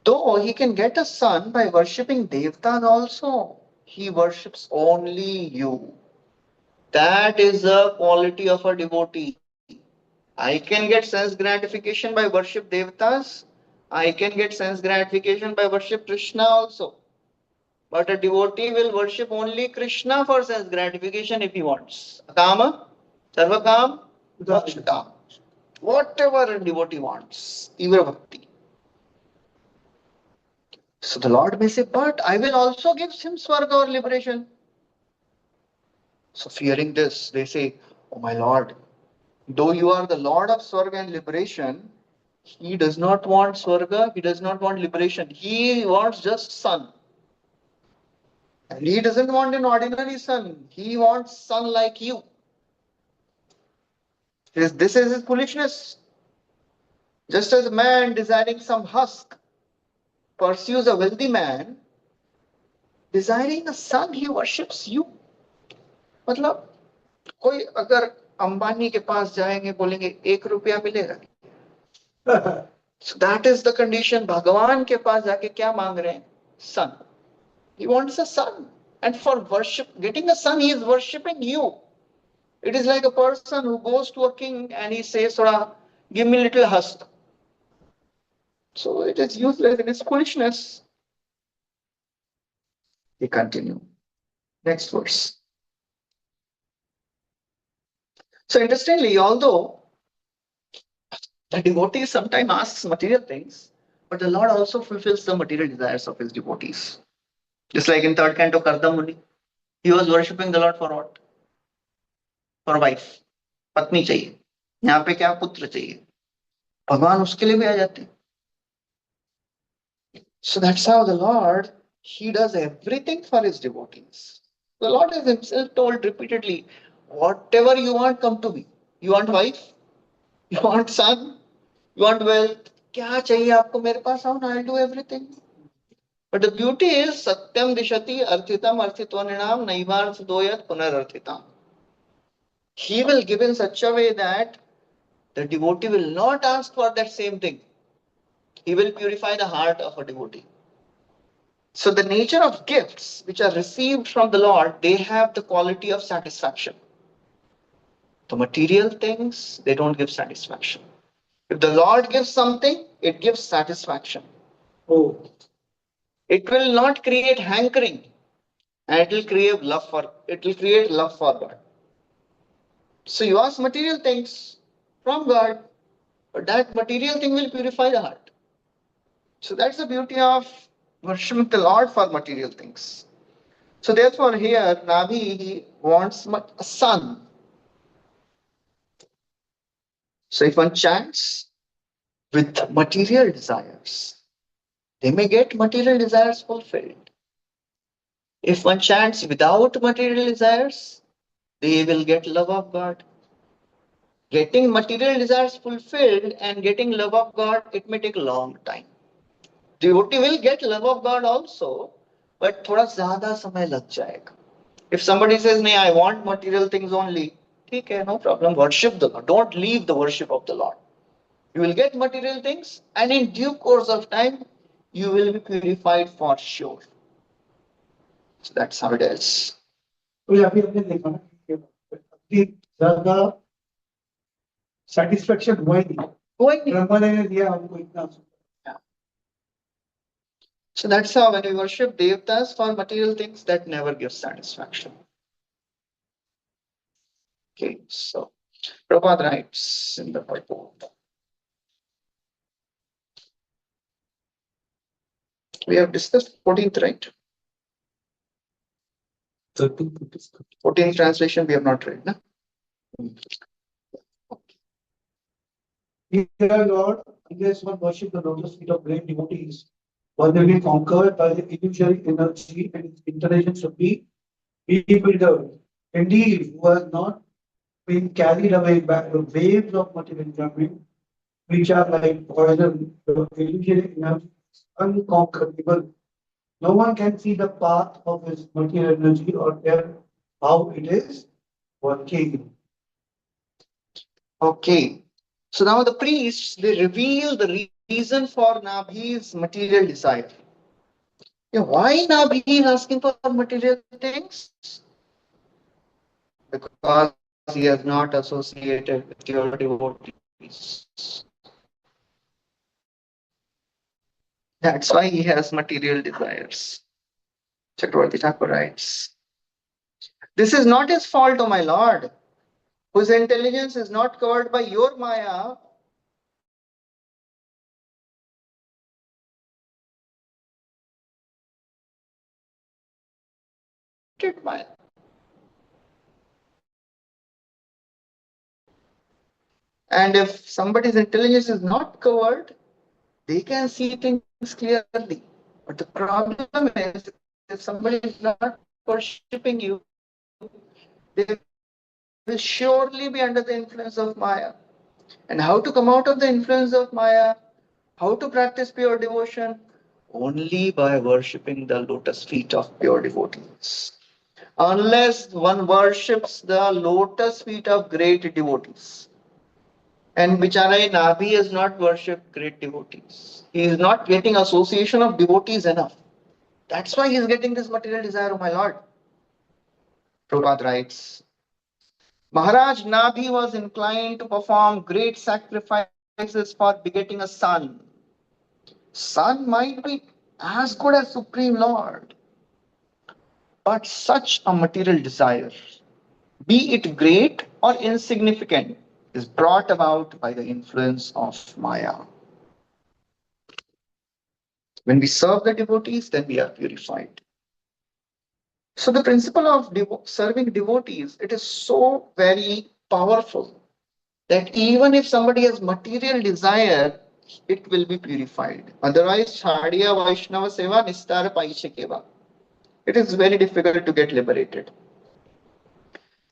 Though he can get a son by worshipping Devtas also, he worships only you. That is the quality of a devotee. I can get sense gratification by worship Devtas. I can get sense gratification by worship Krishna also. But a devotee will worship only Krishna for sense gratification if he wants. Kama, Sarvakam, Dakshakam. Whatever a devotee wants, Tivra Bhakti. So the Lord may say, but I will also give him Swarga or liberation. So fearing this, they say, Oh my Lord, though you are the Lord of Swarga and liberation, he does not want Swarga, he does not want liberation. He wants just sun. And he doesn't want an ordinary sun. He wants sun like you. This is his foolishness. Just as a man desiring some husk pursues a wealthy man, desiring a son, he worships you. मतलब कोई अगर अंबानी के पास जाएंगे बोलेंगे 1 रुपया मिलेगा. So that is the condition. भगवान के पास जाके क्या मांग रहे हैं? Son. He wants a son. And for worship, getting a son, he is worshipping you. It is like a person who goes to a king and he says, Sora, give me a little husk. So it is useless, it is foolishness. We continue. Next verse. So interestingly, although the devotee sometimes asks material things, but the Lord also fulfills the material desires of his devotees. Just like in third canto Kardamuni, he was worshipping the Lord for what? For wife. पत्नी चाहिए. यहाँ पे क्या? पुत्र चाहिए. भगवान उसके लिए भी आ जाते. So that's how the Lord, he does everything for his devotees. The Lord has himself told repeatedly, whatever you want, come to me. You want wife? You want son? You want wealth? क्या चाहिए आपको मेरे पास आओ ना, I'll do everything. But the beauty is satyam dishati arthitam arthitvaninam naivarth doyat punararthitam. He will give in such a way that the devotee will not ask for that same thing. He will purify the heart of a devotee. So the nature of gifts which are received from the Lord, they have the quality of satisfaction. The material things, they don't give satisfaction. If the Lord gives something, it gives satisfaction. Oh. It will not create hankering, and it will create love for God. So you ask material things from God, but that material thing will purify the heart. So that's the beauty of worshiping the Lord for material things. So therefore here Nabi wants a son. So if one chants with material desires, they may get material desires fulfilled. If one chants without material desires, they will get love of God. Getting material desires fulfilled and getting love of God, it may take a long time. Devotee will get love of God also, but थोड़ा ज़्यादा समय लग जाएगा. If somebody says, "No, I want material things only," okay, no problem. Worship the Lord. Don't leave the worship of the Lord. You will get material things, and in due course of time, you will be purified for sure. So that's how it is. तो अभी हमने देखा ना कि अभी ज्यादा satisfaction हुआ ही नहीं. ब्रह्मा ने दिया हमको इतना. So that's how when we worship Devtas for material things, that never gives satisfaction. Okay, so Prabhupada writes in the Bible. We have discussed 14th, right? 14th translation we have not read, no? Dear Lord, unless one worship the lotus feet of great devotees, one will be conquered by the illusory energy and its intelligence should be bewildered. Indeed, who has not been carried away by the waves of material enjoyment, which are like poison, the illusory energy is unconquerable. No one can see the path of his material energy or tell how it is working. Okay. So now the priests, they reveal the reason for Nabhi's material desire. Yeah, why Nabhi is asking for material things? Because he has not associated with your devotees. That's why he has material desires. Chakravarti Thakur writes, "This is not his fault, O my Lord, whose intelligence is not covered by your Maya, Maya. And if somebody's intelligence is not covered, they can see things clearly. But the problem is, if somebody is not worshipping you, they will surely be under the influence of Maya. And how to come out of the influence of Maya? How to practice pure devotion? Only by worshipping the lotus feet of pure devotees. Unless one worships the lotus feet of great devotees. And Bicharai Nabi has not worshipped great devotees. He is not getting association of devotees enough. That's why he is getting this material desire, oh my Lord. Prabhupada writes, Maharaj Nabi was inclined to perform great sacrifices for begetting a son. Son might be as good as Supreme Lord, but such a material desire, be it great or insignificant, is brought about by the influence of Maya. When we serve the devotees, then we are purified. So the principle of serving devotees, it is so very powerful that even if somebody has material desire, it will be purified. Otherwise, Chadiya Vaishnava Seva Nistar Paishakeva. It is very difficult to get liberated.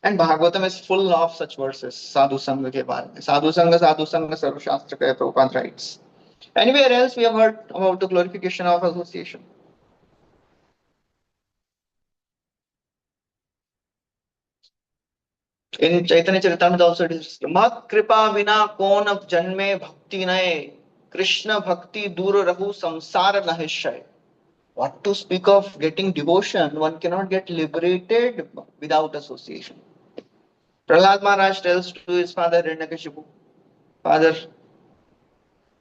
And Bhagavatam is full of such verses. Sadhu Sangha ke baare mein. Sadhu Sangha Sarva Shastra ka Prabhupada writes. Anywhere else we have heard about the glorification of association. In Chaitanya Charitamrita also it is Mat Kripa Vina Kon Janme Bhakti Naye Krishna Bhakti Dura Rahu Samsara Nahishay. What to speak of getting devotion? One cannot get liberated without association. Prahlad Maharaj tells to his father Hiranyakashipu, Father,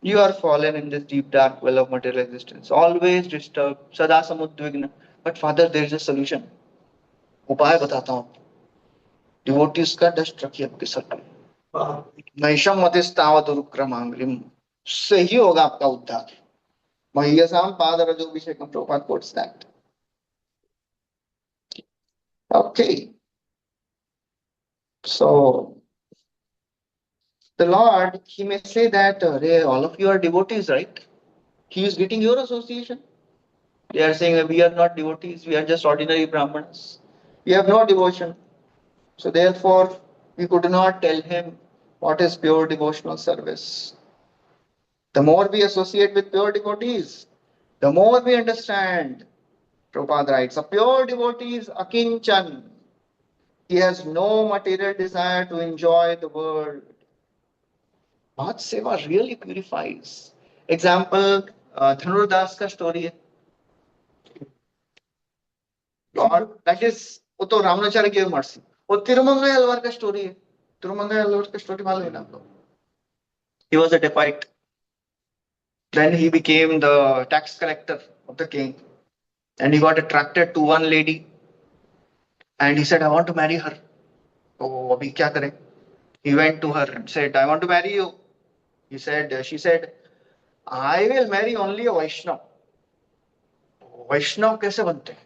you are fallen in this deep dark well of material existence, always disturbed, sada samudvigna. But Father, there is a solution. उपाय बताता हूँ. Devotees का dust रखिए आपके sir पे. नैशम मतिस्तावत उरुक्रमांग्रिम. उससे ही होगा आपका उद्धार. Mahyasam Padarajobhishekam. Prabhupada quotes that. Okay. So the Lord, he may say that all of you are devotees, right? He is getting your association. They are saying that we are not devotees, we are just ordinary Brahmanas. We have no devotion. So therefore, we could not tell him what is pure devotional service. The more we associate with pure devotees, the more we understand. Prabhupada writes, a pure devotee is akinchan. He has no material desire to enjoy the world. Bhat Seva really purifies. Example, Dhanur Das ka story hai. Lord, that is, वो तो Ramanujacharya gave mercy. वो तिरुमंगई अलवर का story है. तिरुमंगई अलवर का story मालूम है ना आपको? He was a dacoit. Then he became the tax collector of the king. And he got attracted to one lady. And he said, I want to marry her. तो अभी क्या करें? He went to her and said, I want to marry you. She said, I will marry only a Vaishnav. Vaishnav कैसे बनते हैं?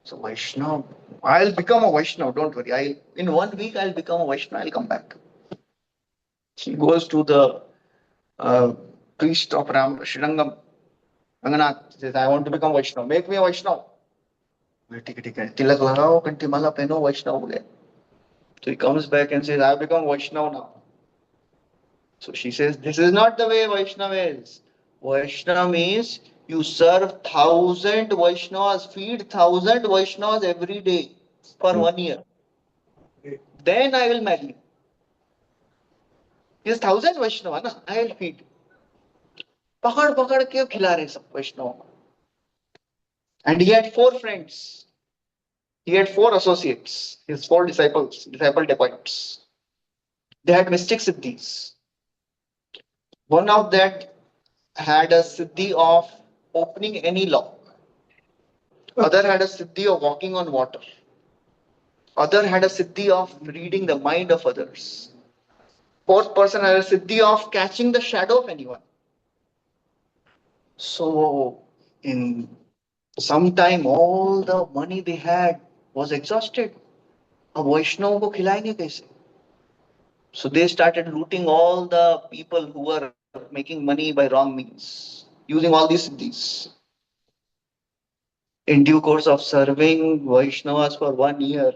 So Vaishnav, I'll become a Vaishnav, don't worry. In 1 week, I'll become a Vaishnav, I'll come back. She goes to the priest of Srirangam, Ranganath, says, I want to become Vaishnav, make me a Vaishnav. ठीक है, तिलक लगाओ, कंठी माला पहनो, Vaishnav हो गया. So he comes back and says, I've become Vaishnav now. So she says, this is not the way Vaishnava is. Vaishnava means you serve 1,000 Vaishnavas, feed 1,000 Vaishnavas every day for 1 year. Then I will marry you. This 1,000 Vaishnava, na, I will feed. पकड़ के खिला रहे सब वैष्णव. And he had 4 friends. He had 4 associates, his 4 disciple dacoits. They had mystic siddhis. One of that had a siddhi of opening any lock. Other had a siddhi of walking on water. Other had a siddhi of reading the mind of others. 4th person had a siddhi of catching the shadow of anyone. So in some time, all the money they had was exhausted. अब वैष्णव को खिलाएंगे कैसे? So they started looting all the people who were making money by wrong means, using all these siddhis. In due course of serving Vaishnavas for 1 year,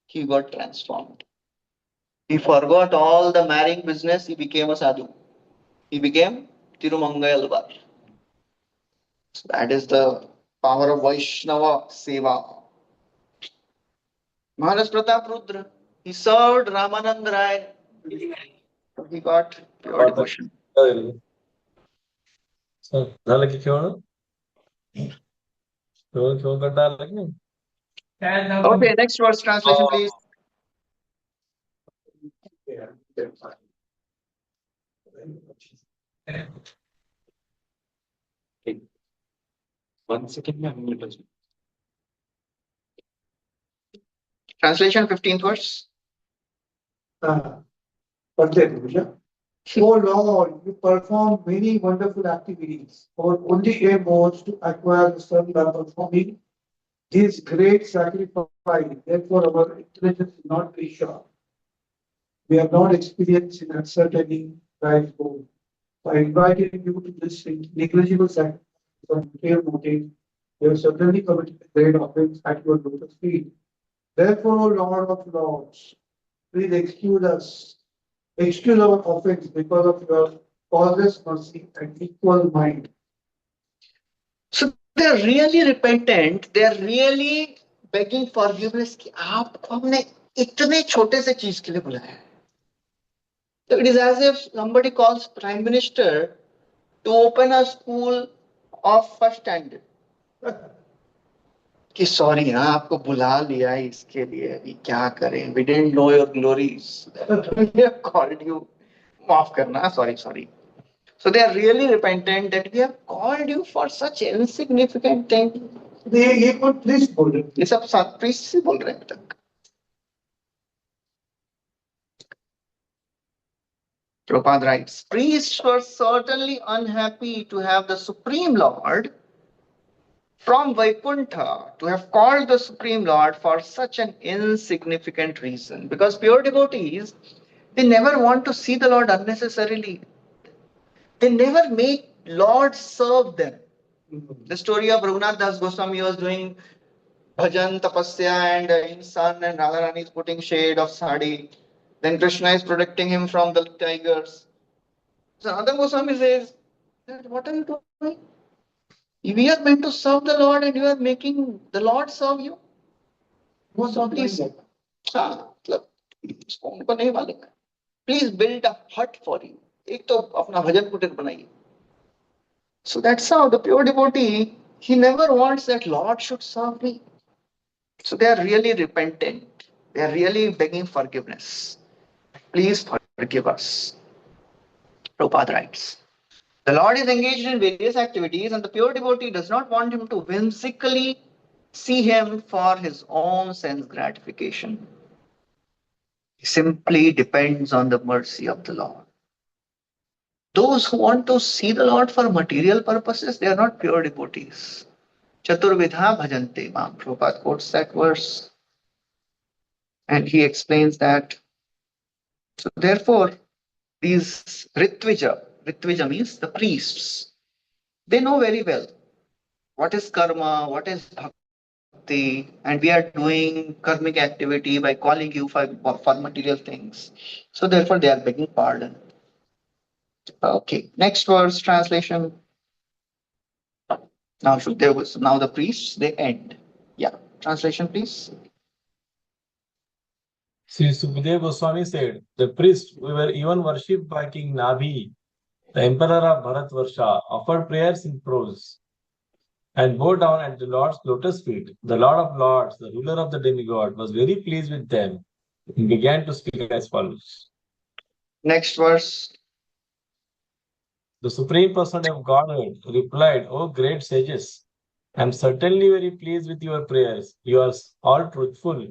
he got transformed. He forgot all the marrying business, he became a sadhu. He became Tirumangayaluvar. So that is the power of Vaishnava Seva. Maharaj Pratap Rudra, he served Ramanand Rai. He got pure devotion. So, झालं की खेळणं? खेळ करता आलं की नाही? Okay, next verse translation, please. Okay. 1 second, I'm going to Translation, 15th verse. Oh Lord, you perform many wonderful activities. Our only aim was to acquire the son by performing this great sacrifice. Therefore, our intelligence is not very sharp. We have not experienced in ascertaining Christ's goal. By inviting you to this negligible sacrifice on clear motive, you have certainly committed great offerings at your lotus feet. Therefore, O Lord of Lords, please excuse our offense because of your causeless mercy and equal mind. So they are really repentant. They are really begging forgiveness कि आपको हमने इतने छोटे से चीज के लिए बुलाया है. So it is as if somebody calls Prime Minister to open a school of first standard. कि सॉरी हाँ आपको बुला लिया है इसके लिए अभी क्या करें. We didn't know your glories. We have called you. माफ करना. Sorry. So they are really repentant that we have called you for such insignificant thing. ये कौन प्लीज बोल रहे? ये सब प्रीस्ट से बोल रहे हैं अभी तक. Prabhupada writes, priests were certainly unhappy to have the Supreme Lord from Vaikuntha, to have called the Supreme Lord for such an insignificant reason. Because pure devotees, they never want to see the Lord unnecessarily. They never make Lord serve them. The story of Raghunath Das Goswami was doing bhajan, tapasya, and in sun, and Radharani is putting shade of sari. Then Krishna is protecting him from the tigers. So Sanatana Goswami says, what are you doing? We are meant to serve the Lord and you are making the Lord serve you. Please, उनको नहीं मालूम है. Please build a hut for you. एक तो अपना भजन कुटीर बनाइए. So that's how the pure devotee, he never wants that Lord should serve me. So they are really repentant. They are really begging forgiveness. Please forgive us. Prabhupada writes, the Lord is engaged in various activities and the pure devotee does not want him to whimsically see him for his own sense gratification. He simply depends on the mercy of the Lord. Those who want to see the Lord for material purposes, they are not pure devotees. Chaturvidha bhajante mam. Prabhupada quotes that verse. And he explains that. So therefore, these Ritvija means the priests, they know very well what is karma, what is bhakti, and we are doing karmic activity by calling you for material things. So therefore, they are begging pardon. Okay, next verse translation. Now the priests, they end. Yeah, translation please. Sri Sukadeva Goswami said, the priests who were even worshipped by King Nabhi, the emperor of Bharatvarsha, offered prayers in prose and bowed down at the Lord's lotus feet. The Lord of Lords, the ruler of the demigod, was very pleased with them and began to speak as follows. Next verse. The Supreme Personality of Godhead replied, O great sages, I am certainly very pleased with your prayers. You are all truthful.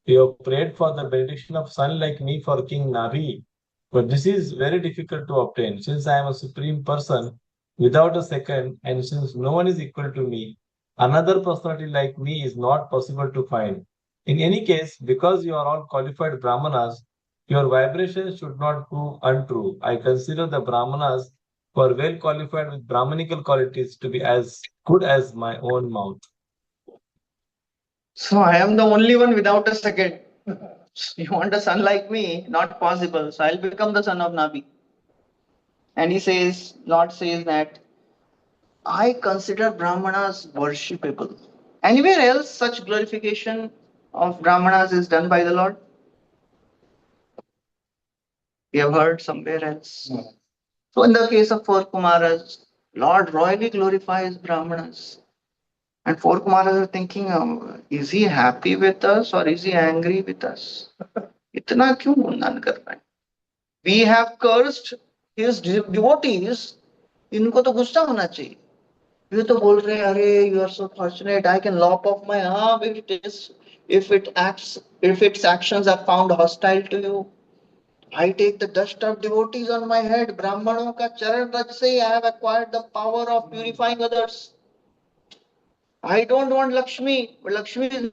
You have prayed for the benediction of son like me for King Nabhi. But this is very difficult to obtain. Since I am a supreme person without a second, and since no one is equal to me, another personality like me is not possible to find. In any case, because you are all qualified Brahmanas, Your vibrations should not prove untrue. I consider the Brahmanas who are well qualified with Brahmanical qualities to be as good as my own mouth. So I am the only one without a second. You want a son like me? Not possible. So I'll become the son of Nabi. And he says, Lord says that I consider Brahmanas worshipable. Anywhere else such glorification of Brahmanas is done by the Lord? We have heard somewhere else. No. So in the case of four Kumaras, Lord royally glorifies Brahmanas. And four Kumaras are thinking, is he happy with us or is he angry with us? इतना क्यों गुणगान कर रहे हैं? We have cursed his devotees. इनको तो गुस्सा होना चाहिए. ये तो बोल रहे हैं, अरे you are so fortunate. I can lop off my arm if its actions are found hostile to you. I take the dust of devotees on my head. Brahmanon ka charan raj se I have acquired the power of purifying others. I don't want Lakshmi, but Lakshmi is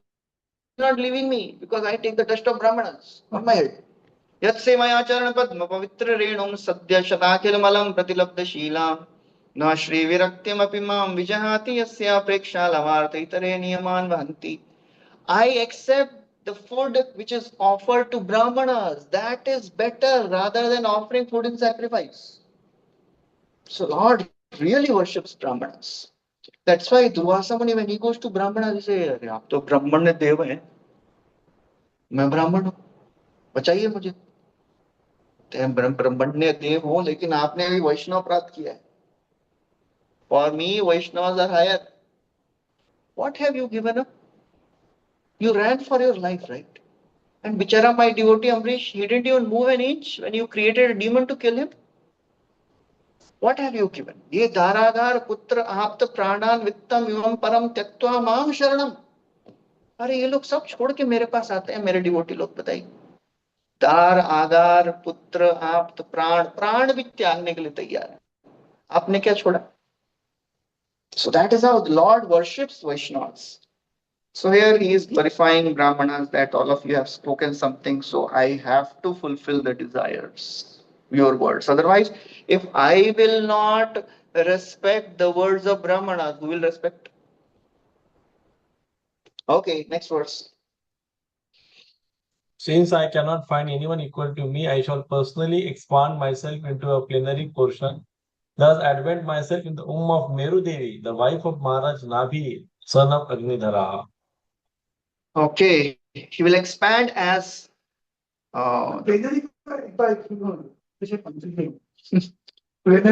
not leaving me because I take the dust of Brahmanas on my head. यत्से मया चरण पद्म पवित्र रेणुं सद्य शताखिलमलं प्रतिलब्ध शीलां न श्री विरक्तिमपि मां विजहाति यस्या प्रेक्षा लवार्थ इतरे नियमान् वहन्ति. I accept the food which is offered to Brahmanas. That is better rather than offering food in sacrifice. So Lord really worships Brahmanas. That's why Durvasa Muni, when he goes to Brahmanas, he says, आप तो ब्राह्मण देव हैं, मैं ब्राह्मण हूँ, बचाइए मुझे. ब्रह्मण्य देव हो, लेकिन आपने भी वैष्णव प्राप्त किया है. For me, Vaishnavas are higher. What have you given up? You ran for your life, right? And Bichara, my devotee Amrish, he didn't even move an inch when you created a demon to kill him. What have you given? Ye dharadhar putra apta pranan vittam ivam param tyaktva maam sharanam. अरे ये लोग सब छोड़ के मेरे पास आते हैं, मेरे डिवोटी लोग. बताइए, दार आधार पुत्र आप्त प्राण भी त्यागने के लिए तैयार है. आपने क्या छोड़ा? So that is how the Lord worships Vaishnavas. So here he is glorifying Brahmanas, that all of you have spoken something, so I have to fulfill the desires, your words. Otherwise, if I will not respect the words of Brahmanas, who will respect? Okay, next verse. Since I cannot find anyone equal to me, I shall personally expand myself into a plenary portion. Thus advent myself in the womb of Meru Devi, the wife of Maharaj Nabhi, son of Agnidhara. Okay, he will expand as plenary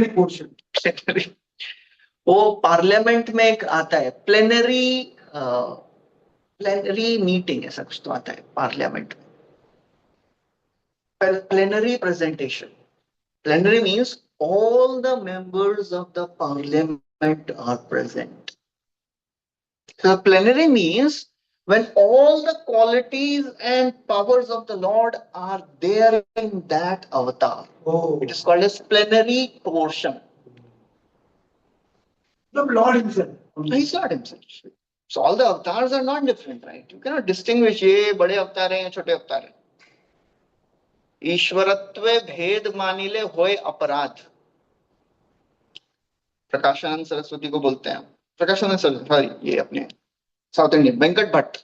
portion. वो parliament में एक आता है plenary meeting, ऐसा कुछ तो आता है पार्लियामेंट में. Plenary presentation. Plenary means all the members of the parliament are present. So plenary means when all the qualities and powers of the Lord are there in that avatar. Oh. It is called as plenary portion. The Lord himself. He's Lord himself. So all the avatars are not different, right? You cannot distinguish ये बड़े अवतार हैं या छोटे अवतार हैं. ईश्वरत्वे भेद मानिले होय अपराध. प्रकाशानंद सरस्वती को बोलते हैं, प्रकाशानंद सरस्वती, ये अपने south Indian Venkat Bhatt.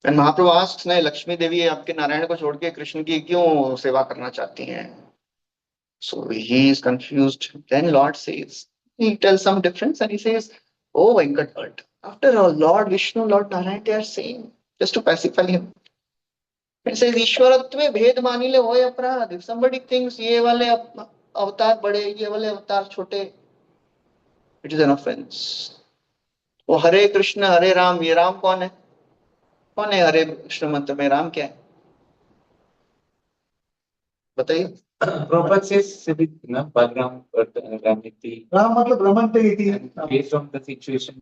When Mahaprabhu asks, नहीं लक्ष्मी देवी आपके नारायण को छोड़ के कृष्ण की क्यों सेवा करना चाहती हैं? So he is confused. Then Lord says, he tells some difference and he says, oh Venkat Bhatt, after all, Lord Vishnu, Lord Narayan, they are saying, just to pacify him. It says, Ishwaratve bhed manile hoy aparad. If somebody thinks ye wale avatar bade, ye wale avatar chote, it is an offense. वो हरे कृष्ण हरे राम, ये राम कौन है? कौन है हरे कृष्ण मंत्र में? राम क्या है बताइए? Prabhupada says Balaram Ramiti. Ram मतलब ब्रह्मते इति. Based on the situation.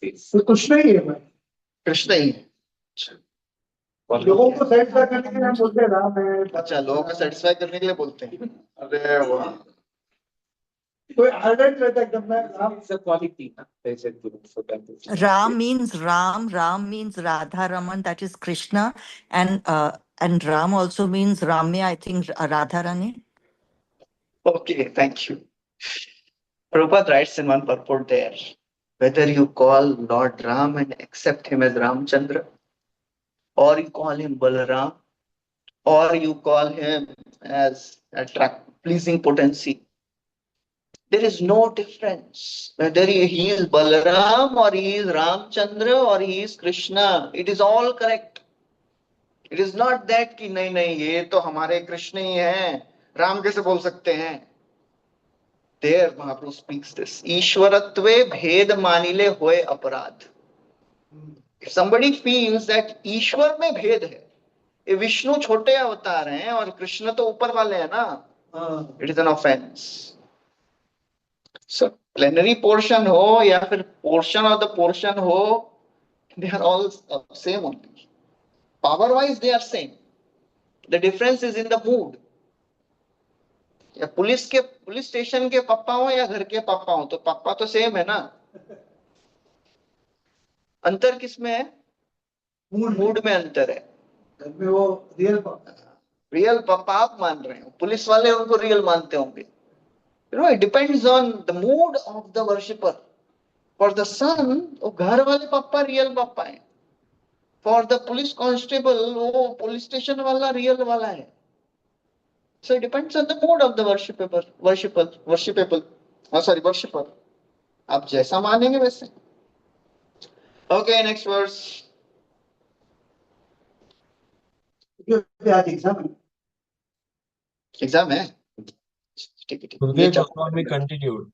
तो कृष्ण ही है भाई. कृष्ण ही है. लोगों को सेटिस्फाई करने के लिए हम बोलते हैं राम है. अच्छा, लोगों को सेटिस्फाई करने के लिए बोलते हैं. अरे वाह, कोई अर्जेंट रहता है एकदम में Ram. It's a quality. They said so that is. Ram means Ram, Ram means Radha Raman, that is Krishna, and And Ram also means Ramya, I think Radharani. Okay, thank you. Prabhupada writes in one purport there, whether you call Lord Ram and accept him as Ramchandra, or you call him Balaram, or you call him as pleasing potency, there is no difference whether he is Balaram or he is Ramchandra or he is Krishna. It is all correct. It is not that कि नहीं नहीं ये तो हमारे कृष्ण ही हैं, राम कैसे बोल सकते हैं? There Mahaprabhu speaks this. ईश्वरत्वे भेद मानिले होए अपराध. If somebody feels that ईश्वर में भेद है, ये विष्णु छोटे अवतार हैं और कृष्ण तो ऊपर वाले हैं ना, it is an offense. So plenary portion हो या फिर portion of the portion हो, they are all same only. Power wise they are same. The difference is in the mood. या पुलिस स्टेशन के पापा हो या घर के पापा हो, तो पापा तो सेम है ना. अंतर किसमें है? मूड में अंतर है. घर में वो रियल पापा आप मान रहे हो, पुलिस वाले उनको रियल मानते होंगे. It depends on the mood of the worshipper. For the son, वो घर वाले पापा रियल पापा है. For the police constable, वो पुलिस स्टेशन वाला रियल वाला है. So it depends on the mood of the worshipper. आप जैसा मानेंगे वैसे. Okay, next verse. Exam है. Gurudev Goswami continued.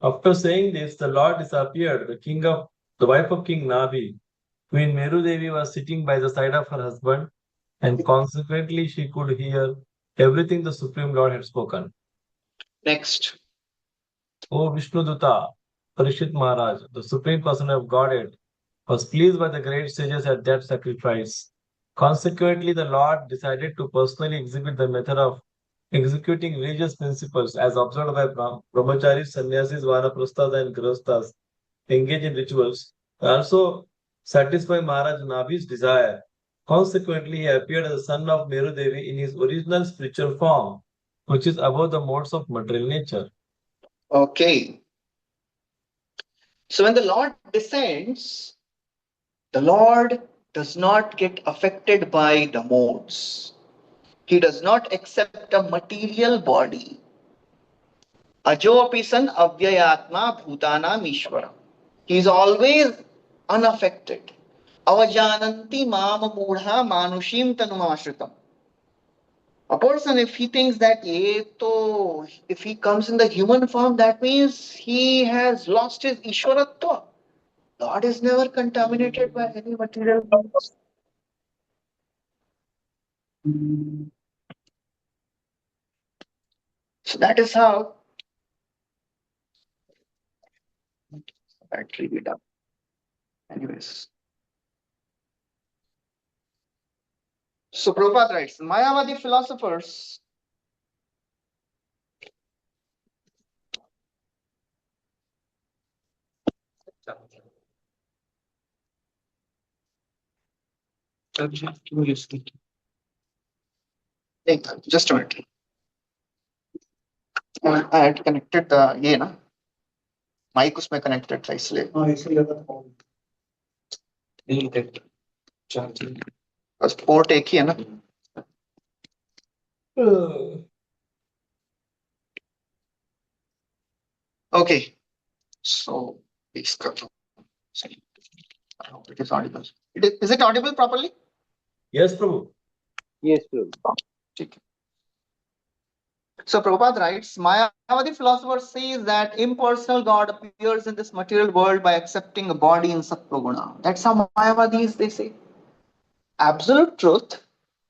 After saying this, the Lord disappeared. The wife of King Navi, Queen Meru Devi, was sitting by the side of her husband, and consequently she could hear everything the Supreme Lord had spoken. Next. O Vishnu Dutta, Parishit Maharaj, the Supreme Person of Godhead, was pleased by the great sages at that sacrifice. Consequently, the Lord decided to personally exhibit the method of executing religious principles as observed by brahmacharis, sannyasis, vanaprasthas, and grihasthas engaged in rituals, also satisfy Maharaj Nabi's desire. Consequently, he appeared as the son of Meru Devi in his original spiritual form, which is above the modes of material nature. Okay. So when the Lord descends, the Lord does not get affected by the modes. He does not accept a material body. Ajopi san avyayatma bhutanam ishvara. He is always unaffected. Avajananti mama mudha manushim tanumashritam. A person, if he thinks that if he comes in the human form, that means he has lost his Ishwaratva. God is never contaminated by any material things. So that is how battery be done. Anyways. So Prabhupada writes, Mayavadi philosophers just a minute. I had connected ये ना mic उसमें connected था इसलिए bus port एक ही है ना. Okay, so इसका I hope it is audible. Is it audible properly? Yes, Prabhu. Yes, Prabhu. Okay. So Prabhupada writes, Mayavadi philosopher says that impersonal God appears in this material world by accepting a body in Sattva-guna. That's how Mayavadis they say. Absolute truth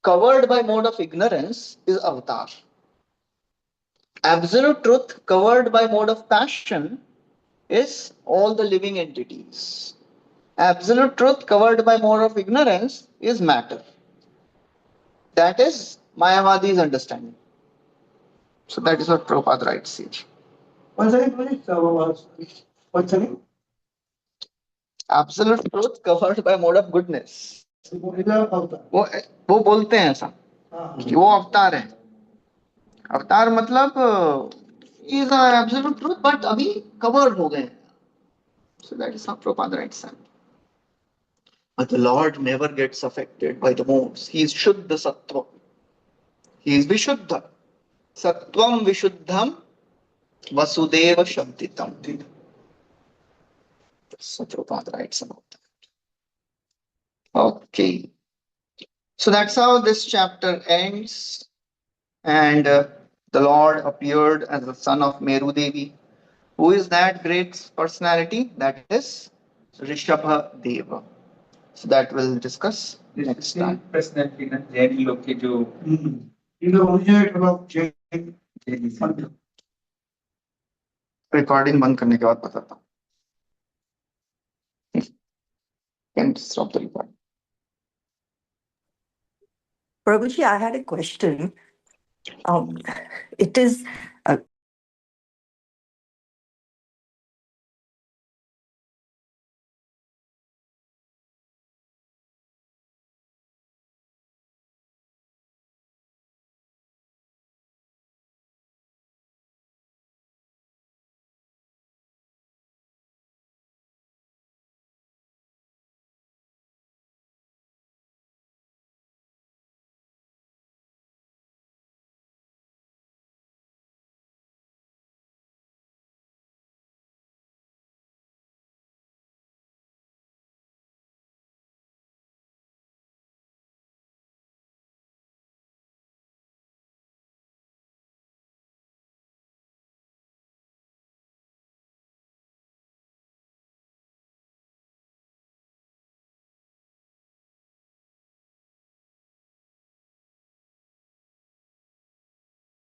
covered by mode of ignorance is avatar. Absolute truth covered by mode of passion is all the living entities. Absolute truth covered by mode of ignorance is matter. That is Mayavadi's understanding. So that is what Prabhupada writes here. What's the name? Absolute truth covered by mode of goodness. वो बोलते हैं ऐसा कि वो अवतार है. अवतार मतलब इज एब्सोल्यूट ट्रूथ, बट अभी कवर्ड हो गए. So that is how Prabhupada writes that. But the Lord never gets affected by the modes. He is Shuddha Sattva. He is Vishuddha. Sattvam Vishuddham Vasudeva Shantitam. So Prabhupada writes about that. Okay. So that's how this chapter ends. And the Lord appeared as the son of Meru Devi. Who is that great personality? That is Rishabha Deva. So that we'll discuss next time. Personality ना जैन लोग के जो In the originator of Jain mantra. Recording बंद करने के बाद बताता हूँ. Can stop the recording. Prabhuji, I had a question. It is